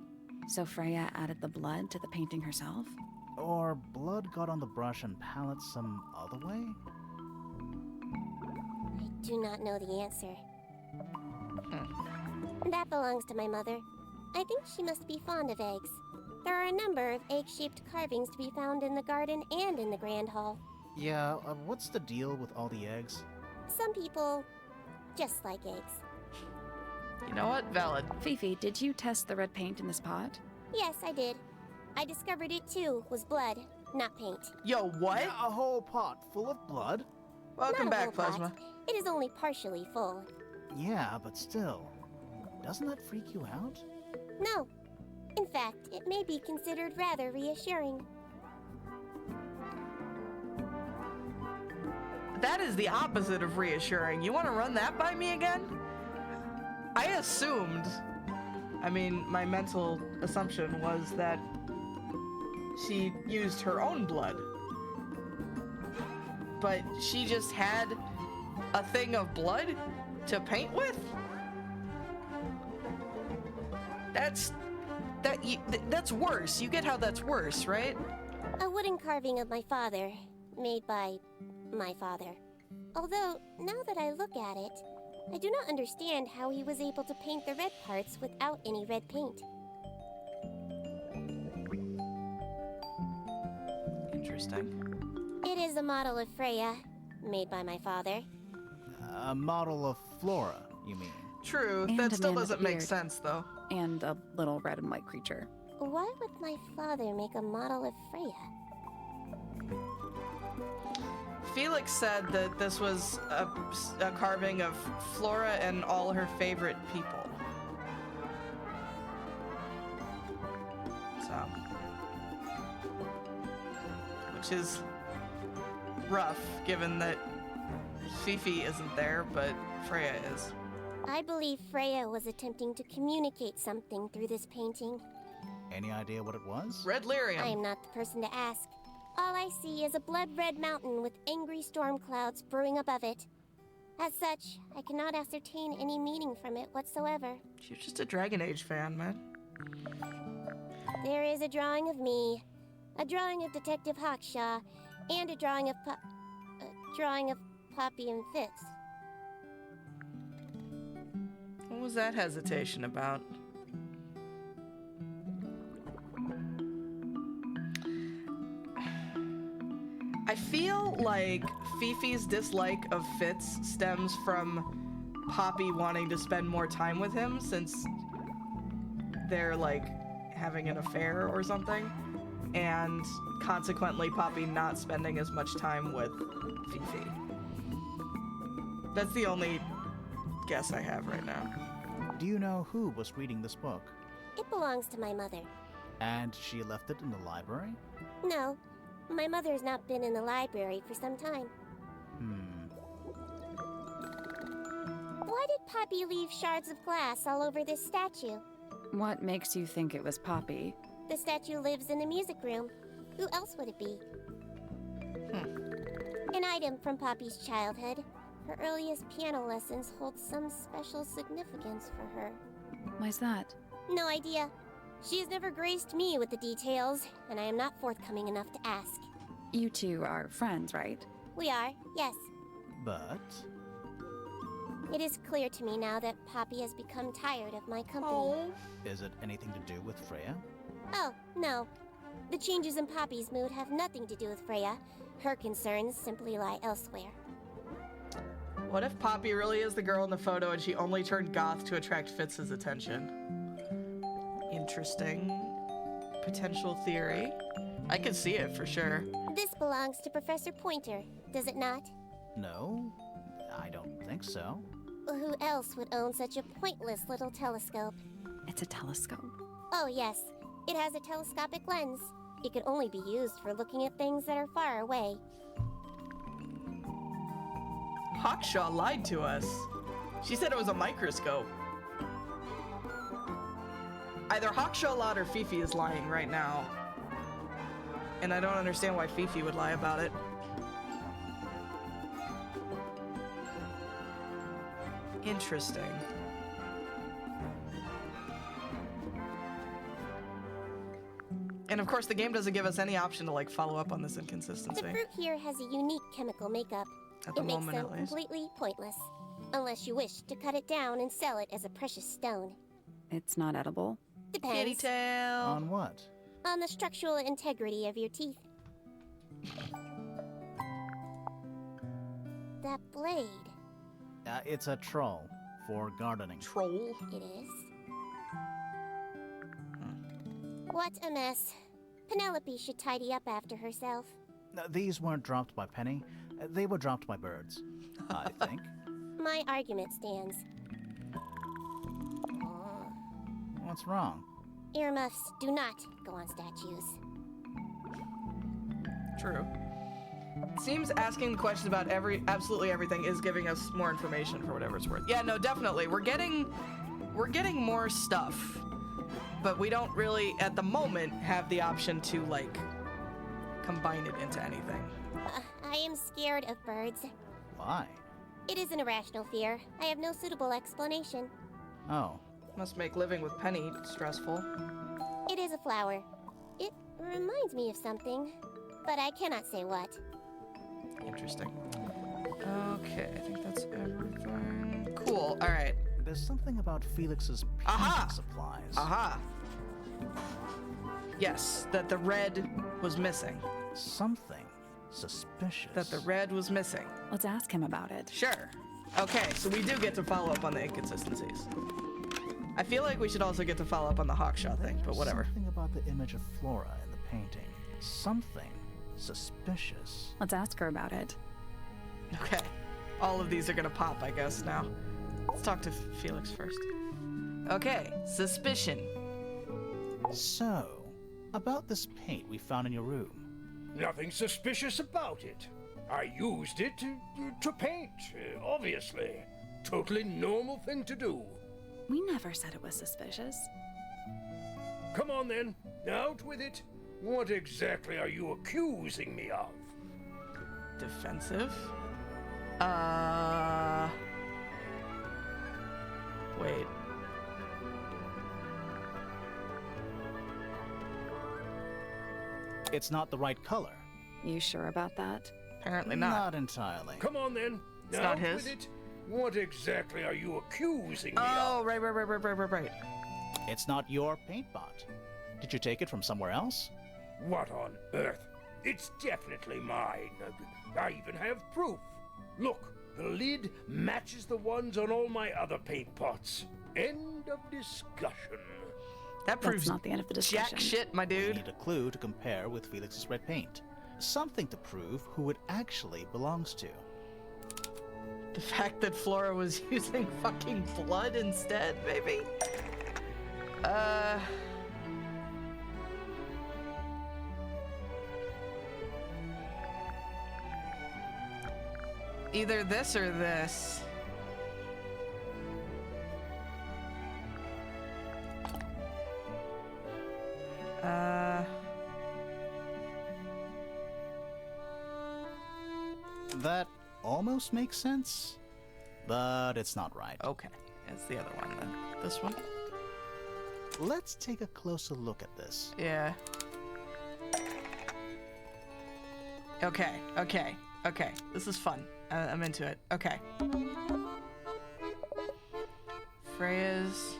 So Freya added the blood to the painting herself? Or blood got on the brush and palette some other way? I do not know the answer. That belongs to my mother. I think she must be fond of eggs. There are a number of egg-shaped carvings to be found in the garden and in the Grand Hall. Yeah, what's the deal with all the eggs? Some people just like eggs. You know what? Valid. Fifi, did you test the red paint in this pot? Yes, I did. I discovered it too was blood, not paint. Yo, what? A whole pot full of blood? Welcome Not a back, whole pot. Plasma. It is only partially full. Yeah, but still. Doesn't that freak you out? No. In fact, it may be considered rather reassuring. That is the opposite of reassuring. You want to run that by me again? I assumed, my mental assumption was that she used her own blood. But she just had a thing of blood to paint with? That's worse. You get how that's worse, right? A wooden carving of my father, made by my father. Although, now that I look at it, I do not understand how he was able to paint the red parts without any red paint. Interesting. It is a model of Freya, made by my father. A model of Flora, you mean? True. And That a still man with doesn't a make beard. sense, though. And a little red and white creature. Why would my father make a model of Freya? Felix said that this was a carving of Flora and all her favorite people. So. Which is rough, given that Fifi isn't there, but Freya is. I believe Freya was attempting to communicate something through this painting. Any idea what it was? Red lyrium. I am not the person to ask. All I see is a blood-red mountain with angry storm clouds brewing above it. As such, I cannot ascertain any meaning from it whatsoever. She's just a Dragon Age fan, man. There is a drawing of me, a drawing of Detective Hawkshaw, and a drawing of Poppy and Fitz. What was that hesitation about? I feel like Fifi's dislike of Fitz stems from Poppy wanting to spend more time with him since they're like having an affair or something, and consequently Poppy not spending as much time with Fifi. That's the only guess I have right now. Do you know who was reading this book? It belongs to my mother. And she left it in the library? No, my mother has not been in the library for some time. Why did Poppy leave shards of glass all over this statue? What makes you think it was Poppy? The statue lives in the music room. Who else would it be? An item from Poppy's childhood. Her earliest piano lessons hold some special significance for her. Why's that? No idea. She has never graced me with the details, and I am not forthcoming enough to ask. You two are friends, right? We are, yes. But... It is clear to me now that Poppy has become tired of my company. Oh. is it anything to do with Freya? Oh, no. The changes in Poppy's mood have nothing to do with Freya. Her concerns simply lie elsewhere. What if Poppy really is the girl in the photo and she only turned goth to attract Fitz's attention? Interesting potential theory. I could see it for sure. This belongs to Professor Pointer, does it not? No, I don't think so. Who else would own such a pointless little telescope? It's a telescope. Oh, yes. It has a telescopic lens. It could only be used for looking at things that are far away. Hawkshaw lied to us. She said it was a microscope. Either Hawkshaw lied or Fifi is lying right now. And I don't understand why Fifi would lie about it. Interesting. And of course, the game doesn't give us any option to like follow up on this The inconsistency. fruit here has a unique chemical makeup. At the It makes moment, them at least. completely pointless. Unless you wish to cut it down and sell it as a precious stone. It's not edible. Kitty Depends tail. On what? on the structural integrity of your teeth. That blade, It's a troll for gardening. Troll. it is. What a mess. Penelope should tidy up after herself. These weren't dropped by Penny. They were dropped by birds, I think. My argument stands. What's wrong? Earmuffs do not go on statues. True. Seems asking questions about absolutely everything is giving us more information for whatever it's worth. Yeah, no, definitely. We're getting more stuff, but we don't really at the moment have the option to like combine it into anything. I am scared of birds. Why? It is an irrational fear. I have no suitable explanation. Oh, Must make living with Penny stressful. It is a flower. It reminds me of something, but I cannot say what. Interesting. Okay, I think that's everything. Cool. All right. there's something about Felix's Aha! painting supplies. Aha. Yes, that the red was missing. Something suspicious. That the red was missing. Let's ask him about it. Sure. Okay, so we do get to follow up on the inconsistencies. I feel like we should also get to follow up on the Hawkshaw thing, but whatever. Something about the image of Flora in the painting. Something suspicious. Let's ask her about it. Okay. All of these are gonna pop, I guess, now. Let's talk to Felix first. Okay, suspicion. So, about this paint we found in your room. Nothing suspicious about it. I used it to paint, obviously. Totally normal thing to do. We never said it was suspicious. Come on then, out with it. What exactly are you accusing me of? Defensive? Wait. It's not the right color. You sure about that? Apparently not. Not entirely. Come on then. It's Now not his. with it. What exactly are you accusing me Oh, of? right. It's not your paint pot. Did you take it from somewhere else? What on earth? It's definitely mine. I even have proof. Look, the lid matches the ones on all my other paint pots. End of discussion. That That's proves not the end of the discussion. jack shit, my We dude. need a clue to compare with Felix's red paint. Something to prove who it actually belongs to. The fact that Flora was using fucking blood instead, maybe? Either this or this. That almost makes sense, but it's not right. Okay. It's the other one then. This one? Let's take a closer look at this. Yeah. Okay. This is fun. I'm into it. Okay. Freya's...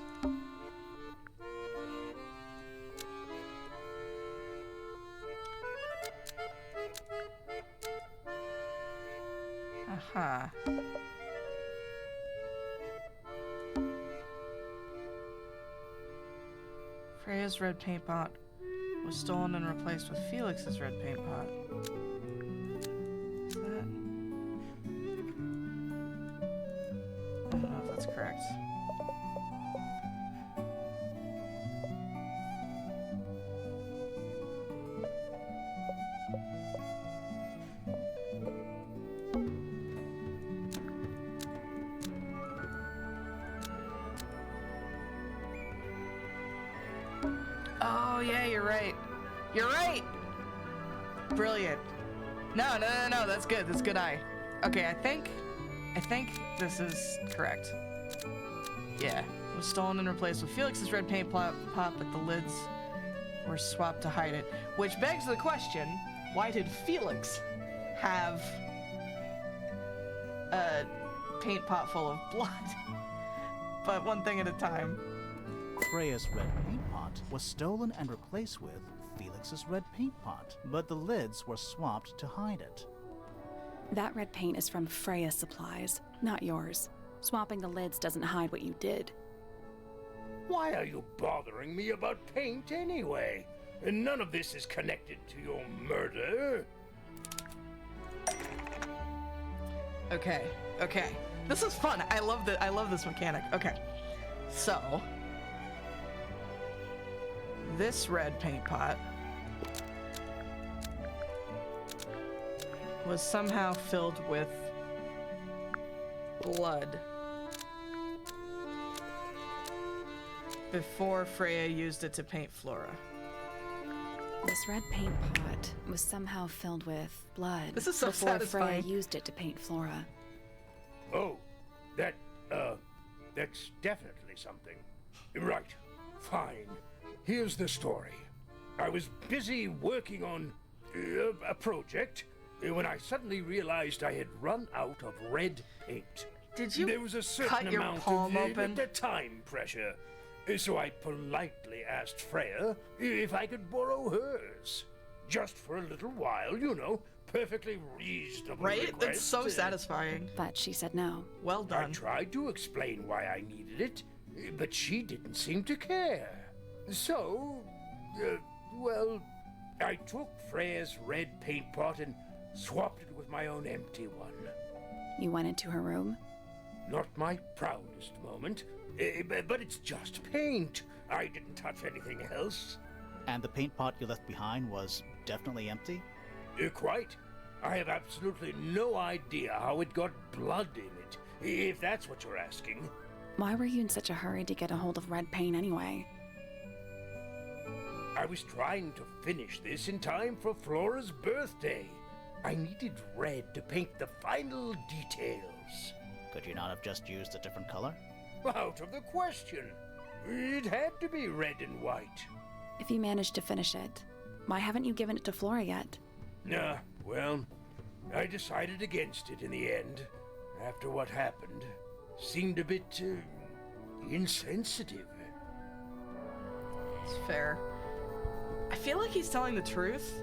Uh-huh. Freya's red paint pot was stolen and replaced with Felix's red paint pot. Is that... I don't know if that's correct. Oh, yeah, you're right. You're right! Brilliant. No, that's good. That's good eye. Okay, I think this is correct. Yeah. It was stolen and replaced with Felix's red paint pot, but the lids were swapped to hide it. Which begs the question, why did Felix have a paint pot full of blood? But one thing at a time. Freya's red paint pot was stolen and replaced with Felix's red paint pot, but the lids were swapped to hide it. That red paint is from Freya's supplies, not yours. Swapping the lids doesn't hide what you did. Why are you bothering me about paint anyway? And none of this is connected to your murder. Okay. This is fun. I love this mechanic. Okay. So this red paint pot was somehow filled with blood before Freya used it to paint Flora. This red paint pot was somehow filled with blood This is so before satisfying. Freya used it to paint Flora. Oh, that's definitely something. Right, fine. Here's the story. I was busy working on a project when I suddenly realized I had run out of red paint. Did you There was a certain cut your amount palm of open? time pressure. So I politely asked Freya if I could borrow hers. Just for a little while, you know. Perfectly reasonable Right? request. That's so satisfying. But she said no. Well I done. tried to explain why I needed it, but she didn't seem to care. So, well, I took Freya's red paint pot and swapped it with my own empty one. You went into her room? Not my proudest moment, but it's just paint. I didn't touch anything else. And the paint pot you left behind was definitely empty? Quite. I have absolutely no idea how it got blood in it, if that's what you're asking. Why were you in such a hurry to get a hold of red paint anyway? I was trying to finish this in time for Flora's birthday. I needed red to paint the final details. Could you not have just used a different color? Out of the question. It had to be red and white. If you managed to finish it, why haven't you given it to Flora yet? Well, I decided against it in the end. After what happened, seemed a bit insensitive. It's fair. I feel like he's telling the truth.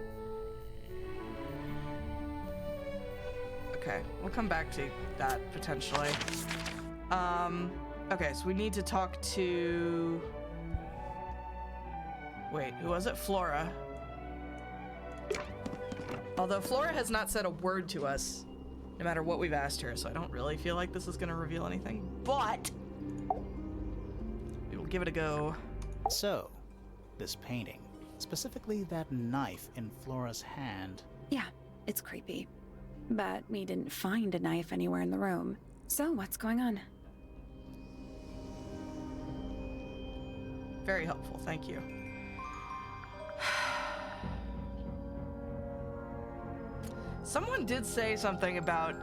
Okay, we'll come back to that potentially. Okay, so we need to talk to... Wait, who was it? Flora. Although Flora has not said a word to us, no matter what we've asked her, so I don't really feel like this is going to reveal anything, but we will give it a go. So, this painting, specifically that knife in Flora's hand. Yeah, it's creepy. But we didn't find a knife anywhere in the room. So what's going on? Very helpful, thank you. Someone did say something about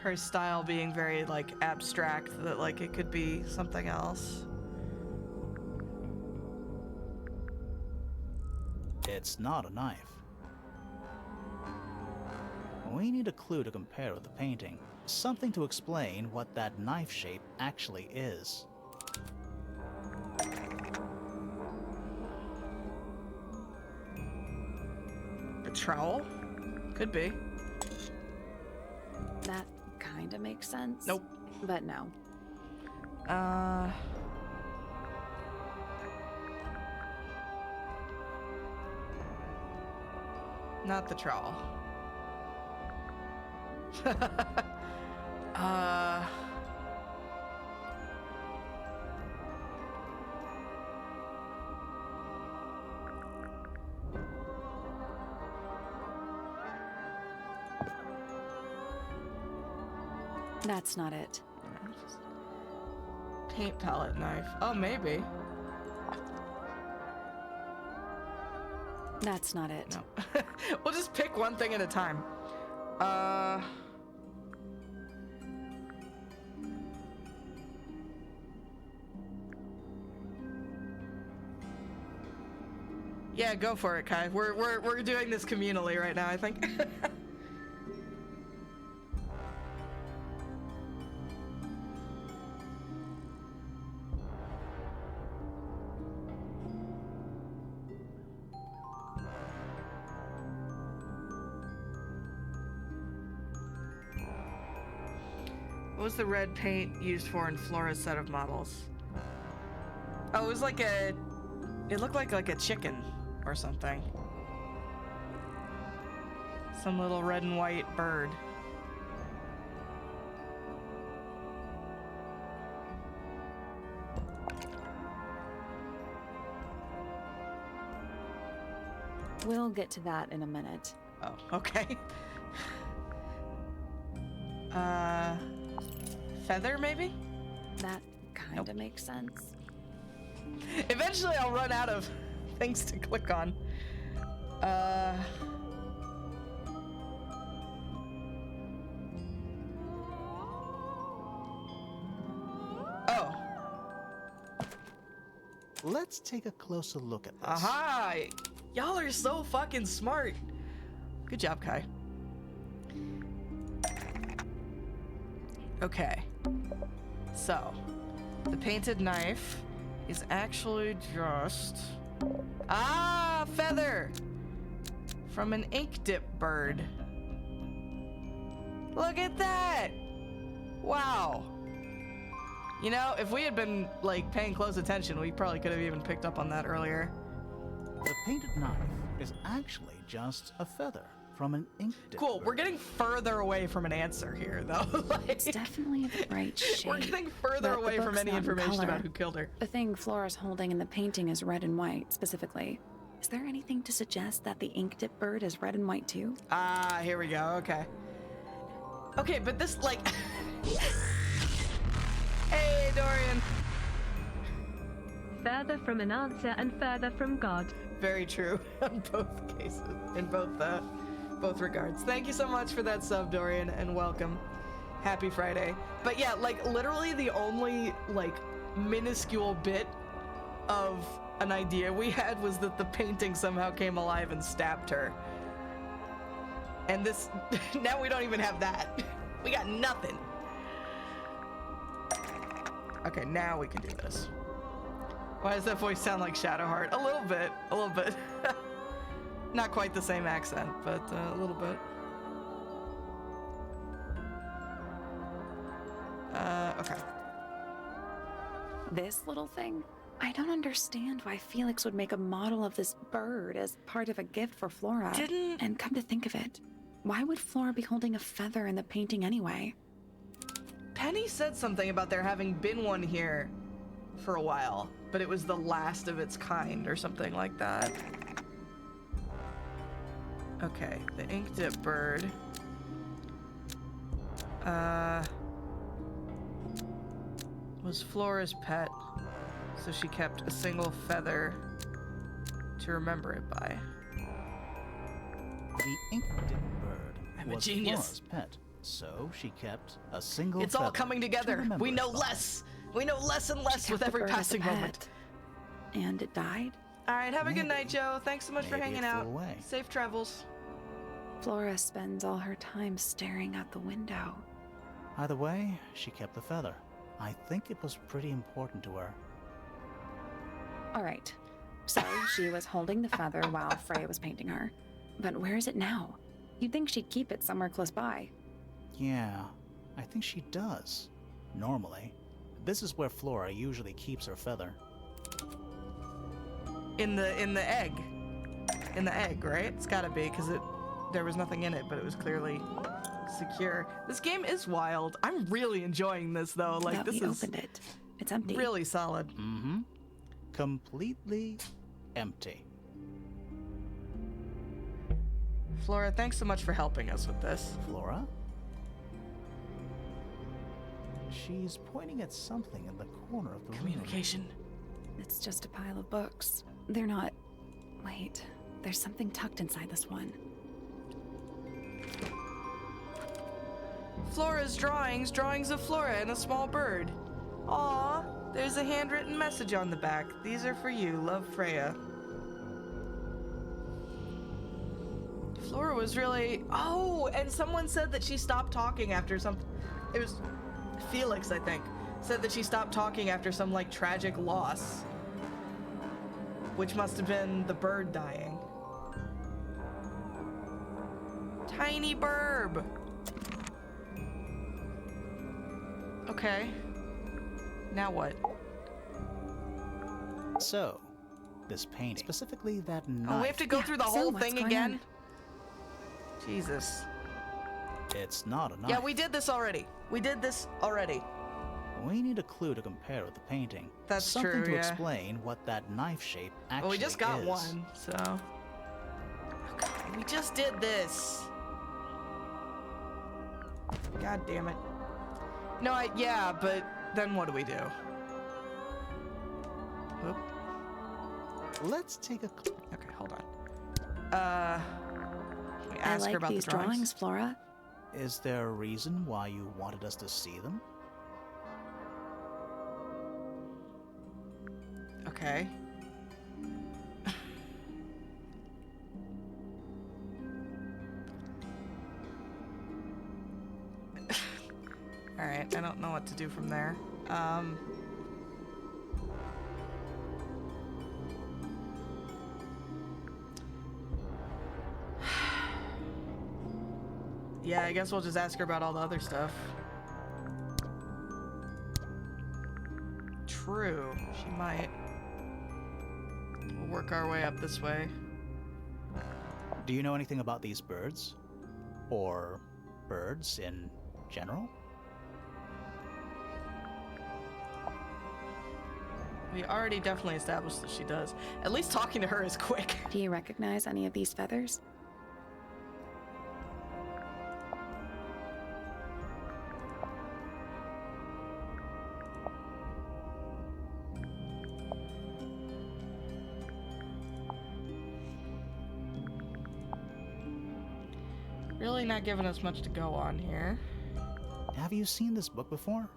her style being very, like, abstract, that, like, it could be something else. It's not a knife. We need a clue to compare with the painting. Something to explain what that knife shape actually is. A trowel? Could be. That kinda makes sense. Nope. But no. Not the trowel. That's not it. Paint palette knife. Oh, maybe. That's not it. No. We'll just pick one thing at a time. Yeah, go for it, Kai. We're doing this communally right now, I think. What was the red paint used for in Flora's set of models? Oh, it was like a... It looked like a chicken or something. Some little red and white bird. We'll get to that in a minute. Oh, okay. Feather, maybe? That kinda makes sense. Eventually I'll run out of things to click on. Oh. Let's take a closer look at this. Aha! Y'all are so fucking smart. Good job, Kai. Okay. So, the painted knife is actually just... Ah! Feather! From an ink dip bird. Look at that! Wow. You know, if we had been, like, paying close attention, we probably could have even picked up on that earlier. The painted knife is actually just a feather from an ink dip Cool, bird. we're getting further away from an answer here, though. Like, It's definitely the right shape. we're getting further but the away from book's any not in information color. about who killed her. The thing Flora's holding in the painting is red and white, specifically. Is there anything to suggest that the ink dip bird is red and white too? Ah, here we go, okay. Okay, but this, like... Hey, Dorian! Further from an answer and further from God. Very true, in both cases, in both Both regards. Thank you so much for that sub, Dorian, and welcome. Happy Friday. But yeah, like, literally the only, like, minuscule bit of an idea we had was that the painting somehow came alive and stabbed her. And this, now we don't even have that. We got nothing. Okay, now we can do this. Why does that voice sound like Shadowheart? A little bit, a little bit. Not quite the same accent, but a little bit. Okay. This little thing? I don't understand why Felix would make a model of this bird as part of a gift for Flora. And come to think of it, why would Flora be holding a feather in the painting anyway? Penny said something about there having been one here for a while, but it was the last of its kind or something like that. Okay, the ink dip bird. Was Flora's pet, so she kept a single feather to remember it by. The ink-dip bird I'm a was genius. Flora's pet, so she kept a single It's feather all coming to together. remember We know it by. less. We know less and less She with kept the every bird as a passing pet. moment. And it died? All right, have a good Maybe. night, Joe. Thanks so much for Maybe hanging it flew out. away. Safe travels. Flora spends all her time staring out the window. Either way, she kept the feather. I think it was pretty important to her. All right, so she was holding the feather while Freya was painting her. But where is it now? You'd think she'd keep it somewhere close by. Yeah, I think she does. Normally. This is where Flora usually keeps her feather. In the egg. In the egg, right? It's gotta be, because there was nothing in it, but it was clearly secure. This game is wild. I'm really enjoying this, though. Like, But this we is opened it. It's empty. really solid. Mm-hmm. Completely empty. Flora, thanks so much for helping us with this. Flora? She's pointing at something in the corner of the room. Communication. It's just a pile of books. They're not... Wait, there's something tucked inside this one. Flora's drawings of Flora and a small bird. Aw, there's a handwritten message on the back. These are for you, love, Freya. Flora was really... Oh, and someone said that she stopped talking after some... It was Felix, I think, said that she stopped talking after some, like, tragic loss. Which must have been the bird dying. Tiny burb. Okay. Now what? So, this painting, specifically that knife, Oh, we have to go Yeah, through the so whole what's thing going again? on? Jesus. it's not a knife. Yeah, we did this already. We did this already. We need a clue to compare with the painting. That's Something true, to yeah. explain what that knife shape actually Well, we just got is. one, so. Okay, we just did this. God damn it. No, yeah, but then what do we do? Whoop. Let's take a Okay, hold on. Can we I ask her like about these the drawings? drawings, Flora. Is there a reason why you wanted us to see them? Okay. Alright, I don't know what to do from there. Yeah, I guess we'll just ask her about all the other stuff. True, she might. We'll work our way up this way. Do you know anything about these birds? Or birds in general? We already definitely established that she does. At least talking to her is quick. Do you recognize any of these feathers? Really not giving us much to go on here. Have you seen this book before?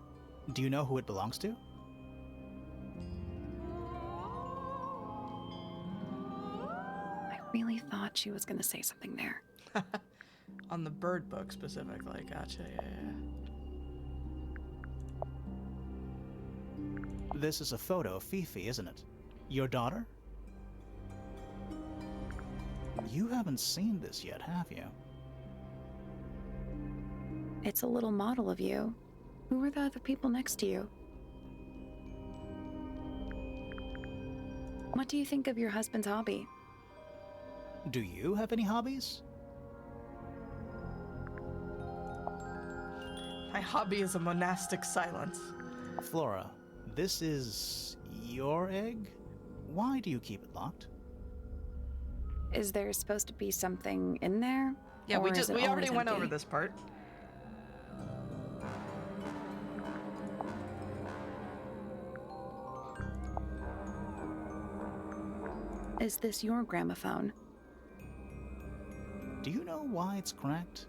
Do you know who it belongs to? I really thought she was going to say something there. On the bird book specifically. Gotcha, yeah. This is a photo of Fifi, isn't it? Your daughter? You haven't seen this yet, have you? It's a little model of you. Who were the other people next to you? What do you think of your husband's hobby? Do you have any hobbies? My hobby is a monastic silence. Flora, this is your egg? Why do you keep it locked? Is there supposed to be something in there? Yeah, Or we is it already always went empty? over this part. Is this your gramophone? Do you know why it's cracked?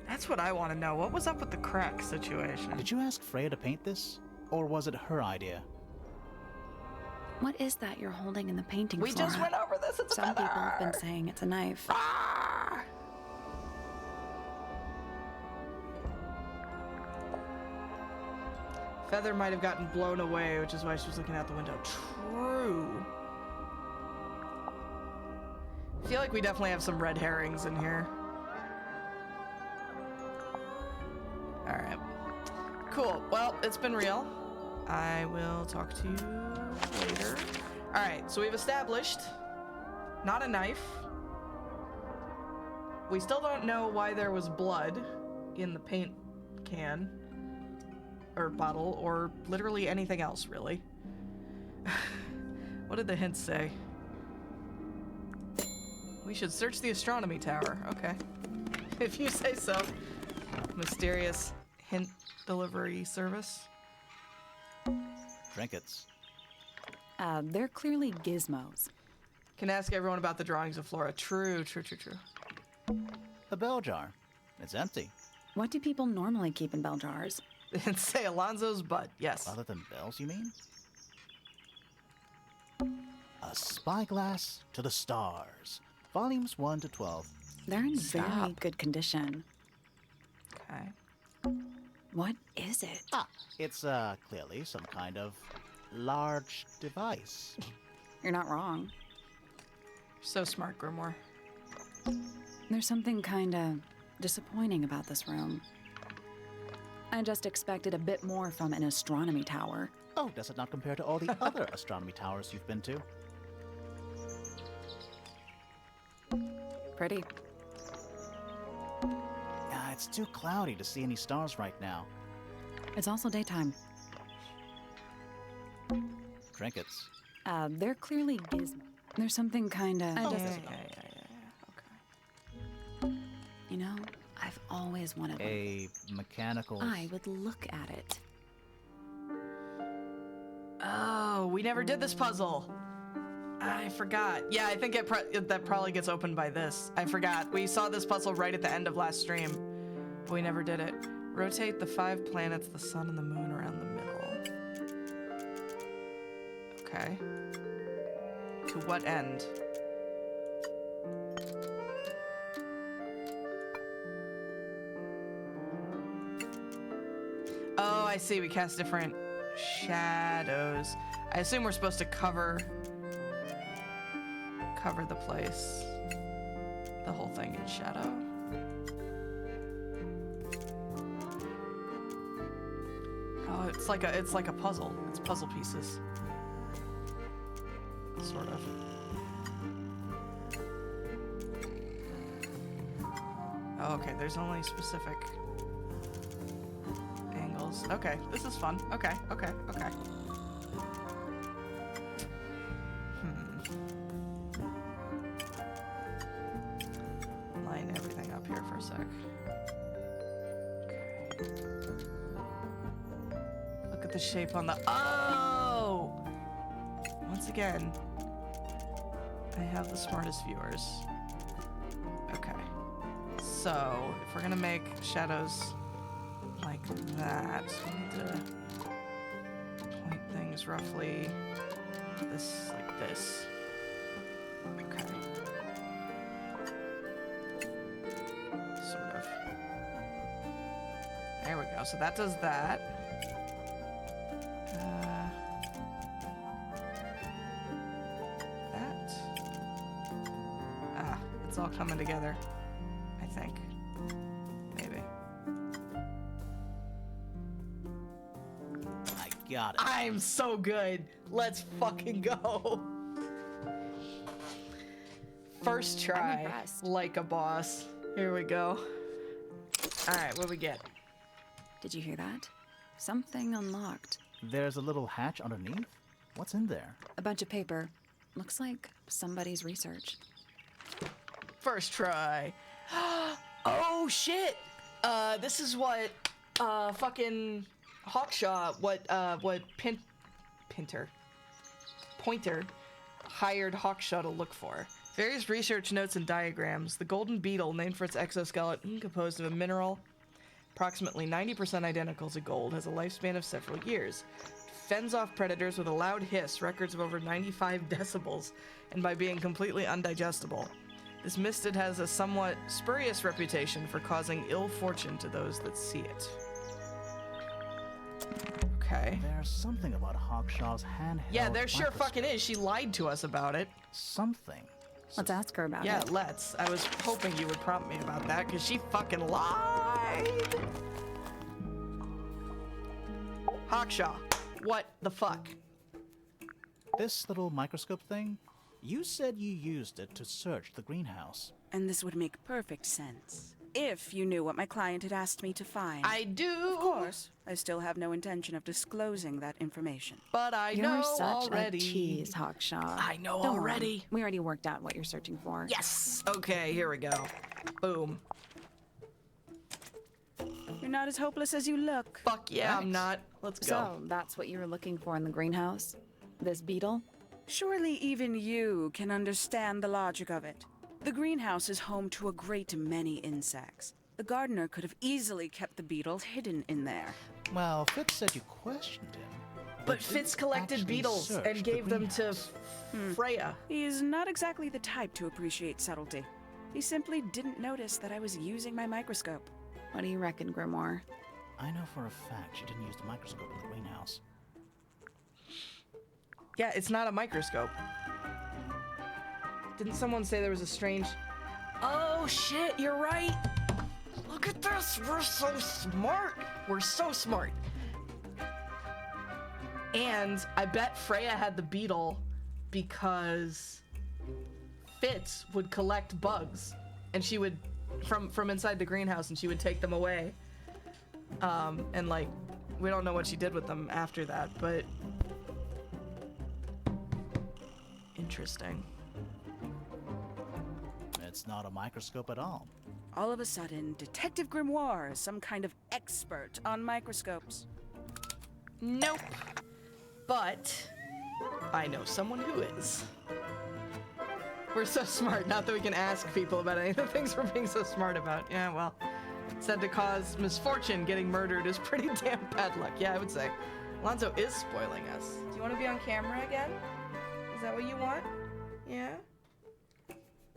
That's what I want to know. What was up with the crack situation? Did you ask Freya to paint this? Or was it her idea? What is that you're holding in the painting, We Flora? just went over this. It's a Some people have been feather. saying it's a knife. Ah! Feather might have gotten blown away, which is why she was looking out the window. True. I feel like we definitely have some red herrings in here. Alright. Cool. Well, it's been real. I will talk to you later. Alright, so we've established not a knife. We still don't know why there was blood in the paint can or bottle or literally anything else, really. What did the hints say? We should search the astronomy tower. Okay. If you say so. Mysterious hint delivery service. Trinkets. They're clearly gizmos. Can ask everyone about the drawings of Flora. True. A bell jar. It's empty. What do people normally keep in bell jars? And say Alonzo's butt. Yes. Other than bells, you mean? A Spyglass to the Stars. Volumes 1 to 12. They're in very Stop. good condition. Okay. What is it? It's, clearly some kind of large device. You're not wrong. So smart, Grimoire. There's something kinda disappointing about this room. I just expected a bit more from an astronomy tower. Oh, does it not compare to all the other astronomy towers you've been to? Pretty. It's too cloudy to see any stars right now. It's also daytime. Trinkets. They're clearly gizmos. There's something kinda... Yeah. Okay. You know, I've always wanted one. A mechanical... I would look at it. Oh, we never did this puzzle. I forgot. Yeah, I think that probably gets opened by this. I forgot. We saw this puzzle right at the end of last stream, but we never did it. Rotate the 5 planets, the sun and the moon around the middle. Okay. To what end? Oh, I see. We cast different shadows. I assume we're supposed to cover the place. The whole thing in shadow. Oh, it's like a puzzle. It's puzzle pieces. Sort of. Oh, okay, there's only specific angles. Okay, this is fun. Okay. Line everything up here for a sec. Okay. Look at the shape on the... Oh! Once again, I have the smartest viewers. Okay. So, if we're gonna make shadows like that, we need to point things roughly this, like this. Okay. Sort of. There we go. So that does that. That. Ah, it's all coming together. I think. Maybe. I got it. I'm so good. Let's fucking go. First I'm try, impressed. like a boss. Here we go. All right, what do we get? Did you hear that? Something unlocked. There's a little hatch underneath. What's in there? A bunch of paper. Looks like somebody's research. First try. Oh shit! This is what fucking Hawkshaw, what Pointer hired Hawkshaw to look for. Various research notes and diagrams. The golden beetle, named for its exoskeleton, composed of a mineral approximately 90% identical to gold, has a lifespan of several years. Fends off predators with a loud hiss, records of over 95 decibels, and by being completely undigestible. This mistid has a somewhat spurious reputation for causing ill fortune to those that see it. Okay. There's something about Hawkshaw's handheld. Yeah, there sure microscope. fucking is. She lied to us about it. Something. Let's ask her about Yeah, it. let's. I was hoping you would prompt me about that, because she fucking lied! Hawkshaw, what the fuck? This little microscope thing? You said you used it to search the greenhouse. And this would make perfect sense. If you knew what my client had asked me to find. I do! Of course, I still have no intention of disclosing that information. But I You're know such already. a tease, Hawkshaw. I know Don't already. worry. We already worked out what you're searching for. Yes! Okay, here we go. Boom. You're not as hopeless as you look. Fuck yeah, I'm Thanks. not. Let's go. So, that's what you were looking for in the greenhouse? This beetle? Surely even you can understand the logic of it. The greenhouse is home to a great many insects. The gardener could have easily kept the beetle hidden in there. Well, Fitz said you questioned him. But didn't Fitz collected actually beetles search and the gave them to greenhouse. Freya. He is not exactly the type to appreciate subtlety. He simply didn't notice that I was using my microscope. What do you reckon, Grimoire? I know for a fact she didn't use the microscope in the greenhouse. Yeah, it's not a microscope. Didn't someone say there was a strange... Oh shit, you're right! Look at this! We're so smart! We're so smart! And I bet Freya had the beetle because Fitz would collect bugs, and she would from inside the greenhouse, and she would take them away. And like, we don't know what she did with them after that, but interesting. It's not a microscope at all. All of a sudden, Detective Grimoire is some kind of expert on microscopes. Nope. But I know someone who is. We're so smart, not that we can ask people about any of the things we're being so smart about. Yeah, well, said to cause misfortune, getting murdered is pretty damn bad luck. Yeah, I would say. Alonzo is spoiling us. Do you want to be on camera again? Is that what you want? Yeah?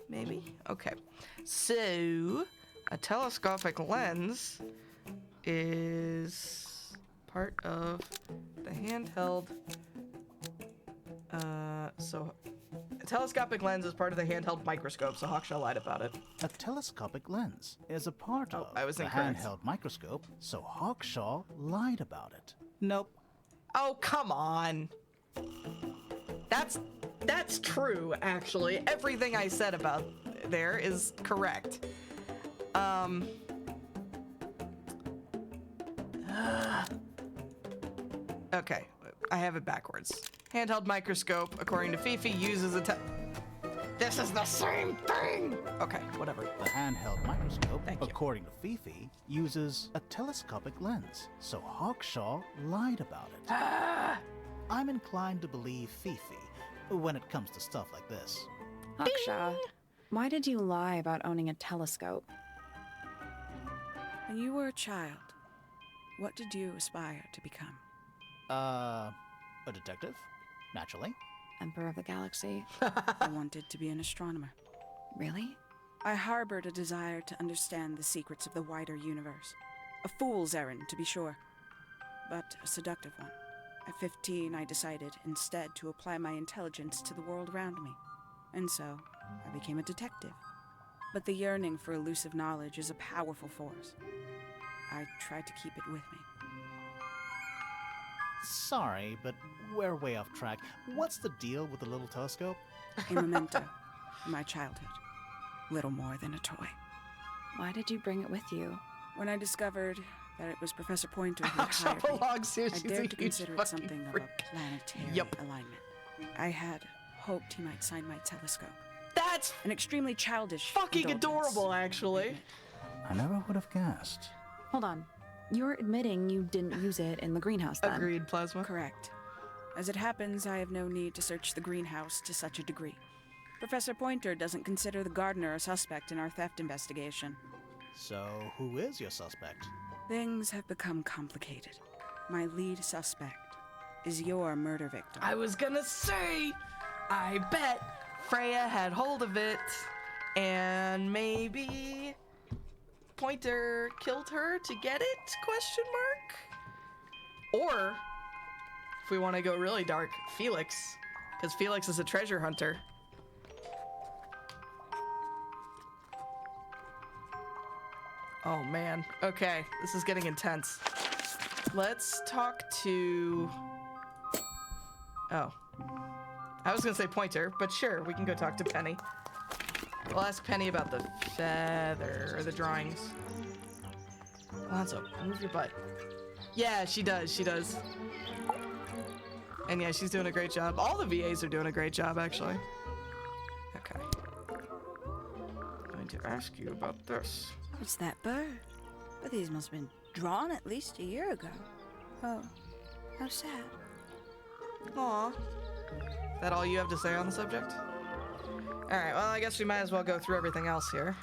Maybe? Okay. So, a telescopic lens is part of the handheld. A telescopic lens is part of the handheld microscope, so Hawkshaw lied about it. A telescopic lens is a part of I was the incorrect. handheld microscope, so Hawkshaw lied about it. Nope. Oh, come on. That's true, actually. Everything I said about there is correct. Okay, I have it backwards. Handheld microscope, according to Fifi, uses a This is the same thing! Okay, whatever. The handheld microscope, Thank you. according to Fifi, uses a telescopic lens, so Hawkshaw lied about it. I'm inclined to believe Fifi when it comes to stuff like this. Hawkshaw, why did you lie about owning a telescope? When you were a child, what did you aspire to become? A detective, naturally. Emperor of the Galaxy. I wanted to be an astronomer. Really? I harbored a desire to understand the secrets of the wider universe. A fool's errand, to be sure, but a seductive one. At 15, I decided instead to apply my intelligence to the world around me. And so, I became a detective. But the yearning for elusive knowledge is a powerful force. I tried to keep it with me. Sorry, but we're way off track. What's the deal with the little telescope? A memento from my childhood. Little more than a toy. Why did you bring it with you? When I discovered that it was Professor Pointer who had hired me, I dared to consider it something of a planetary alignment. I had hoped he might sign my telescope. That's An extremely childish fucking indulgence, adorable, I actually. admit. I never would have guessed. Hold on. You're admitting you didn't use it in the greenhouse then? Agreed, Plasma. Correct. As it happens, I have no need to search the greenhouse to such a degree. Professor Pointer doesn't consider the gardener a suspect in our theft investigation. So, who is your suspect? Things have become complicated. My lead suspect is your murder victim. I was gonna say, I bet Freya had hold of it, and maybe Pointer killed her to get it, question mark? Or, if we want to go really dark, Felix, because Felix is a treasure hunter. Oh man, okay, this is getting intense. Let's talk to... Oh. I was gonna say Pointer, but sure, we can go talk to Penny. We'll ask Penny about the feather, or the drawings. Alonso, move your butt. Yeah, she does. And yeah, she's doing a great job. All the VAs are doing a great job, actually. Okay. I'm going to ask you about this. What's that bird? But these must have been drawn at least a year ago. Oh, how sad. Aw. Is that all you have to say on the subject? Alright, well, I guess we might as well go through everything else here.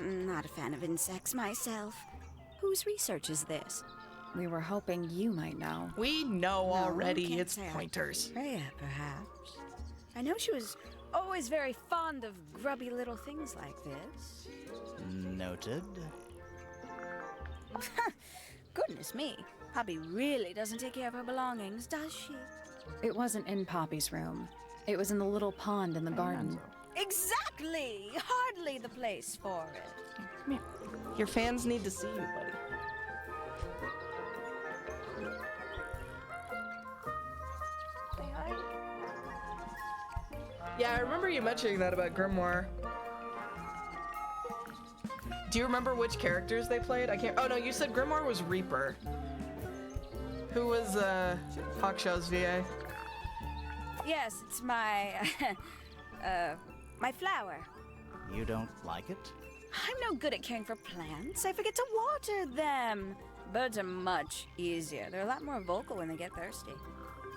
Not a fan of insects myself. Whose research is this? We were hoping you might know. We know No, already can't it's say I- Pointers. Freya, perhaps. I know she was always very fond of grubby little things like this. Noted. Goodness me. Poppy really doesn't take care of her belongings, does she? It wasn't in Poppy's room. It was in the little pond in the garden. Exactly! Hardly the place for it. Come here. Your fans need to see you, buddy. Say hi. Yeah, I remember you mentioning that about Grimoire. Do you remember which characters they played? I can't. Oh no, you said Grimoire was Reaper. Who was Hawkshaw's VA? Yes, it's my, my flower. You don't like it? I'm no good at caring for plants. I forget to water them. Birds are much easier. They're a lot more vocal when they get thirsty.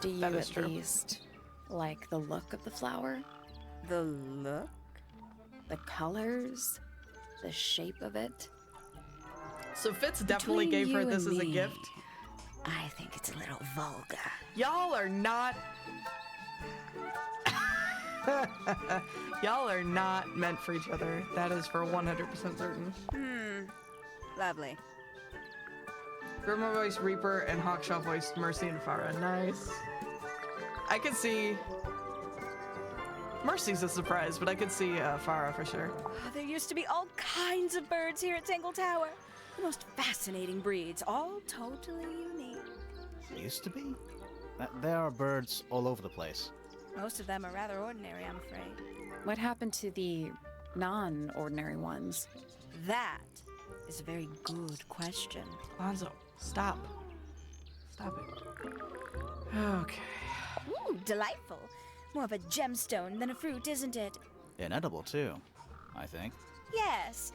Do you That is at true. least like the look of the flower? The look? The colors? The shape of it? So Fitz definitely Between gave her you this and as a me, gift. I think it's a little vulgar. Y'all are not. Y'all are not meant for each other. That is for 100% certain. Lovely. Grimoire voiced Reaper and Hawkshaw voiced Mercy and Farah. Nice. I could see. Mercy's a surprise, but I could see Farah for sure. Oh, there used to be all kinds of birds here at Tangle Tower. The most fascinating breeds, all totally unique. Used to be? There are birds all over the place. Most of them are rather ordinary, I'm afraid. What happened to the non-ordinary ones? That is a very good question. Lonzo, stop. Stop it. Okay. Ooh, delightful. More of a gemstone than a fruit, isn't it? Inedible, too, I think. Yes.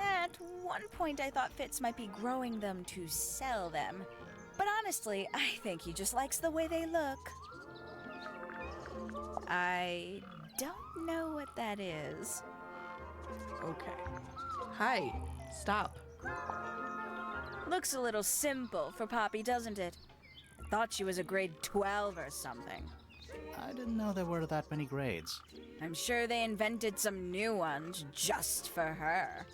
At one point, I thought Fitz might be growing them to sell them. But honestly, I think he just likes the way they look. I know what that is. Okay. Hi. Stop. Looks a little simple for Poppy, doesn't it? Thought she was a grade 12 or something. I didn't know there were that many grades. I'm sure they invented some new ones just for her.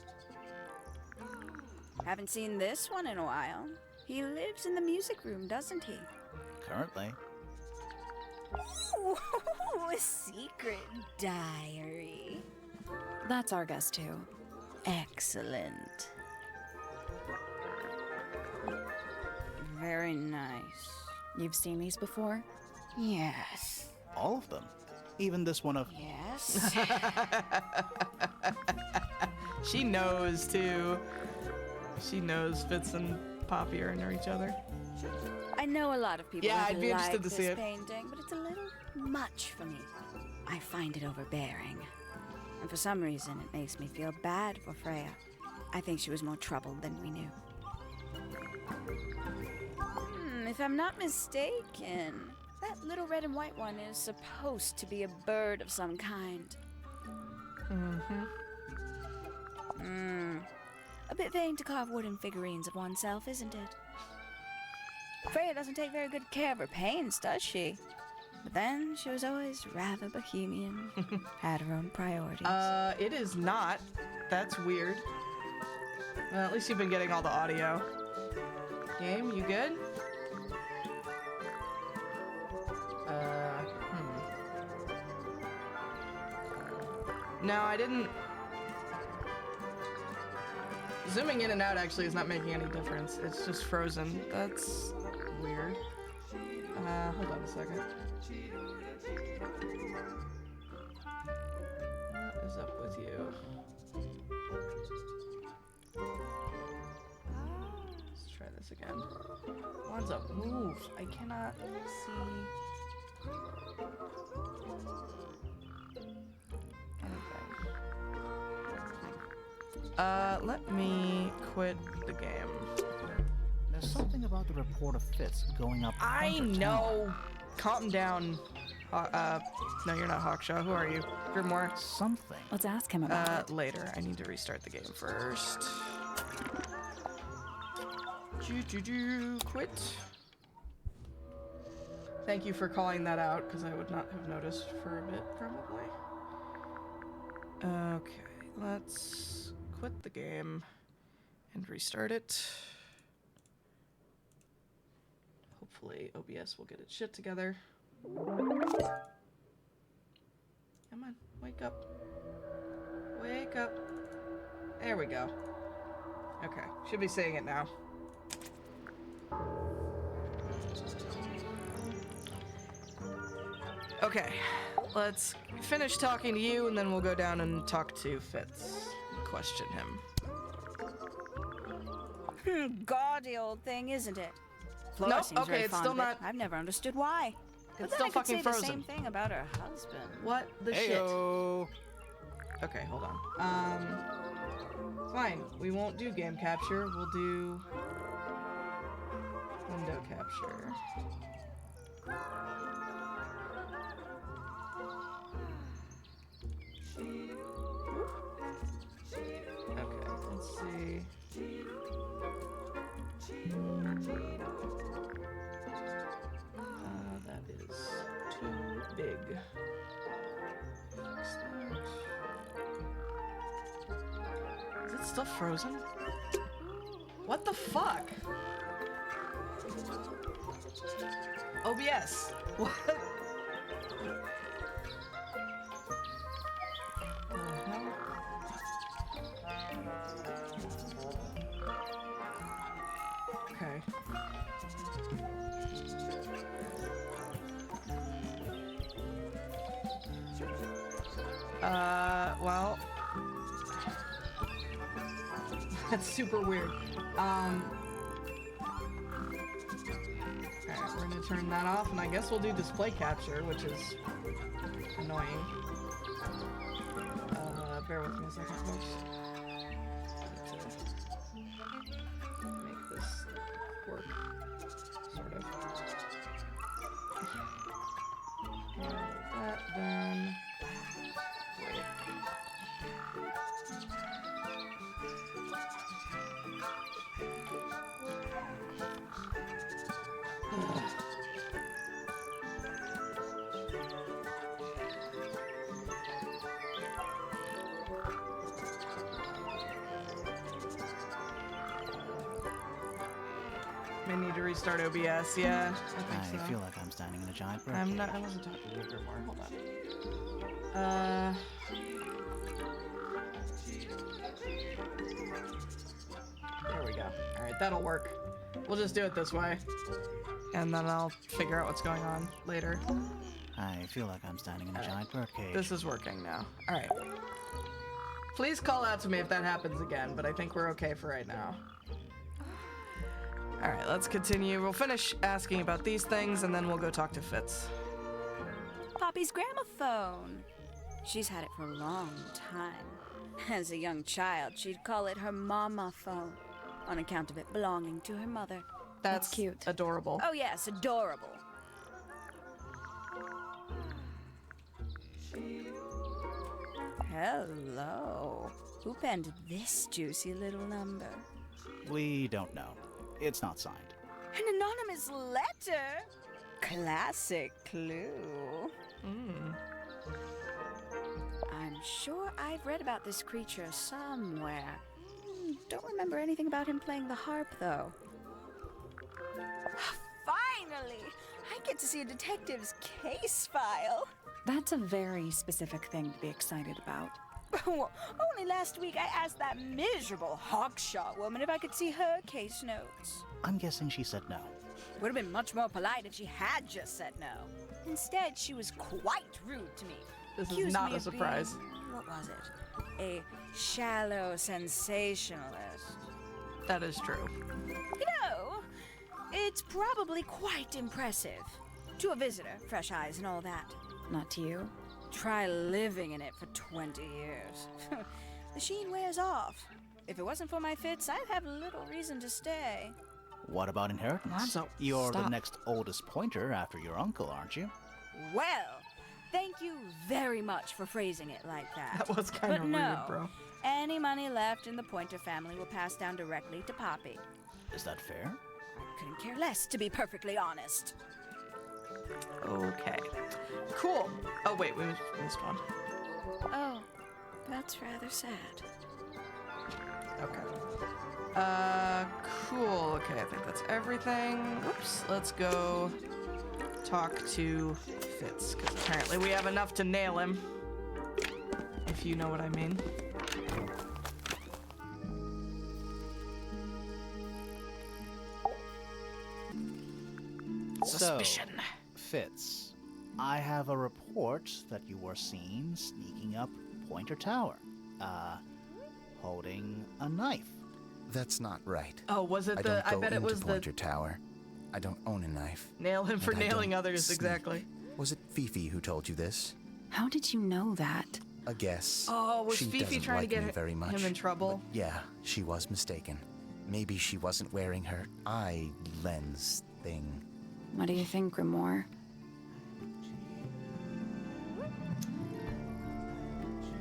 Haven't seen this one in a while. He lives in the music room, doesn't he? Currently. Ooh, a secret diary. That's our guess, too. Excellent. Very nice. You've seen these before? Yes. All of them. Even this one of... Yes. She knows, too. She knows Fitz and Poppy are near each other. I know a lot of people Yeah, would I'd be interested like to this see it. painting, but it's a little much for me. I find it overbearing. And for some reason, it makes me feel bad for Freya. I think she was more troubled than we knew. If I'm not mistaken, that little red and white one is supposed to be a bird of some kind. A bit vain to carve wooden figurines of oneself, isn't it? Freya doesn't take very good care of her paints, does she? But then she was always rather bohemian, had her own priorities. It is not. That's weird. Well, at least you've been getting all the audio. Game, you good? No, I didn't. Zooming in and out actually is not making any difference. It's just frozen. That's weird. Hold on a second. What is up with you? Let's try this again. Wands up. Move. I cannot see anything. Let me quit the game. There's something about the report of Fitz going up. I know. Calm down. No, you're not Hawkshaw. Who are you? Grimoire? Something. Let's ask him about it. Later. I need to restart the game first. Quit. Thank you for calling that out, because I would not have noticed for a bit, probably. Okay, let's quit the game and restart it. Hopefully OBS will get its shit together. Come on, wake up. Wake up. There we go. Okay, should be saying it now. Okay, let's finish talking to you and then we'll go down and talk to Fitz and question him. Gaudy old thing, isn't it? Flora Nope, seems okay, very it's fond still of it. not- I've never understood why. But It's then still I could fucking say frozen. the same thing about her husband. What the Heyo. shit? Okay, hold on. Fine. We won't do game capture. We'll do window capture. Okay, let's see. That is too big. Fix that. Is it still frozen? What the fuck? OBS. What? The hell? Okay. Well. That's super weird. Alright, we're gonna turn that off, and I guess we'll do display capture, which is annoying. Bear with me a second, folks. To make this work, sort of. That done. Wait. May need to restart OBS. Yeah, I think so. I feel like I'm standing in a giant bird I'm cage. not. I wasn't talking to you before. Hold on. There we go. All right, that'll work. We'll just do it this way, and then I'll figure out what's going on later. I feel like I'm standing in a giant bird cage. This is working now. All right. Please call out to me if that happens again, but I think we're okay for right now. All right, let's continue. We'll finish asking about these things, and then we'll go talk to Fitz. Poppy's gramophone. She's had it for a long time. As a young child, she'd call it her mama phone, on account of it belonging to her mother. That's cute. Adorable. Oh yes, adorable. Hello. Who penned this juicy little number? We don't know. It's not signed. An anonymous letter? Classic clue. I'm sure I've read about this creature somewhere. Don't remember anything about him playing the harp, though. Finally! I get to see a detective's case file. That's a very specific thing to be excited about. Only last week I asked that miserable Hawkshaw woman if I could see her case notes. I'm guessing she said no. Would have been much more polite if she had just said no. Instead, she was quite rude to me. This is Accused not me a of surprise. being, what was it? A shallow sensationalist. That is true. You know, it's probably quite impressive. To a visitor, fresh eyes and all that. Not to you. Try living in it for 20 years. The sheen wears off. If it wasn't for my fits, I'd have little reason to stay. What about inheritance? Lonzo, You're the stop. next oldest pointer after your uncle, aren't you? Well, thank you very much for phrasing it like that. That was kind of But rude, no, bro. any money left in the Pointer family will pass down directly to Poppy. Is that fair? I couldn't care less, to be perfectly honest. Okay. Cool. Oh, wait, we missed one. Oh, that's rather sad. Okay. Cool. Okay, I think that's everything. Whoops. Let's go talk to Fitz, because apparently we have enough to nail him. If you know what I mean. Suspicion. So, Fitz, I have a report that you were seen sneaking up Pointer Tower, holding a knife. That's not right. Oh, was it I the? don't I go bet it into was the. Pointer Tower. I don't own a knife. Nail him for And I nailing don't others, sneak. exactly. Was it Fifi who told you this? How did you know that? A guess. Oh, was she Fifi doesn't trying like to get me very much, him in trouble? but yeah, she was mistaken. Maybe she wasn't wearing her eye lens thing. What do you think, Grimoire?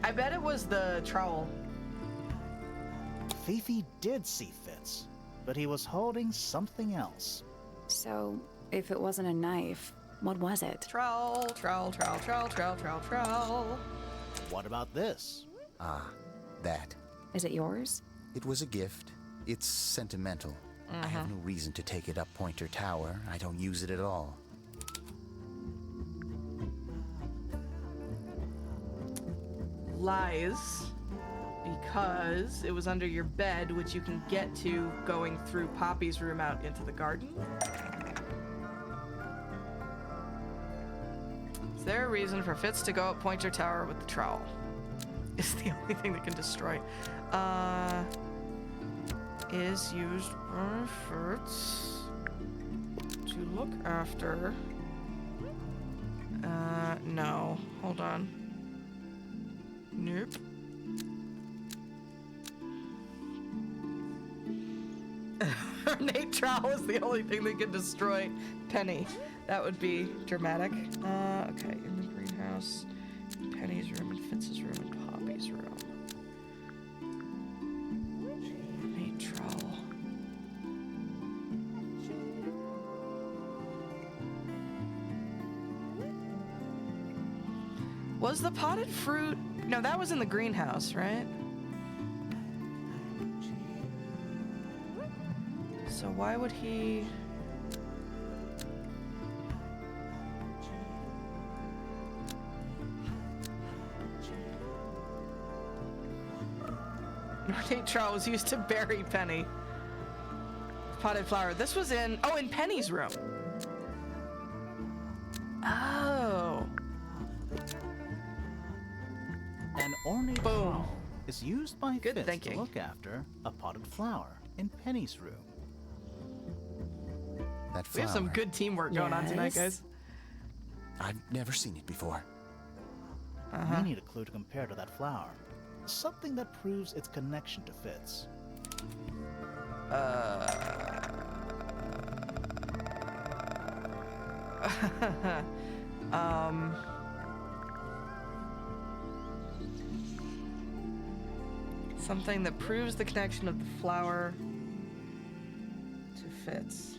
I bet it was the trowel. Fifi did see Fitz, but he was holding something else. So, if it wasn't a knife, what was it? Trowel, trowel, trowel, trowel, trowel, trowel, trowel. What about this? Ah, that. Is it yours? It was a gift. It's sentimental. I have no reason to take it up Pointer Tower. I don't use it at all. Lies. Because it was under your bed, which you can get to going through Poppy's room out into the garden. Is there a reason for Fitz to go up Pointer Tower with the trowel? It's the only thing that can destroy. Is used by Fitz to look after. No. Hold on. Nope. Ornate trowel is the only thing that can destroy Penny. That would be dramatic. Okay, in the greenhouse, Penny's room, and Fitz's room, and Poppy's room. Ornate trowel. Was the potted fruit? No, that was in the greenhouse, right? So why would he... Ornate trowel was used to bury Penny. Potted flower. This was in... Oh, in Penny's room. Oh. An ornate trowel is used by Good Fitz thinking. to look after a potted flower in Penny's room. That We flower. have some good teamwork going on tonight, guys. I've never seen it before. We need a clue to compare to that flower. Something that proves its connection to Fitz. Something that proves the connection of the flower to Fitz.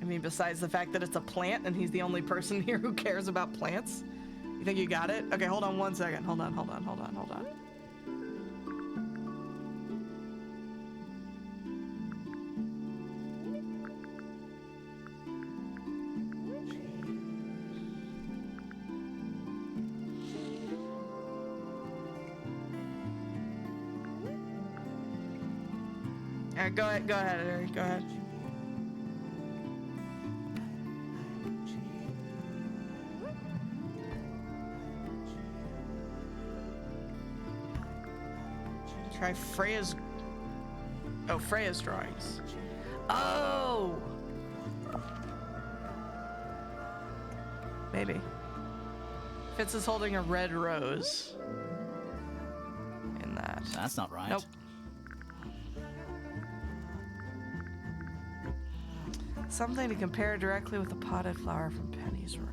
I mean, besides the fact that it's a plant and he's the only person here who cares about plants. You think you got it? Okay, hold on one second. Hold on. All right, go ahead, Eric, go ahead. Try Freya's... Oh, Freya's drawings. Oh! Maybe. Fitz is holding a red rose. In that. That's not right. Nope. Something to compare directly with the potted flower from Penny's room.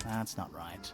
That's not right.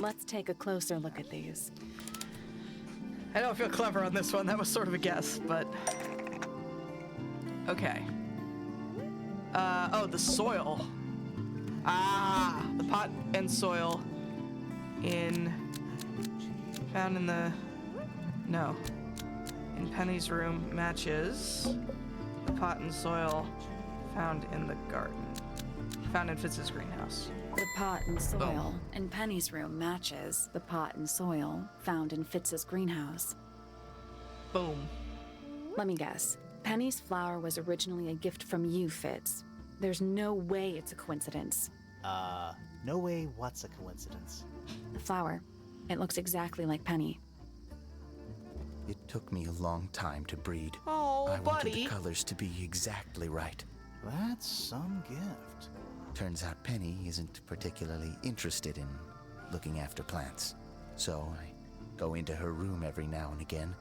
Let's take a closer look at these. I don't feel clever on this one. That was sort of a guess, but... Okay. Oh, the soil. Ah, the pot and soil found in the... No. In Penny's room matches the pot and soil found in the garden. Found in Fitz's greenhouse. The pot and soil in Penny's room matches the pot and soil found in Fitz's greenhouse. Boom. Let me guess. Penny's flower was originally a gift from you, Fitz. There's no way it's a coincidence. No way what's a coincidence? The flower. It looks exactly like Penny. It took me a long time to breed. Oh, I wanted the buddy. colors to be exactly right. That's some gift. Turns out Penny isn't particularly interested in looking after plants. So I go into her room every now and again,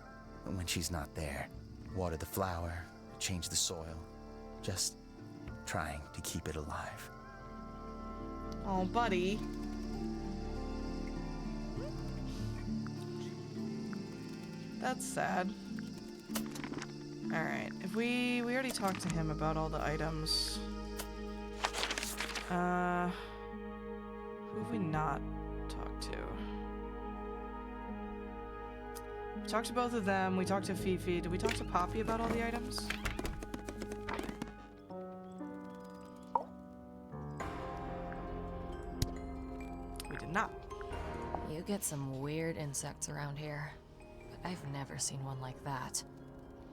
when she's not there. Water the flower, change the soil, just trying to keep it alive. Oh, buddy. That's sad. Alright, if we already talked to him about all the items. Who have we not talked to? We talked to both of them. We talked to Fifi. Did we talk to Poppy about all the items? We did not. You get some weird insects around here, but I've never seen one like that.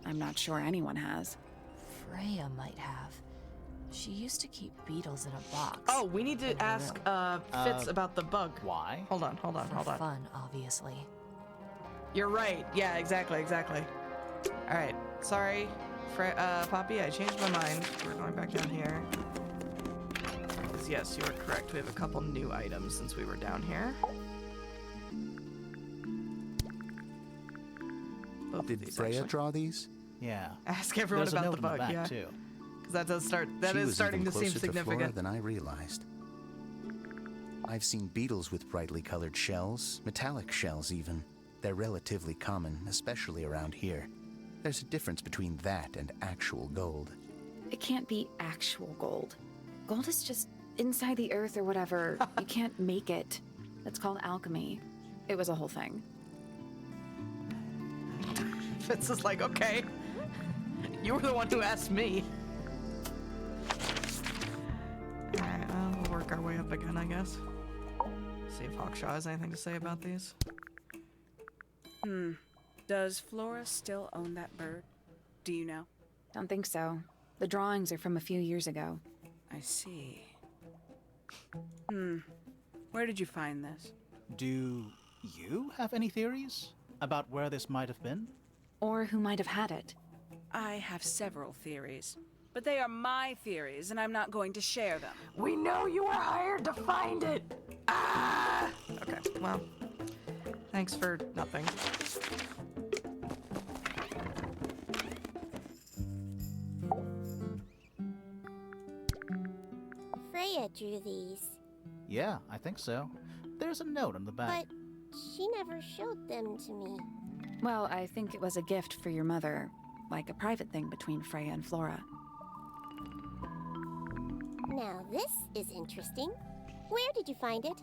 I'm not sure anyone has. Freya might have. She used to keep beetles in a box. Oh, we need to in her ask room. Fitz about the bug. Why? Hold on. For fun, obviously. You're right. Yeah, exactly. All right. Sorry, Poppy. I changed my mind. We're going back down here. 'Cause yes, you are correct. We have a couple new items since we were down here. Both Did of these, Freya actually. draw these? Yeah. Ask everyone There's a about note the in bug. back, Yeah, too. because that does start. That She is was starting even to seem closer to Flora significant. than I realized. I've seen beetles with brightly colored shells, metallic shells even. They're relatively common, especially around here. There's a difference between that and actual gold. It can't be actual gold. Gold is just inside the earth or whatever. You can't make it. That's called alchemy. It was a whole thing. Fitz is like, okay, you were the one who asked me. All right, we'll work our way up again, I guess. See if Hawkshaw has anything to say about these. Does Flora still own that bird? Do you know? Don't think so. The drawings are from a few years ago. I see. Where did you find this? Do you have any theories about where this might have been? Or who might have had it. I have several theories, but they are my theories, and I'm not going to share them. We know you were hired to find it. Ah! Okay, well, thanks for nothing. Freya drew these, Yeah, I think so. There's a note on the back. but she never showed them to me. Well, I think it was a gift for your mother. Like a private thing between Freya and Flora. Now this is interesting. Where did you find it?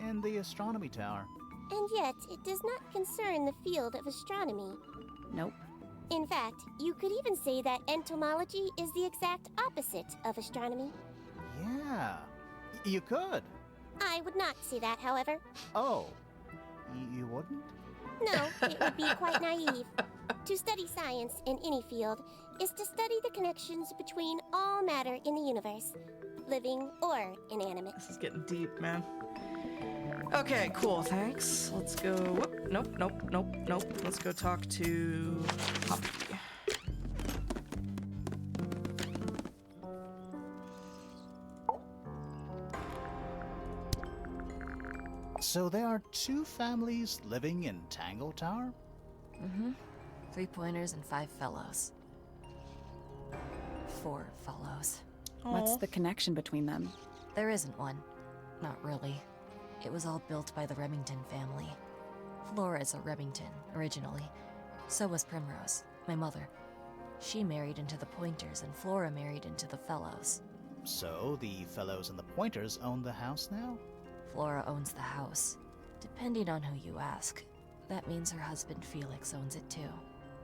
In the astronomy tower. And yet, it does not concern the field of astronomy. Nope. In fact, you could even say that entomology is the exact opposite of astronomy. Yeah, you could. I would not say that, however. Oh, you wouldn't? No, it would be quite naive. To study science in any field is to study the connections between all matter in the universe, living or inanimate. This is getting deep, man. Okay, cool, thanks. Let's go. Whoop, nope. Let's go talk to Poppy. So there are two families living in Tangle Tower? 3 pointers and 5 fellows. 4 fellows. What's the connection between them? There isn't one. Not really. It was all built by the Remington family. Flora is a Remington, originally. So was Primrose, my mother. She married into the Pointers, and Flora married into the Fellows. So the fellows and the pointers own the house now? Flora owns the house. Depending on who you ask, that means her husband Felix owns it too.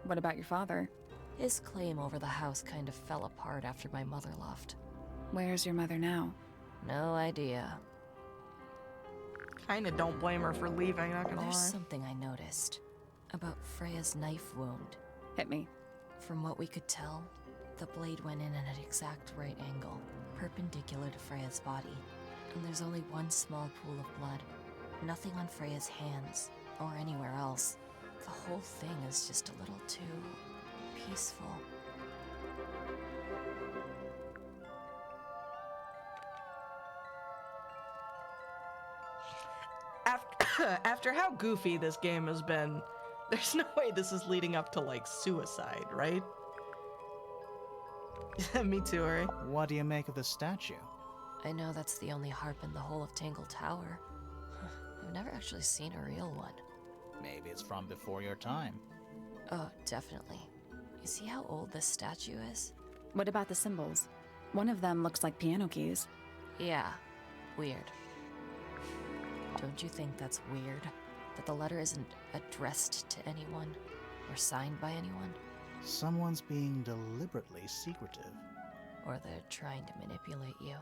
What about your father? His claim over the house kind of fell apart after my mother left. Where's your mother now? No idea. Kinda don't blame her for leaving, not gonna There's lie. something I noticed about Freya's knife wound. Hit me. From what we could tell, the blade went in at an exact right angle, perpendicular to Freya's body. And there's only one small pool of blood. Nothing on Freya's hands, or anywhere else. The whole thing is just a little too peaceful. After how goofy this game has been, there's no way this is leading up to, like, suicide, right? Me too, Uri. What do you make of the statue? I know that's the only harp in the whole of Tangle Tower. I've never actually seen a real one. Maybe it's from before your time. Oh, definitely. You see how old this statue is? What about the symbols? One of them looks like piano keys. Yeah, weird. Don't you think that's weird? That the letter isn't addressed to anyone or signed by anyone? Someone's being deliberately secretive. Or they're trying to manipulate you.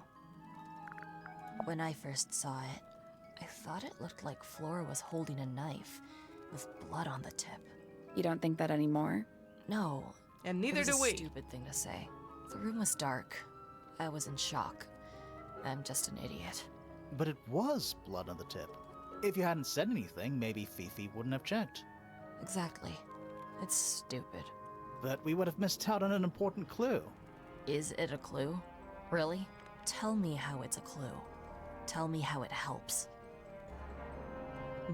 When I first saw it, I thought it looked like Flora was holding a knife with blood on the tip. You don't think that anymore? No. And neither it was do a we. Stupid thing to say. The room was dark. I was in shock. I'm just an idiot. But it was blood on the tip. If you hadn't said anything, maybe Fifi wouldn't have checked. Exactly. It's stupid. But we would have missed out on an important clue. Is it a clue? Really? Tell me how it's a clue. Tell me how it helps.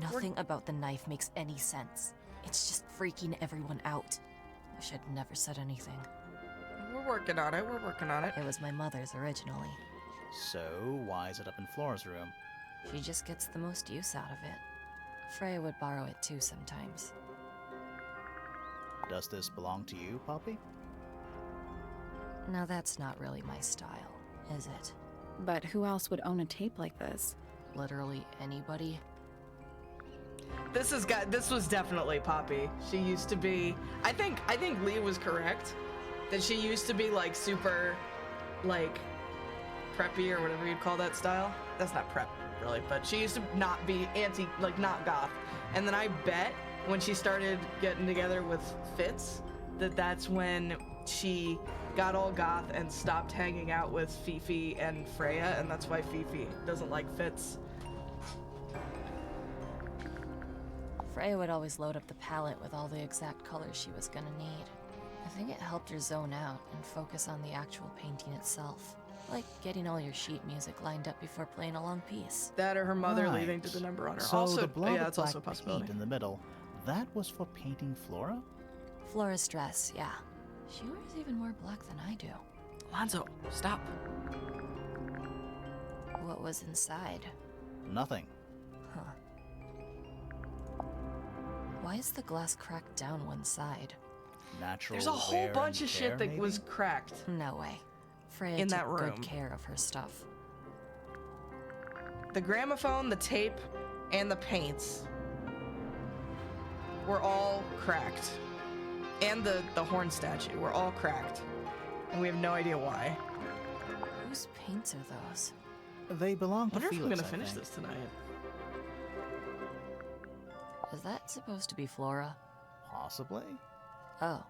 Nothing about the knife makes any sense. It's just freaking everyone out. Wish I'd never said anything. We're working on it. We're working on it. It was my mother's originally. So, why is it up in Flora's room? She just gets the most use out of it. Freya would borrow it too sometimes. Does this belong to you, Poppy? Now that's not really my style, is it? But who else would own a tape like this? Literally anybody? This was definitely Poppy. She used to be. I think Lee was correct that she used to be like super, like, preppy or whatever you'd call that style. That's not prep really, but she used to not be not goth. And then I bet when she started getting together with Fitz, that's when she got all goth and stopped hanging out with Fifi and Freya, and that's why Fifi doesn't like Fitz. Freya would always load up the palette with all the exact colors she was gonna need. I think it helped her zone out and focus on the actual painting itself. Like getting all your sheet music lined up before playing a long piece. That or her mother Right. leaving to the number on her. So also, the blob yeah, of that's also a black possibility. paint in the middle, that was for painting Flora? Flora's dress, yeah. She wears even more black than I do. Alonzo, stop. What was inside? Nothing. Huh. Why is the glass cracked down one side? Natural There's a whole wear bunch and of shit tear, that maybe? was cracked. No way. Freya In took that room. good care of her stuff. The gramophone, the tape, and the paints were all cracked. And the horn statue were all cracked. And we have no idea why. Whose paints are those? They belong I to wonder if Felix, I'm gonna I finish think. this tonight. Is that supposed to be Flora? Possibly. Oh.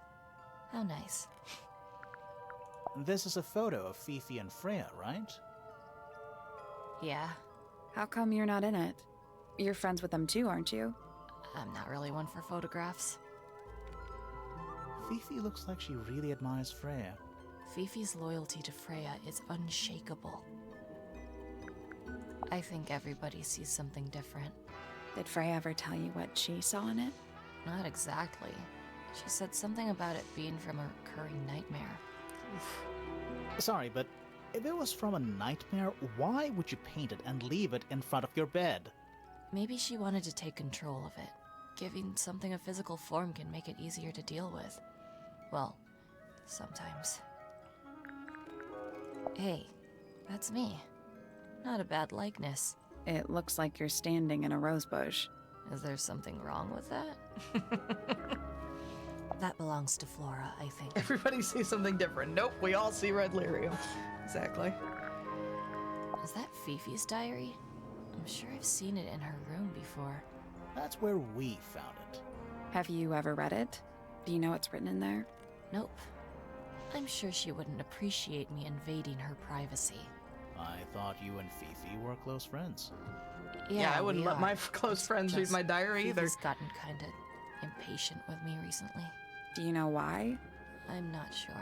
How nice. This is a photo of Fifi and Freya, right? Yeah. How come you're not in it? You're friends with them too, aren't you? I'm not really one for photographs. Fifi looks like she really admires Freya. Fifi's loyalty to Freya is unshakable. I think everybody sees something different. Did Freya ever tell you what she saw in it? Not exactly. She said something about it being from a recurring nightmare. Sorry, but if it was from a nightmare, why would you paint it and leave it in front of your bed? Maybe she wanted to take control of it. Giving something a physical form can make it easier to deal with. Well, sometimes. Hey, that's me. Not a bad likeness. It looks like you're standing in a rose bush. Is there something wrong with that? That belongs to Flora, I think. Everybody sees something different. Nope, we all see red lyrium. Exactly. Is that Fifi's diary? I'm sure I've seen it in her room before. That's where we found it. Have you ever read it? Do you know what's written in there? Nope. I'm sure she wouldn't appreciate me invading her privacy. I thought you and Fifi were close friends. Yeah, I wouldn't we let are. my close friends read Just my diary either. Fifi's gotten kinda impatient with me recently. Do you know why? I'm not sure.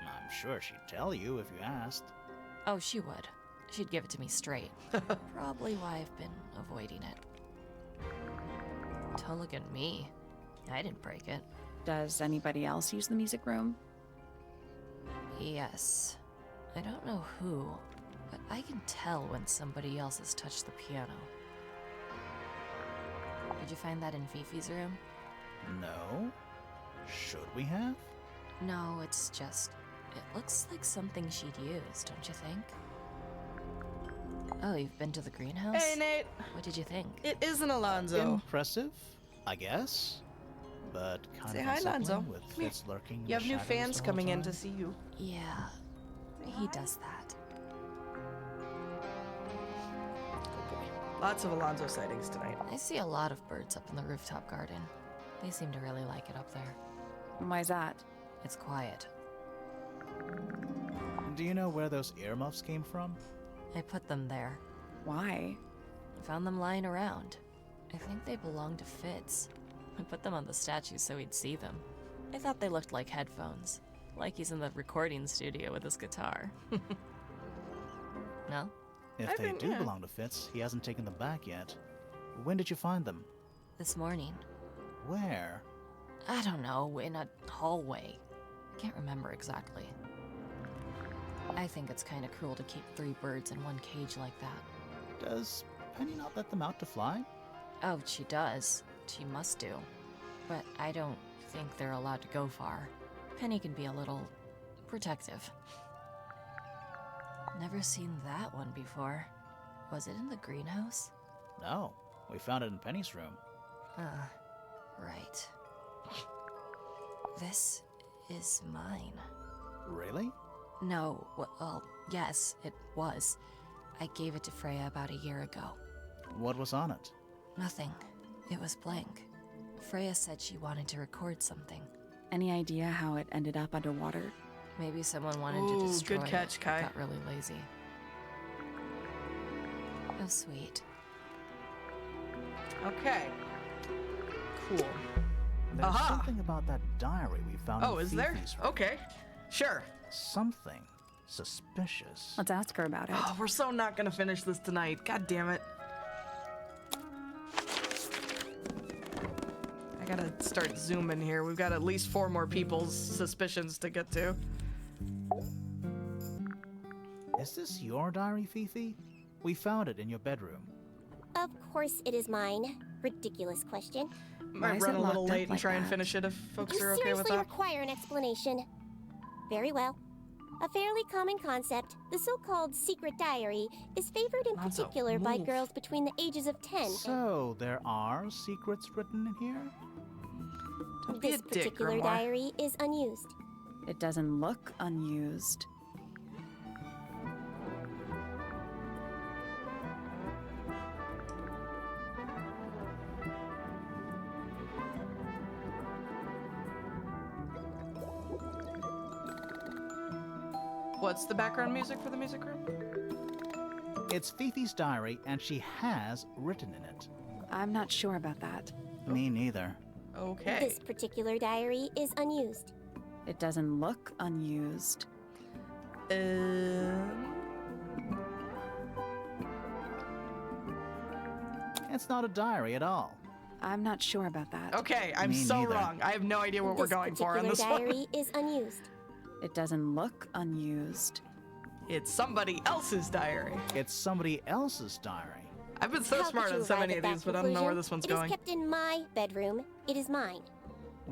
I'm sure she'd tell you if you asked. Oh, she would. She'd give it to me straight. Probably why I've been avoiding it. Don't look at me. I didn't break it. Does anybody else use the music room? Yes. I don't know who, but I can tell when somebody else has touched the piano. Did you find that in Fifi's room? No? Should we have? No, it's just... It looks like something she'd use, don't you think? Oh, you've been to the greenhouse? Hey, Nate. What did you think? It is an Alonzo. Impressive, I guess. But kind Say of hi, unsettling Alonzo. with Come here. Fitz lurking in You have the new shadows fans the whole coming in time. to see you. Yeah, he does that. Lots of Alonzo sightings tonight. I see a lot of birds up in the rooftop garden. They seem to really like it up there. Why's that? It's quiet. Do you know where those earmuffs came from? I put them there. Why? Found them lying around. I think they belong to Fitz. I put them on the statue so he'd see them. I thought they looked like headphones. Like he's in the recording studio with his guitar. No? If they do belong to Fitz, he hasn't taken them back yet. When did you find them? This morning. Where? I don't know, in a hallway. I can't remember exactly. I think it's kind of cruel to keep 3 birds in one cage like that. Does Penny not let them out to fly? Oh, she does. She must do. But I don't think they're allowed to go far. Penny can be a little protective. Never seen that one before. Was it in the greenhouse? No, we found it in Penny's room. Right. This is mine. Really? No, well, yes, it was. I gave it to Freya about a year ago. What was on it? Nothing. It was blank. Freya said she wanted to record something. Any idea how it ended up underwater? Maybe someone wanted to destroy good catch, it. Kai. Got really lazy. Oh, sweet. Okay. Cool. There's something about that diary we found in is there? Fifi's room. Okay. Sure. Something suspicious. Let's ask her about it. Oh, we're so not gonna finish this tonight. God damn it. I gotta start zooming here. We've got at least 4 more people's suspicions to get to. Is this your diary, Fifi? We found it in your bedroom. Of course it is mine. Ridiculous question. Might run a little late and try and finish it if folks are okay with You seriously that. require an explanation. Very well. A fairly common concept, the so-called secret diary, is favored in particular by girls between the ages of 10. So, there are secrets written in here? Don't be This a dick, particular Grimoire. diary is unused. It doesn't look unused. What's the background music for the music room? It's Fifi's diary, and she has written in it. I'm not sure about that. Me neither. Okay. This particular diary is unused. It doesn't look unused. It's not a diary at all. I'm not sure about that. Okay, I'm Me so neither. wrong. I have no idea what we're going for on This this particular one. diary is unused. It doesn't look unused. It's somebody else's diary. It's somebody else's diary. I've been so How smart could you on so arrive many at of that these, but I don't know where conclusion? this one's It is going. kept in my bedroom. It is mine.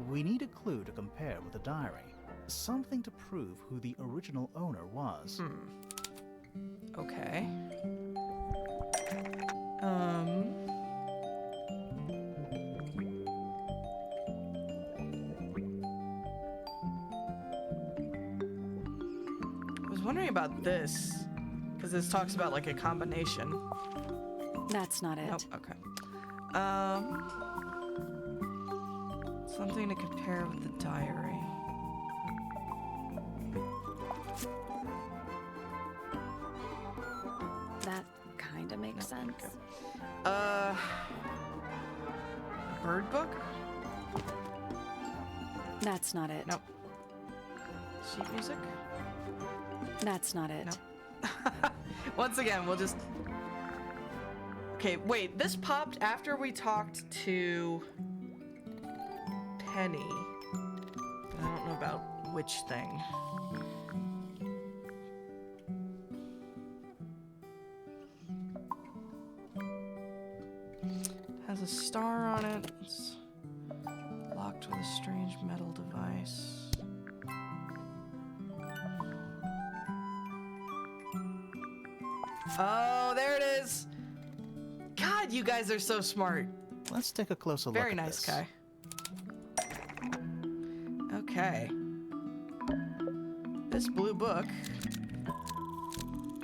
We need a clue to compare with the diary. Something to prove who the original owner was. Okay. I was wondering about this, because this talks about like a combination. That's not it. Nope, okay. Something to compare with the diary. That kind of makes sense. Bird book? That's not it. Nope. Sheet music? That's not it. Nope. Once again, we'll just... Okay, wait, this popped after we talked to Penny. But I don't know about which thing. Has a star on it. It's locked with a strange metal device. Oh, there it is. God, you guys are so smart. Let's take a closer look Very at nice, this. Kai. Okay. This blue book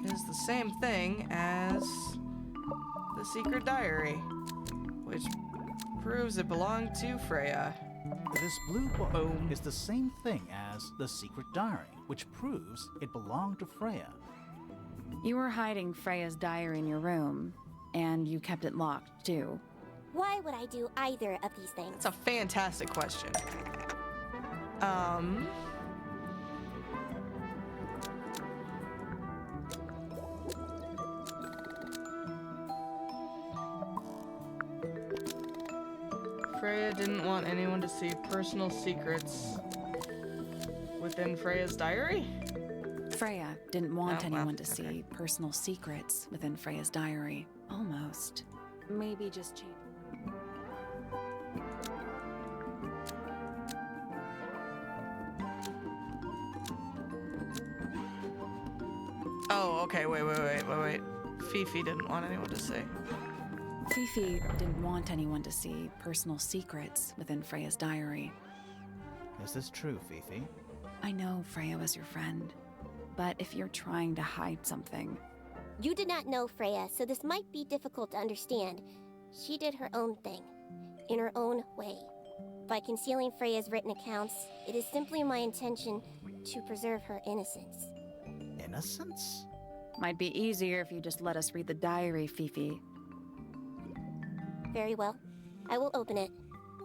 is the same thing as the secret diary, which proves it belonged to Freya. This blue book Boom. is the same thing as the secret diary, which proves it belonged to Freya. You were hiding Freya's diary in your room, and you kept it locked, too. Why would I do either of these things? That's a fantastic question. Freya didn't want anyone to see personal secrets within Freya's diary? Freya didn't want anyone to okay. see personal secrets within Freya's diary. Almost. Maybe just change. Oh, okay, wait. Fifi didn't want anyone to see. Fifi didn't want anyone to see personal secrets within Freya's diary. Is this true, Fifi? I know Freya was your friend, but if you're trying to hide something... You did not know Freya, so this might be difficult to understand. She did her own thing, in her own way. By concealing Freya's written accounts, it is simply my intention to preserve her innocence. Innocence? Might be easier if you just let us read the diary, Fifi. Very well. I will open it.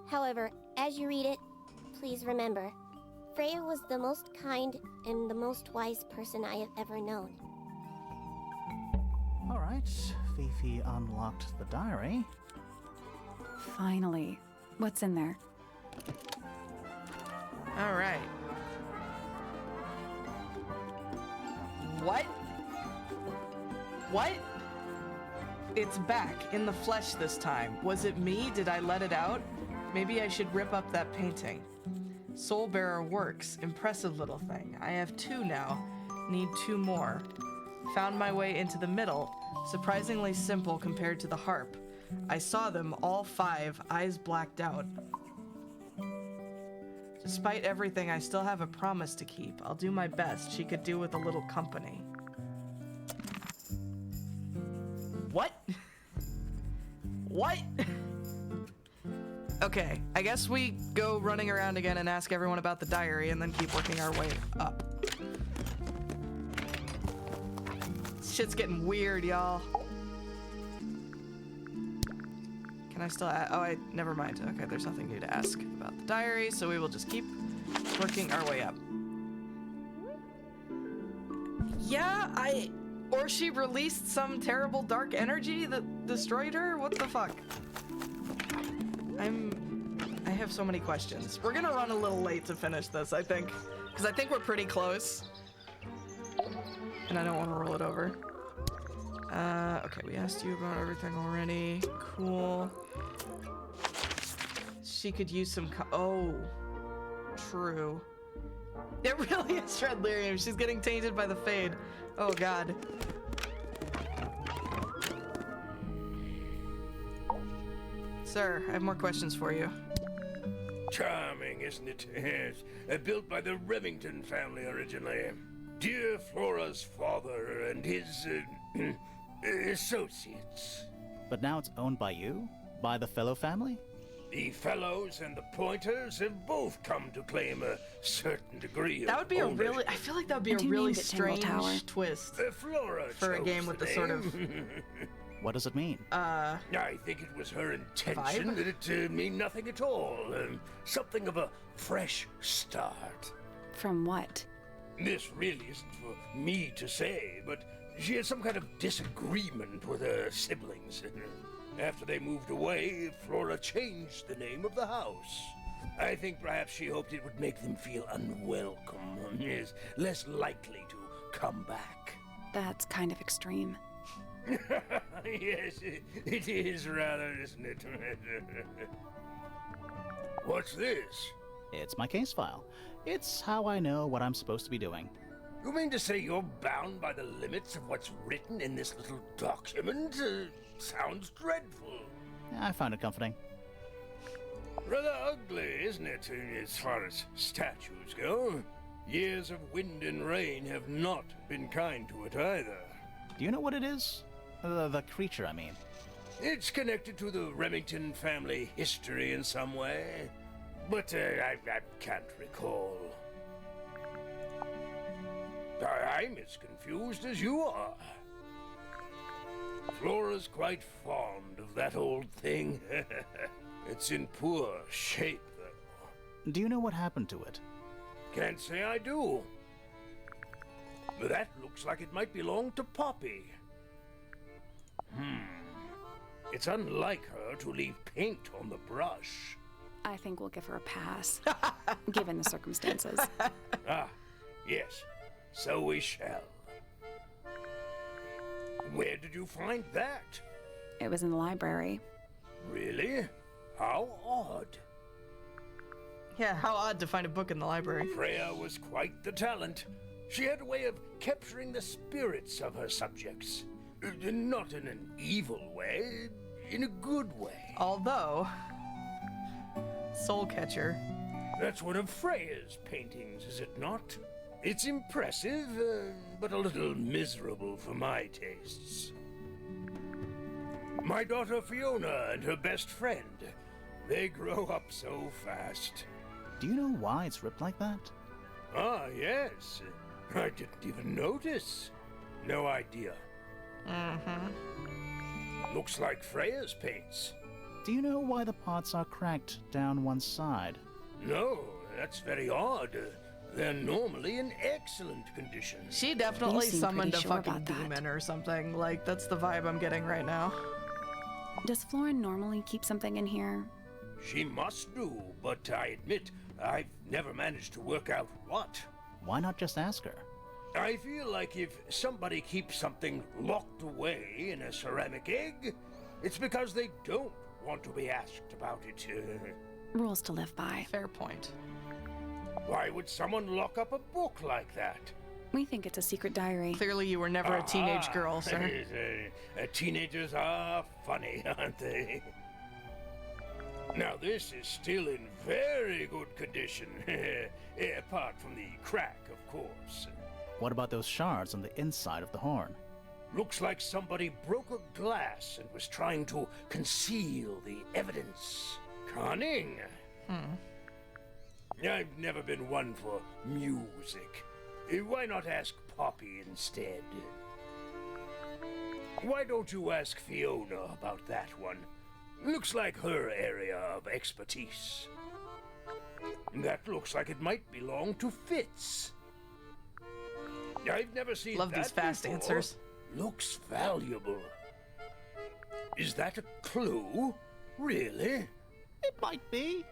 However, as you read it, please remember, Freya was the most kind and the most wise person I have ever known. All right, Fifi unlocked the diary. Finally. What's in there? All right. What? What? It's back, in the flesh this time. Was it me? Did I let it out? Maybe I should rip up that painting. Soul Bearer works. Impressive little thing. I have 2 now. Need 2 more. Found my way into the middle. Surprisingly simple compared to the harp. I saw them, all 5, eyes blacked out. Despite everything, I still have a promise to keep. I'll do my best. She could do with a little company. What? What? Okay, I guess we go running around again and ask everyone about the diary and then keep working our way up. Shit's getting weird, y'all. Can I still add? Oh, never mind. Okay, there's nothing new to ask about the diary, so we will just keep working our way up. Yeah, or she released some terrible dark energy that destroyed her? What the fuck? I have so many questions. We're gonna run a little late to finish this, I think. Because I think we're pretty close. And I don't want to roll it over. Okay, we asked you about everything already. Cool. She could use some oh. True. It really is Shred Lyrium. She's getting tainted by the Fade. Oh god. Sir, I have more questions for you. Charming, isn't it? Yes. Built by the Remington family originally. Dear Flora's father and his associates. But now it's owned by you? By the Fellow family? The Fellows and the Pointers have both come to claim a certain degree of That would be ownership. a really, I feel like that would be And a who really named it Tangle strange Tower? twist Flora for a chose game with the sort of, name. What does it mean? I think it was her intention Vibe? that it mean nothing at all. Something of a fresh start. From what? This really isn't for me to say, but she had some kind of disagreement with her siblings. After they moved away, Flora changed the name of the house. I think perhaps she hoped it would make them feel unwelcome, is less likely to come back. That's kind of extreme. Yes, it is rather, isn't it? What's this? It's my case file. It's how I know what I'm supposed to be doing. You mean to say you're bound by the limits of what's written in this little document? Sounds dreadful. I found it comforting. Rather ugly, isn't it, as far as statues go? Years of wind and rain have not been kind to it either. Do you know what it is? The creature, I mean. It's connected to the Remington family history in some way, but I can't recall. I'm as confused as you are. Flora's quite fond of that old thing. It's in poor shape, though. Do you know what happened to it? Can't say I do. That looks like it might belong to Poppy. It's unlike her to leave paint on the brush. I think we'll give her a pass, given the circumstances. Ah, yes, so we shall. Where did you find that? It was in the library. Really? How odd. Yeah, how odd to find a book in the library. Freya was quite the talent. She had a way of capturing the spirits of her subjects. Not in an evil way, in a good way. Although, Soul Catcher. That's one of Freya's paintings, is it not? It's impressive, but a little miserable for my tastes. My daughter Fiona and her best friend, they grow up so fast. Do you know why it's ripped like that? Ah, yes. I didn't even notice. No idea. Looks like Freya's paints. Do you know why the pots are cracked down one side? No, that's very odd. They're normally in excellent condition. She definitely seem summoned a pretty sure fucking about that. demon or something. Like, that's the vibe I'm getting right now. Does Flora normally keep something in here? She must do, but I admit I've never managed to work out what. Why not just ask her? I feel like if somebody keeps something locked away in a ceramic egg, it's because they don't want to be asked about it. Rules to live by. Fair point. Why would someone lock up a book like that? We think it's a secret diary. Clearly you were never a teenage girl, sir. Teenagers are funny, aren't they? Now this is still in very good condition, apart from the crack, of course. What about those shards on the inside of the horn? Looks like somebody broke a glass and was trying to conceal the evidence. Cunning. I've never been one for music. Why not ask Poppy instead? Why don't you ask Fiona about that one? Looks like her area of expertise. That looks like it might belong to Fitz. I've never seen Love that these fast before. answers. Looks valuable. Is that a clue? Really? It might be.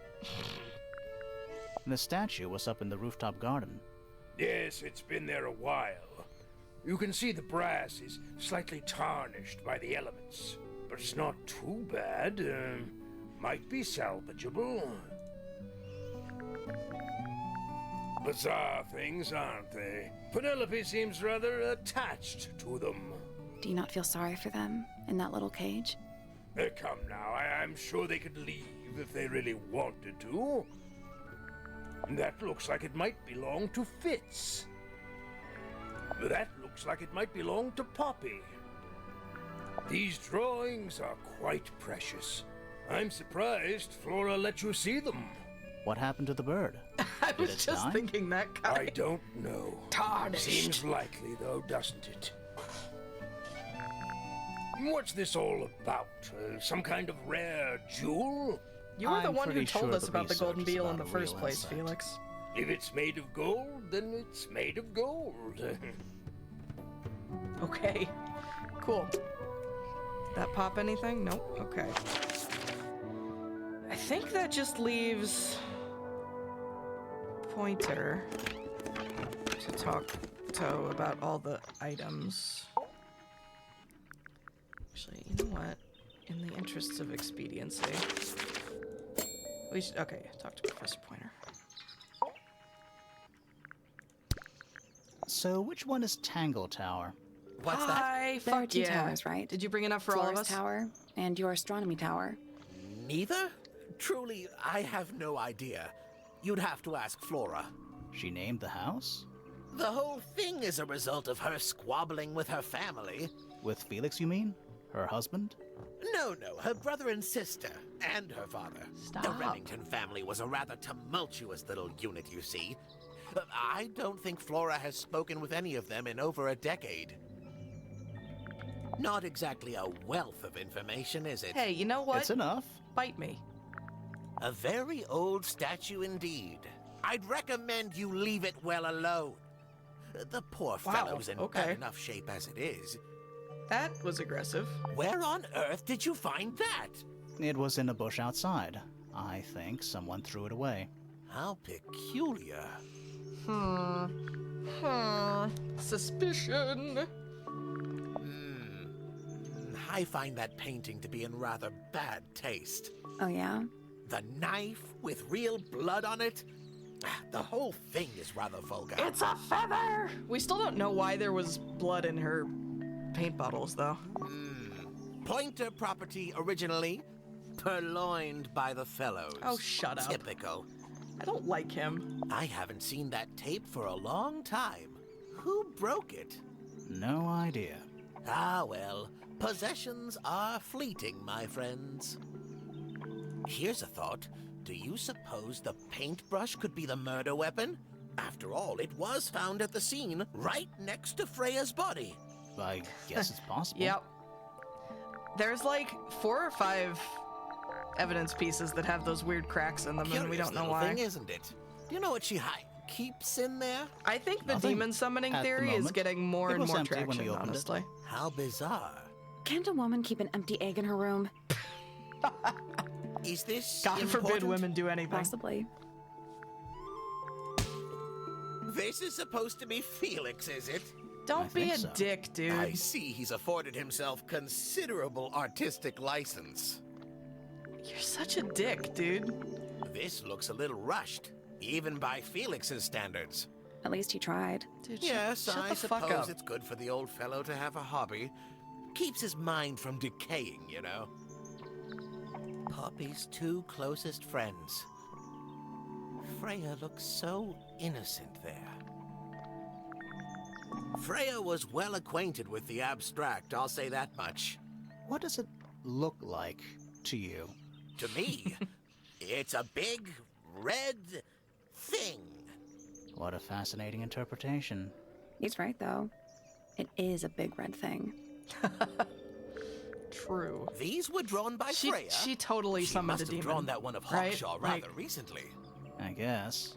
The statue was up in the rooftop garden. Yes, it's been there a while. You can see the brass is slightly tarnished by the elements, but it's not too bad. Might be salvageable. Bizarre things, aren't they? Penelope seems rather attached to them. Do you not feel sorry for them in that little cage? Come now, I'm sure they could leave if they really wanted to. That looks like it might belong to Fitz. That looks like it might belong to Poppy. These drawings are quite precious. I'm surprised Flora let you see them. What happened to the bird? I Did was it just die? thinking that guy. I don't know. Tarnished. Seems likely, though, doesn't it? What's this all about? Some kind of rare jewel? You were the I'm one who pretty told sure us the about the golden research is beetle in about the a real first place, insect. Felix. If it's made of gold, then it's made of gold. Okay. Cool. That pop anything? Nope. Okay. I think that just leaves Pointer to talk to about all the items. Actually, you know what? In the interests of expediency, we should. Okay, talk to Professor Pointer. So, which one is Tangle Tower? What's that? Hi, There are fuck two yeah. towers, right? Did you bring enough for all of Flora's us? tower and your astronomy tower. Neither? Truly, I have no idea. You'd have to ask Flora. She named the house? The whole thing is a result of her squabbling with her family. With Felix, you mean? Her husband? No, her brother and sister, and her father. Stop. The Remington family was a rather tumultuous little unit, you see. I don't think Flora has spoken with any of them in over a decade. Not exactly a wealth of information, is it? Hey, you know what? It's enough. Bite me. A very old statue indeed. I'd recommend you leave it well alone. The poor fellow's in bad enough shape as it is. That was aggressive. Where on earth did you find that? It was in a bush outside. I think someone threw it away. How peculiar. Suspicion. I find that painting to be in rather bad taste. Oh, yeah? The knife with real blood on it? The whole thing is rather vulgar. It's a feather! We still don't know why there was blood in her paint bottles, though. Pointer property originally, purloined by the fellows. Oh, shut up. Typical. I don't like him. I haven't seen that tape for a long time. Who broke it? No idea. Ah, well, possessions are fleeting, my friends. Here's a thought. Do you suppose the paintbrush could be the murder weapon? After all, it was found at the scene, right next to Freya's body. I guess it's possible. Yep. There's like 4 or 5 evidence pieces that have those weird cracks in them, and we don't know why. Thing, isn't it? Do you know what she keeps in there? I think the Nothing demon summoning at the theory is moment. getting more It and was more empty when we traction, opened it. honestly. How bizarre. Can't a woman keep an empty egg in her room? Is this God forbid important? women do anything. Possibly. This is supposed to be Felix, is it? Don't be a think so. dick, dude. I see he's afforded himself considerable artistic license. You're such a dick, dude. This looks a little rushed, even by Felix's standards. At least he tried. Dude, Yes, shut I the fuck suppose up. it's good for the old fellow to have a hobby. Keeps his mind from decaying, you know. Poppy's 2 closest friends. Freya looks so innocent there. Freya was well acquainted with the abstract, I'll say that much. What does it look like to you? To me, it's a big, red thing. What a fascinating interpretation. He's right, though. It is a big red thing. True. These were drawn by Freya. She totally She summoned must a have demon. drawn that one of right? Hawkshaw rather recently. I guess.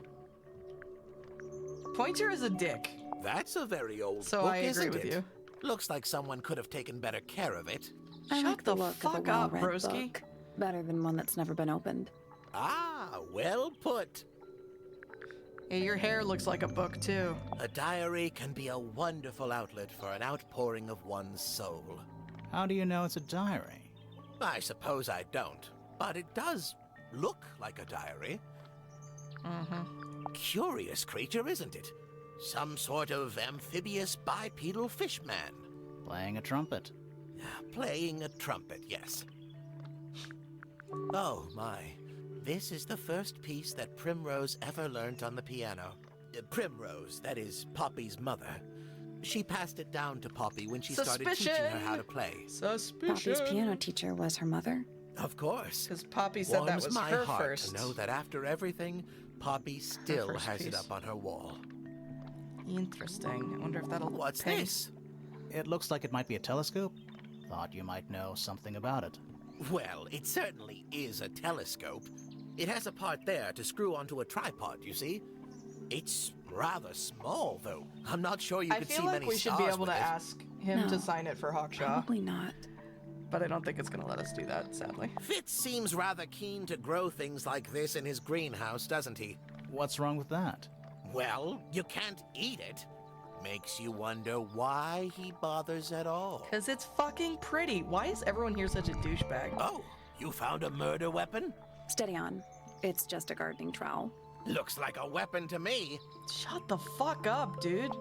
Pointer is a dick. That's a very old So book, I agree isn't with it? you. Looks like someone could have taken better care of it. I Shut like the the look fuck of a up, well-read broski. book. Better than one that's never been opened. Ah, well put. Yeah, your hair looks like a book, too. A diary can be a wonderful outlet for an outpouring of one's soul. How do you know it's a diary? I suppose I don't, but it does look like a diary. Curious creature, isn't it? Some sort of amphibious bipedal fish man. Playing a trumpet. Playing a trumpet, yes. Oh my. This is the first piece that Primrose ever learnt on the piano. Primrose, that is Poppy's mother. She passed it down to Poppy when she started teaching her how to play. Suspicion. Poppy's piano teacher was her mother. Of course. Because Poppy said that Warms was my her heart first. to know that after everything, Poppy still first has piece. it up on her wall. Interesting. I wonder if that'll What's pay. this? It looks like it might be a telescope. Thought you might know something about it. Well, it certainly is a telescope. It has a part there to screw onto a tripod, you see. It's rather small, though. I'm not sure you I could feel see like many we should be stars able to with it. ask him to No. sign it for Hawkshaw, Probably not. but I don't think it's going to let us do that, sadly. Fitz seems rather keen to grow things like this in his greenhouse, doesn't he? What's wrong with that? Well, you can't eat it. Makes you wonder why he bothers at all. Because it's fucking pretty. Why is everyone here such a douchebag? Oh, you found a murder weapon? Steady on. It's just a gardening trowel. Looks like a weapon to me. Shut the fuck up, dude.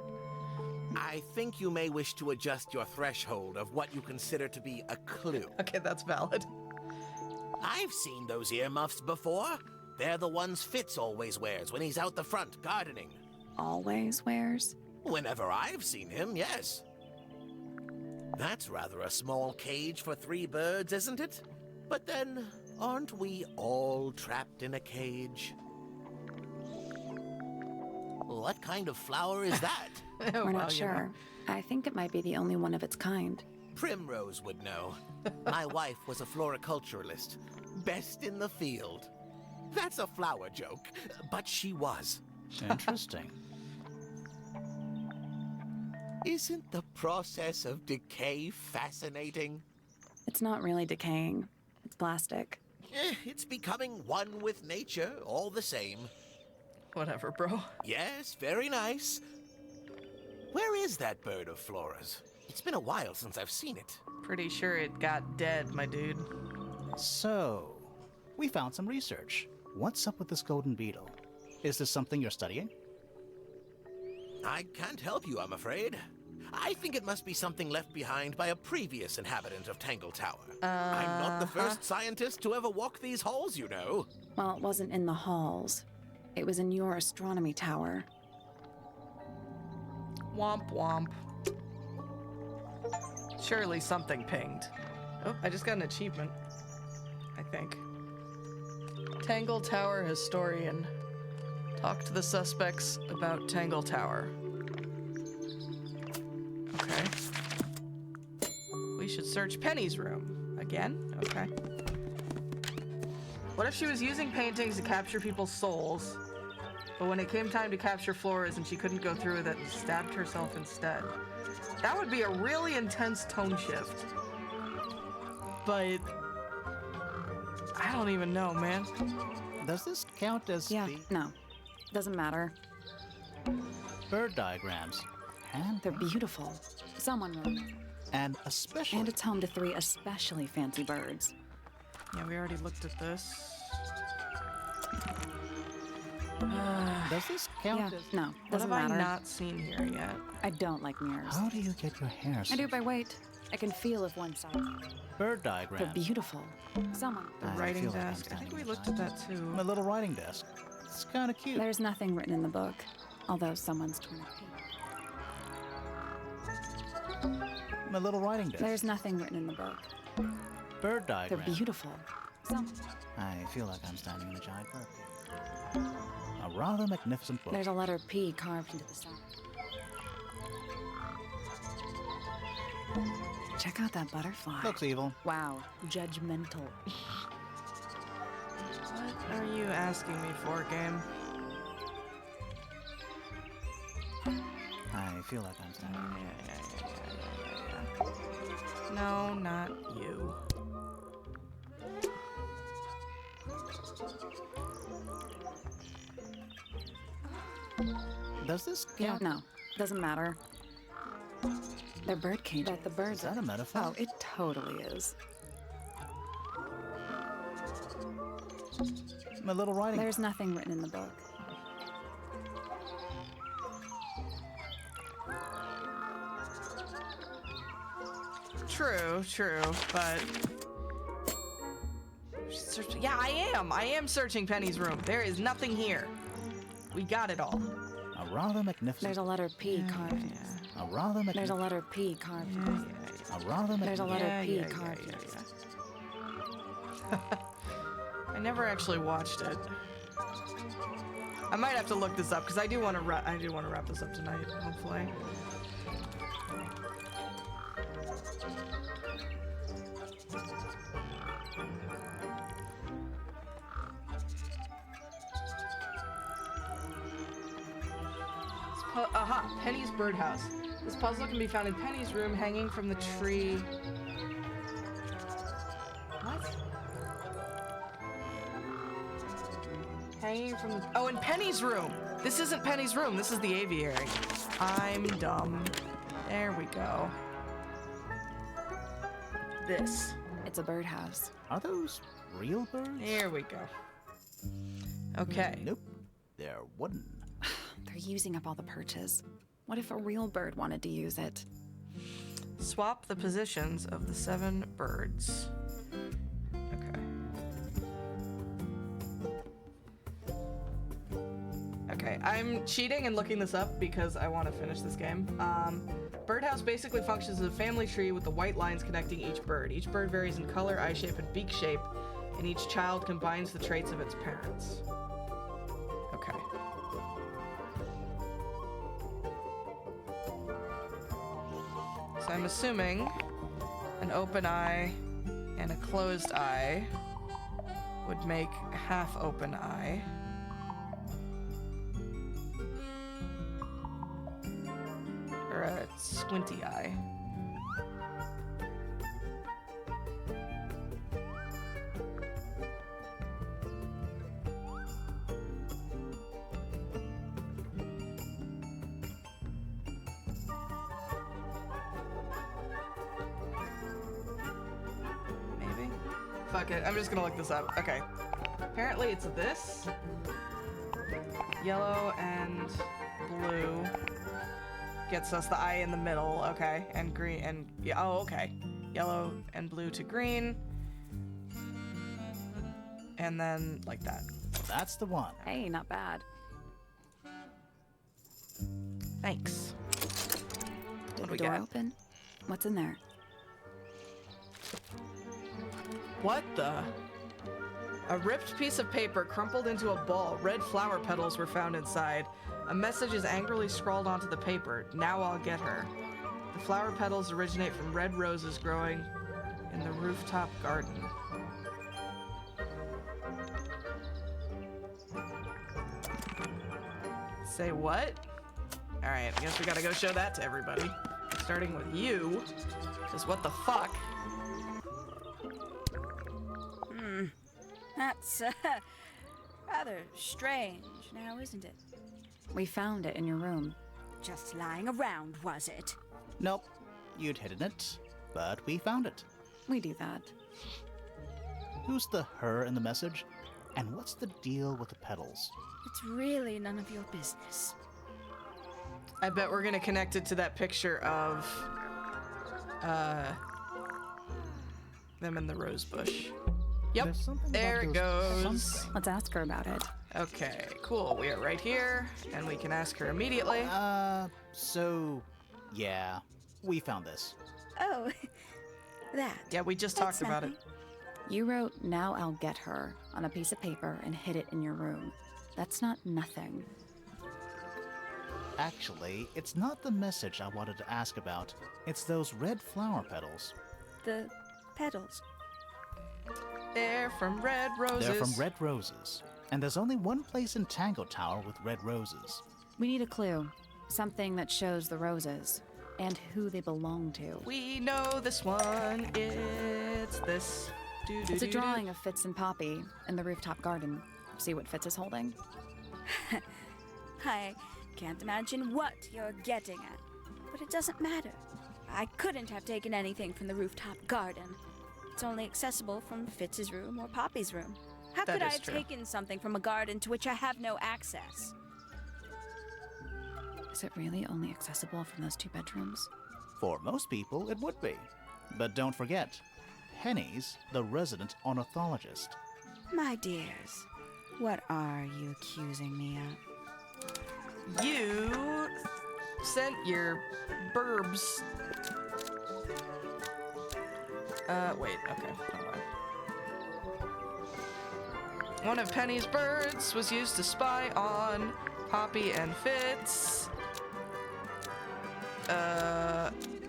I think you may wish to adjust your threshold of what you consider to be a clue. Okay, that's valid. I've seen those earmuffs before. They're the ones Fitz always wears when he's out the front gardening. Always wears. Whenever I've seen him, yes. That's rather a small cage for 3 birds, isn't it? But then, aren't we all trapped in a cage? What kind of flower is that? We're Well, not you know. sure. I think it might be the only one of its kind. Primrose would know. My wife was a floriculturalist. Best in the field. That's a flower joke, but she was. Interesting. Isn't the process of decay fascinating? It's not really decaying. It's plastic. It's becoming one with nature, all the same. Whatever, bro. Yes, very nice. Where is that bird of Flora's? It's been a while since I've seen it. Pretty sure it got dead, my dude. So, we found some research. What's up with this golden beetle? Is this something you're studying? I can't help you, I'm afraid. I think it must be something left behind by a previous inhabitant of Tangle Tower. I'm not the first scientist to ever walk these halls, you know. Well, it wasn't in the halls. It was in your astronomy tower. Womp womp. Surely something pinged. Oh, I just got an achievement. I think. Tangle Tower Historian. Talk to the suspects about Tangle Tower. Okay. We should search Penny's room. Again? Okay. What if she was using paintings to capture people's souls, but when it came time to capture Flora's and she couldn't go through with it and stabbed herself instead? That would be a really intense tone shift. But I don't even know, man. Does this count as No. Doesn't matter. bird diagrams? And They're beautiful. Someone wrote them. And especially... And it's home to 3 especially fancy birds. Yeah, we already looked at this. Does this count as... No, What doesn't have matter. I not seen here yet? I don't like mirrors. How do you get your hair I do it by weight. I can feel if one side. Bird They're diagrams. beautiful. Someone. The I writing feel like I'm desk. I think standing we in looked at giant that too. My little writing desk. It's kind of cute. There's nothing written in the book, although someone's torn a page. My little writing desk. There's nothing written in the book. Bird They're diagram. beautiful. I feel like I'm standing in a giant bird cage. A rather magnificent book. There's a letter P carved into the side. Check out that butterfly. Looks evil. Wow, judgmental. What are you asking me for, game? I feel like I'm standing. Yeah. No, not you. Does this Yeah, count? no, doesn't matter. They're bird cages. That the birds Is that a metaphor? Oh, it totally is. My little writing. There's nothing written in the book. True, but... Yeah, I am searching Penny's room. There is nothing here. We got it all. A rather magnificent. There's a letter P carved. A rather magnificent. There's a letter P carved. A rather There's a magnificent. letter P carved. I never actually watched it. I might have to look this up because I do want to wrap this up tonight, hopefully. Aha! Penny's birdhouse. This puzzle can be found in Penny's room, hanging from the tree. What? Hanging from the... Oh, in Penny's room! This isn't Penny's room, this is the aviary. I'm dumb. There we go. This. It's a birdhouse. Are those real birds? Here we go. Okay. Nope. They're wooden. They're using up all the perches. What if a real bird wanted to use it? Swap the positions of the 7 birds. Okay. Okay, I'm cheating and looking this up because I want to finish this game. Birdhouse basically functions as a family tree with the white lines connecting each bird. Each bird varies in color, eye shape, and beak shape, and each child combines the traits of its parents. Okay. So I'm assuming An open eye and a closed eye would make half open eye. Or a squinty eye. Maybe? Fuck it, I'm just gonna look this up. Okay. Apparently it's this. Yellow and blue gets us the eye in the middle, okay, and green and yeah, oh, okay. Yellow and blue to green, and then like that. That's the one. Hey, not bad. Thanks. Did What do the we door got? open? What's in there? What the? A ripped piece of paper crumpled into a ball. Red flower petals were found inside. A message is angrily scrawled onto the paper. Now I'll get her. The flower petals originate from red roses growing in the rooftop garden. Say what? Alright, I guess we gotta go show that to everybody. Starting with you. Because what the fuck? That's rather strange now, isn't it? We found it in your room. Just lying around, was it? Nope. You'd hidden it, but we found it. We do that. Who's the her in the message? And what's the deal with the petals? It's really none of your business. I bet we're gonna connect it to that picture of them in the rose bush. Yep, There's something there about it those goes. something. Let's ask her about it. Okay, cool. We are right here, and we can ask her immediately. Yeah, we found this. Oh, that. Yeah, we just That's talked about it. nothing. You wrote, "Now I'll get her," on a piece of paper and hid it in your room. That's not nothing. Actually, it's not the message I wanted to ask about. It's those red flower petals. The petals. They're from red roses. They're from red roses. And there's only one place in Tangle Tower with red roses. We need a clue. Something that shows the roses. And who they belong to. We know this one. It's this. It's a drawing of Fitz and Poppy in the rooftop garden. See what Fitz is holding? I can't imagine what you're getting at. But it doesn't matter. I couldn't have taken anything from the rooftop garden. It's only accessible from Fitz's room or Poppy's room. How That could I is have true. taken something from a garden to which I have no access? Is it really only accessible from those two bedrooms? For most people, it would be. But don't forget, Penny's the resident ornithologist. My dears, what are you accusing me of? You sent your burbs. Wait, okay, hold on. One of Penny's birds was used to spy on Poppy and Fitz.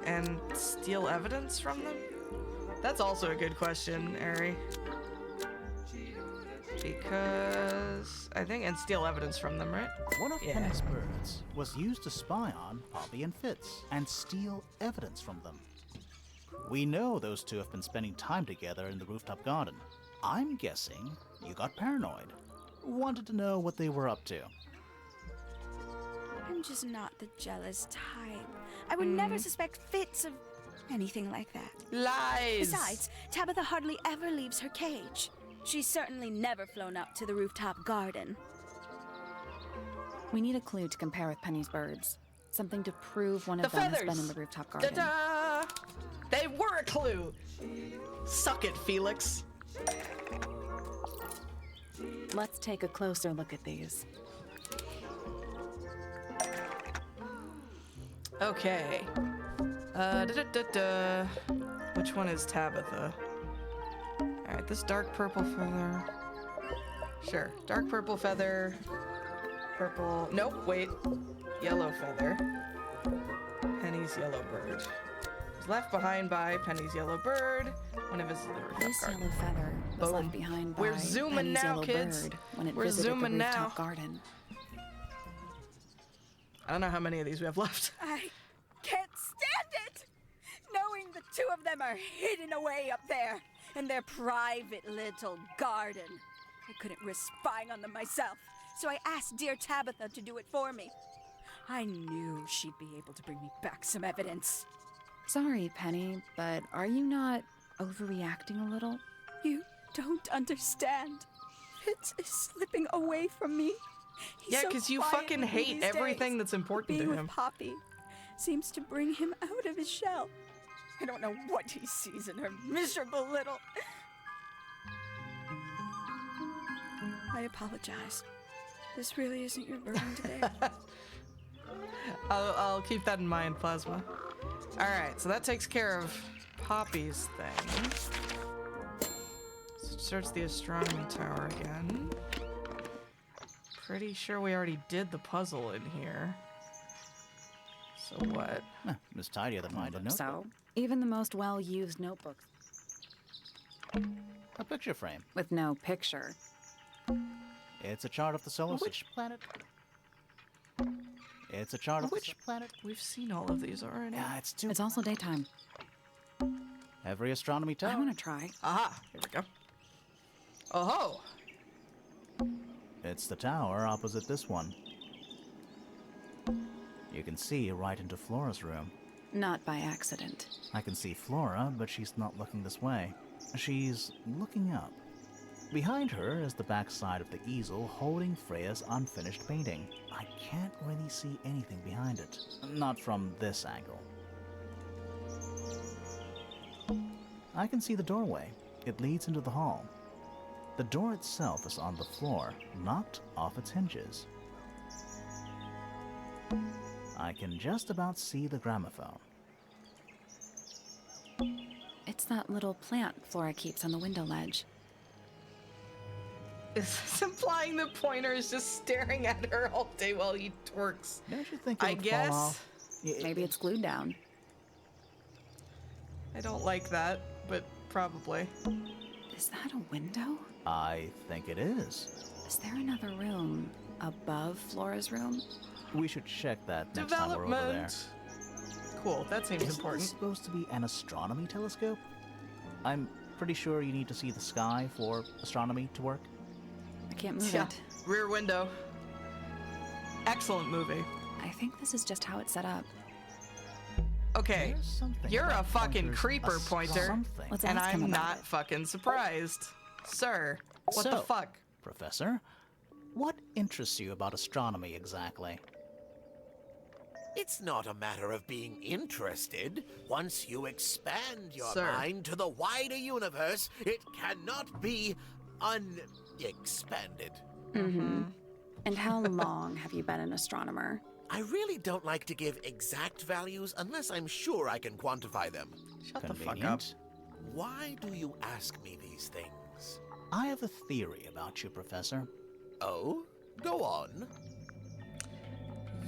And steal evidence from them? That's also a good question, Ari. Because I think, and steal evidence from them, right? One of Yeah. Penny's birds was used to spy on Poppy and Fitz and steal evidence from them. We know those two have been spending time together in the rooftop garden. I'm guessing you got paranoid. Wanted to know what they were up to. I'm just not the jealous type. I would never suspect Fitz of anything like that. Lies! Besides, Tabitha hardly ever leaves her cage. She's certainly never flown up to the rooftop garden. We need a clue to compare with Penny's birds. Something to prove one The of them has feathers! been in the rooftop garden. Ta-da! They were a clue! Suck it, Felix. Let's take a closer look at these. Okay. Which one is Tabitha? Alright, this dark purple feather. Sure. Dark purple feather. Purple. Nope, wait. Yellow feather. Penny's yellow bird. was left behind by Penny's yellow bird when it visited the rooftop This garden. yellow feather was Boom. left behind by We're zooming Penny's now, yellow kids. bird when it We're visited zooming the rooftop now. garden. I don't know how many of these we have left. I can't stand it! Knowing the two of them are hidden away up there in their private little garden. I couldn't risk spying on them myself, so I asked dear Tabitha to do it for me. I knew she'd be able to bring me back some evidence. Sorry, Penny, but are you not overreacting a little? You don't understand. Fitz is slipping away from me. He's Yeah, so because you quiet fucking with me hate these everything days. that's important Being to with him. Poppy seems to bring him out of his shell. I don't know what he sees in her miserable little... I apologize. This really isn't your burden today. I'll keep that in mind, Plasma. Alright, so that takes care of Poppy's thing. So it starts the astronomy tower again. Pretty sure we already did the puzzle in here. So what? It was tidier than mine, didn't it? So, even the most well-used notebooks A picture frame. with no picture. It's a chart of the solar system. Which planet? It's a chart of which planet? We've seen all of these already. Yeah, it's too. It's also daytime. Every astronomy tower. I want to try. Aha! Here we go. Oh ho! It's the tower opposite this one. You can see right into Flora's room. Not by accident. I can see Flora, but she's not looking this way. She's looking up. Behind her is the backside of the easel holding Freya's unfinished painting. I can't really see anything behind it. Not from this angle. I can see the doorway. It leads into the hall. The door itself is on the floor, knocked off its hinges. I can just about see the gramophone. It's that little plant Flora keeps on the window ledge. Is this implying the pointer is just staring at her all day while he twerks? Don't you think it I would guess. fall off? Maybe it's glued down. I don't like that, but probably. Is that a window? I think it is. Is there another room above Flora's room? We should check that next time we're over there. Development. Cool, that seems Isn't important. this supposed to be an astronomy telescope? I'm pretty sure you need to see the sky for astronomy to work. I can't move Yeah, it. Rear Window. Excellent movie. I think this is just how it's set up. Okay, There's something you're a about fucking pointers, creeper pointer, something. Let's and ask him I'm about not it. fucking surprised. Sir, what the So, fuck? Professor, what interests you about astronomy exactly? It's not a matter of being interested. Once you expand your Sir. mind to the wider universe, it cannot be unexpanded. Mm-hmm. And how long have you been an astronomer? I really don't like to give exact values unless I'm sure I can quantify them. Shut the fuck up. Convenient. Why do you ask me these things? I have a theory about you, Professor. Oh? Go on.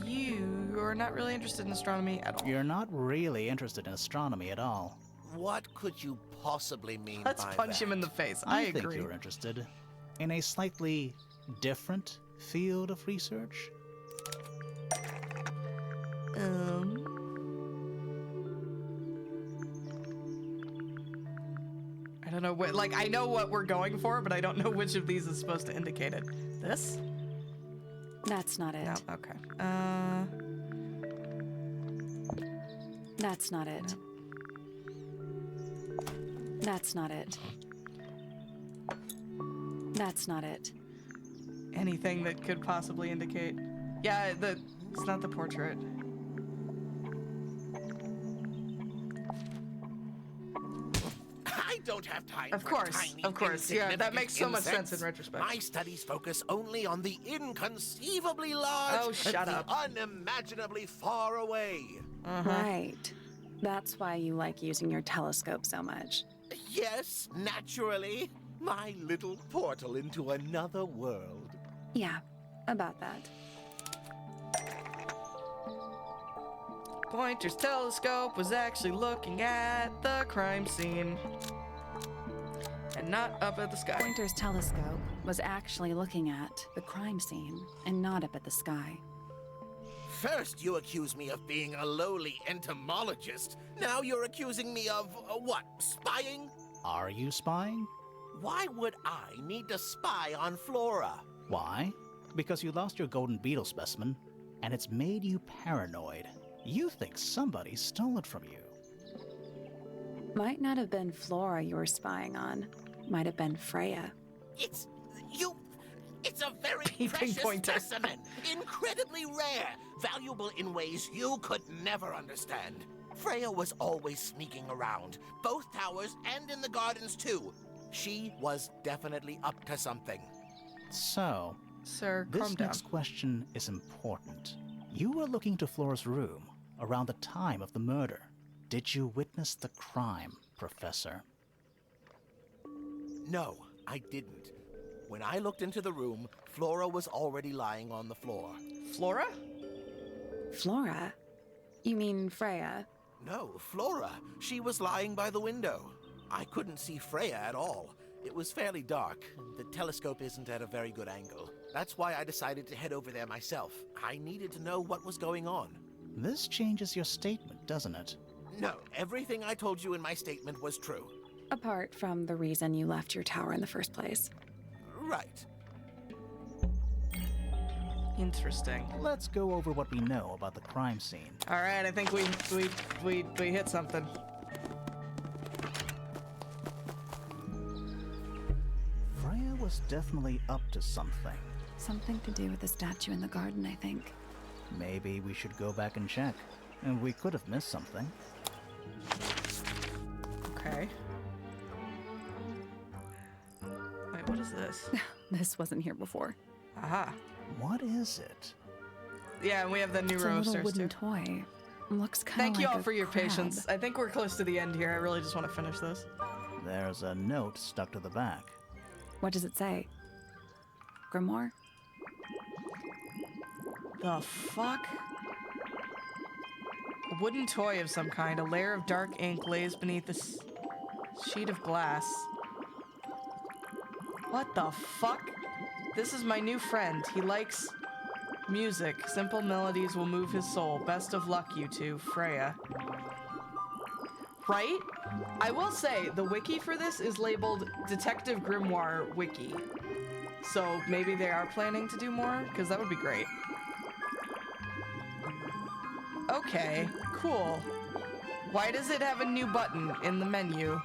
You are not really interested in astronomy at all. You're not really interested in astronomy at all. What could you possibly mean Let's by punch that? him in the face. I think agree. you're interested in a slightly different field of research. I don't know what, like, I know what we're going for, but I don't know which of these is supposed to indicate it. This? That's not it. No, okay. That's not it. That's not it. That's not it. Anything that could possibly indicate. Yeah, it's not the portrait. I don't have time Of for course, tiny, of course. Yeah, that insignificant makes so much sense insects. in retrospect. My studies focus only on the inconceivably large Oh, shut and up. the unimaginably far away. Right. That's why you like using your telescope so much. Yes, naturally. My little portal into another world. Yeah, about that. Pointer's telescope was actually looking at the crime scene. And not up at the sky. Pointer's telescope was actually looking at the crime scene and not up at the sky. First, you accuse me of being a lowly entomologist. Now you're accusing me of, what, spying? Are you spying? Why would I need to spy on Flora? Why? Because you lost your golden beetle specimen, and it's made you paranoid. You think somebody stole it from you. Might not have been Flora you were spying on. Might have been Freya. It's a very Peeping precious pointer. specimen. Incredibly rare. Valuable in ways you could never understand. Freya was always sneaking around, both towers and in the gardens too. She was definitely up to something. So, Sir, calm this down. next question is important. You were looking to Flora's room around the time of the murder. Did you witness the crime, Professor? No, I didn't. When I looked into the room, Flora was already lying on the floor. Flora? Flora? You mean Freya? No, Flora. She was lying by the window. I couldn't see Freya at all. It was fairly dark. The telescope isn't at a very good angle. That's why I decided to head over there myself. I needed to know what was going on. This changes your statement, doesn't it? No, everything I told you in my statement was true. Apart from the reason you left your tower in the first place. Right. Interesting. Let's go over what we know about the crime scene. All right, I think we hit something. Freya was definitely up to something. Something to do with the statue in the garden, I think. Maybe we should go back and check. And we could have missed something. Okay. Wait, what is this? This wasn't here before. Aha. What is it? Yeah, and we have the new It's a row of little stairs wooden too. toy. Looks kind of Thank like you all a for your crab. patience. I think we're close to the end here. I really just want to finish this. There's a note stuck to the back. What does it say? Grimoire? The fuck? A wooden toy of some kind. A layer of dark ink lays beneath this sheet of glass. What the fuck? This is my new friend. He likes music. Simple melodies will move his soul. Best of luck, you two. Freya. Right? I will say, the wiki for this is labeled Detective Grimoire Wiki. So maybe they are planning to do more, because that would be great. Okay, cool. Why does it have a new button in the menu?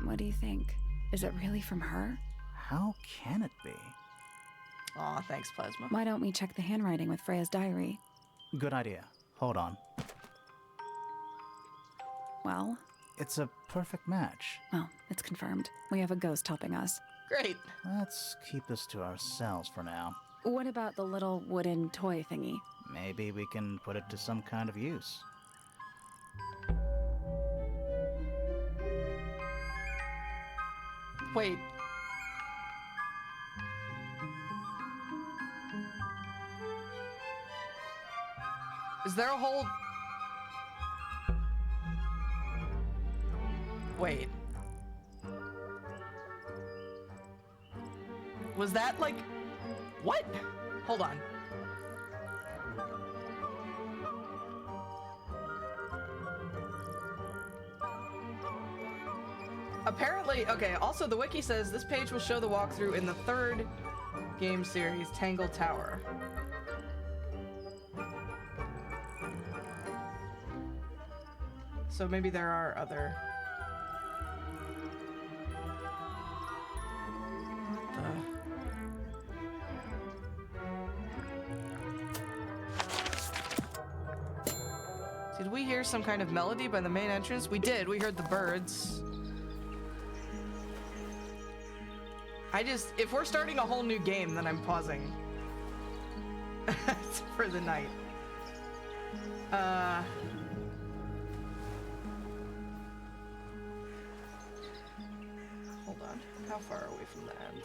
What do you think? Is it really from her? How can it be? Aw, thanks, Plasma. Why don't we check the handwriting with Freya's diary? Good idea. Hold on. Well, It's a perfect match. well, it's confirmed. We have a ghost helping us. Great. Let's keep this to ourselves for now. What about the little wooden toy thingy? Maybe we can put it to some kind of use. Wait. Is there a whole... Wait. Was that like... What? Hold on. Apparently, okay, also the wiki says this page will show the walkthrough in the third game series, Tangle Tower. So maybe there are other... Did we hear some kind of melody by the main entrance? We did. We heard the birds. If we're starting a whole new game, then I'm pausing for the night. Hold on. How far are we from the end?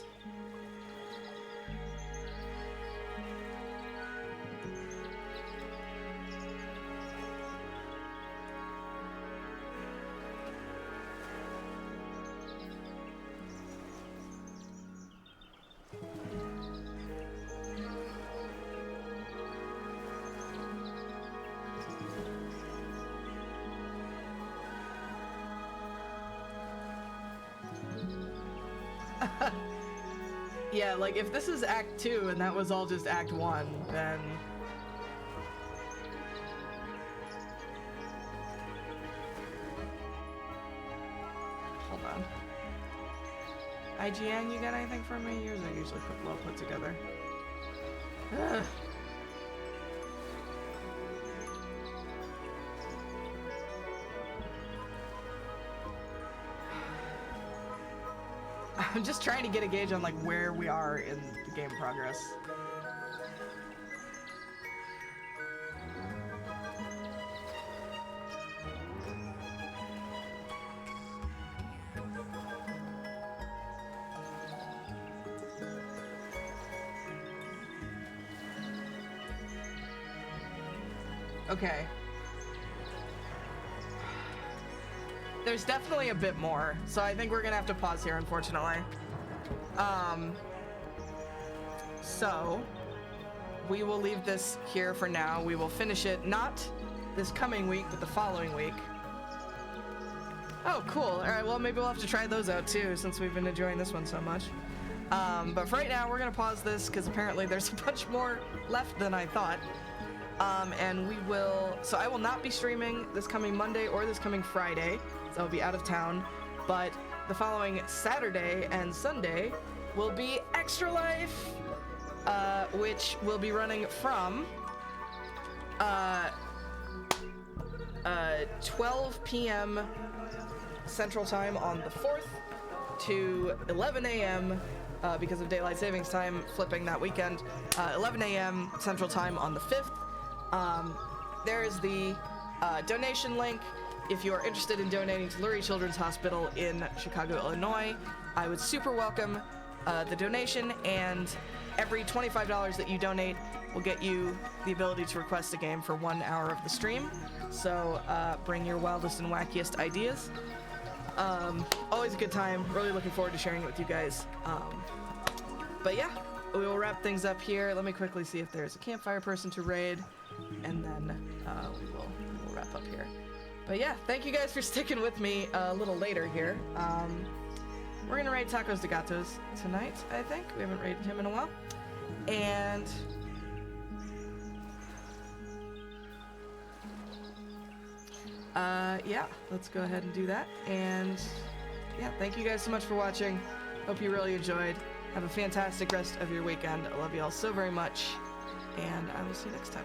Yeah, like if this is Act 2 and that was all just Act 1, then... Hold on. IGN, you got anything for me? Yours are usually well put together. Ugh. I'm just trying to get a gauge on like where we are in the game progress. Okay. There's definitely a bit more, so I think we're gonna have to pause here, unfortunately. So we will leave this here for now. We will finish it not this coming week, but the following week. Oh, cool. All right, well, maybe we'll have to try those out too, since we've been enjoying this one so much. But for right now, we're gonna pause this because apparently there's a bunch more left than I thought. And we will, so I will not be streaming this coming Monday or this coming Friday, so I'll be out of town, but the following Saturday and Sunday will be Extra Life, which will be running from 12 p.m. Central Time on the 4th to 11 a.m. Because of Daylight Savings Time flipping that weekend, 11 a.m. Central Time on the 5th. There is the donation link. If you're interested in donating to Lurie Children's Hospital in Chicago, Illinois, I would super welcome the donation, and every $25 that you donate will get you the ability to request a game for 1 hour of the stream. So bring your wildest and wackiest ideas. Always a good time. Really looking forward to sharing it with you guys. But yeah, we will wrap things up here. Let me quickly see if there's a campfire person to raid, and then we'll wrap up here. But yeah, thank you guys for sticking with me a little later here. We're gonna raid Tacos de Gatos tonight, I think. We haven't raided him in a while. And yeah, let's go ahead and do that. And yeah, thank you guys so much for watching. Hope you really enjoyed. Have a fantastic rest of your weekend. I love you all so very much, and I will see you next time.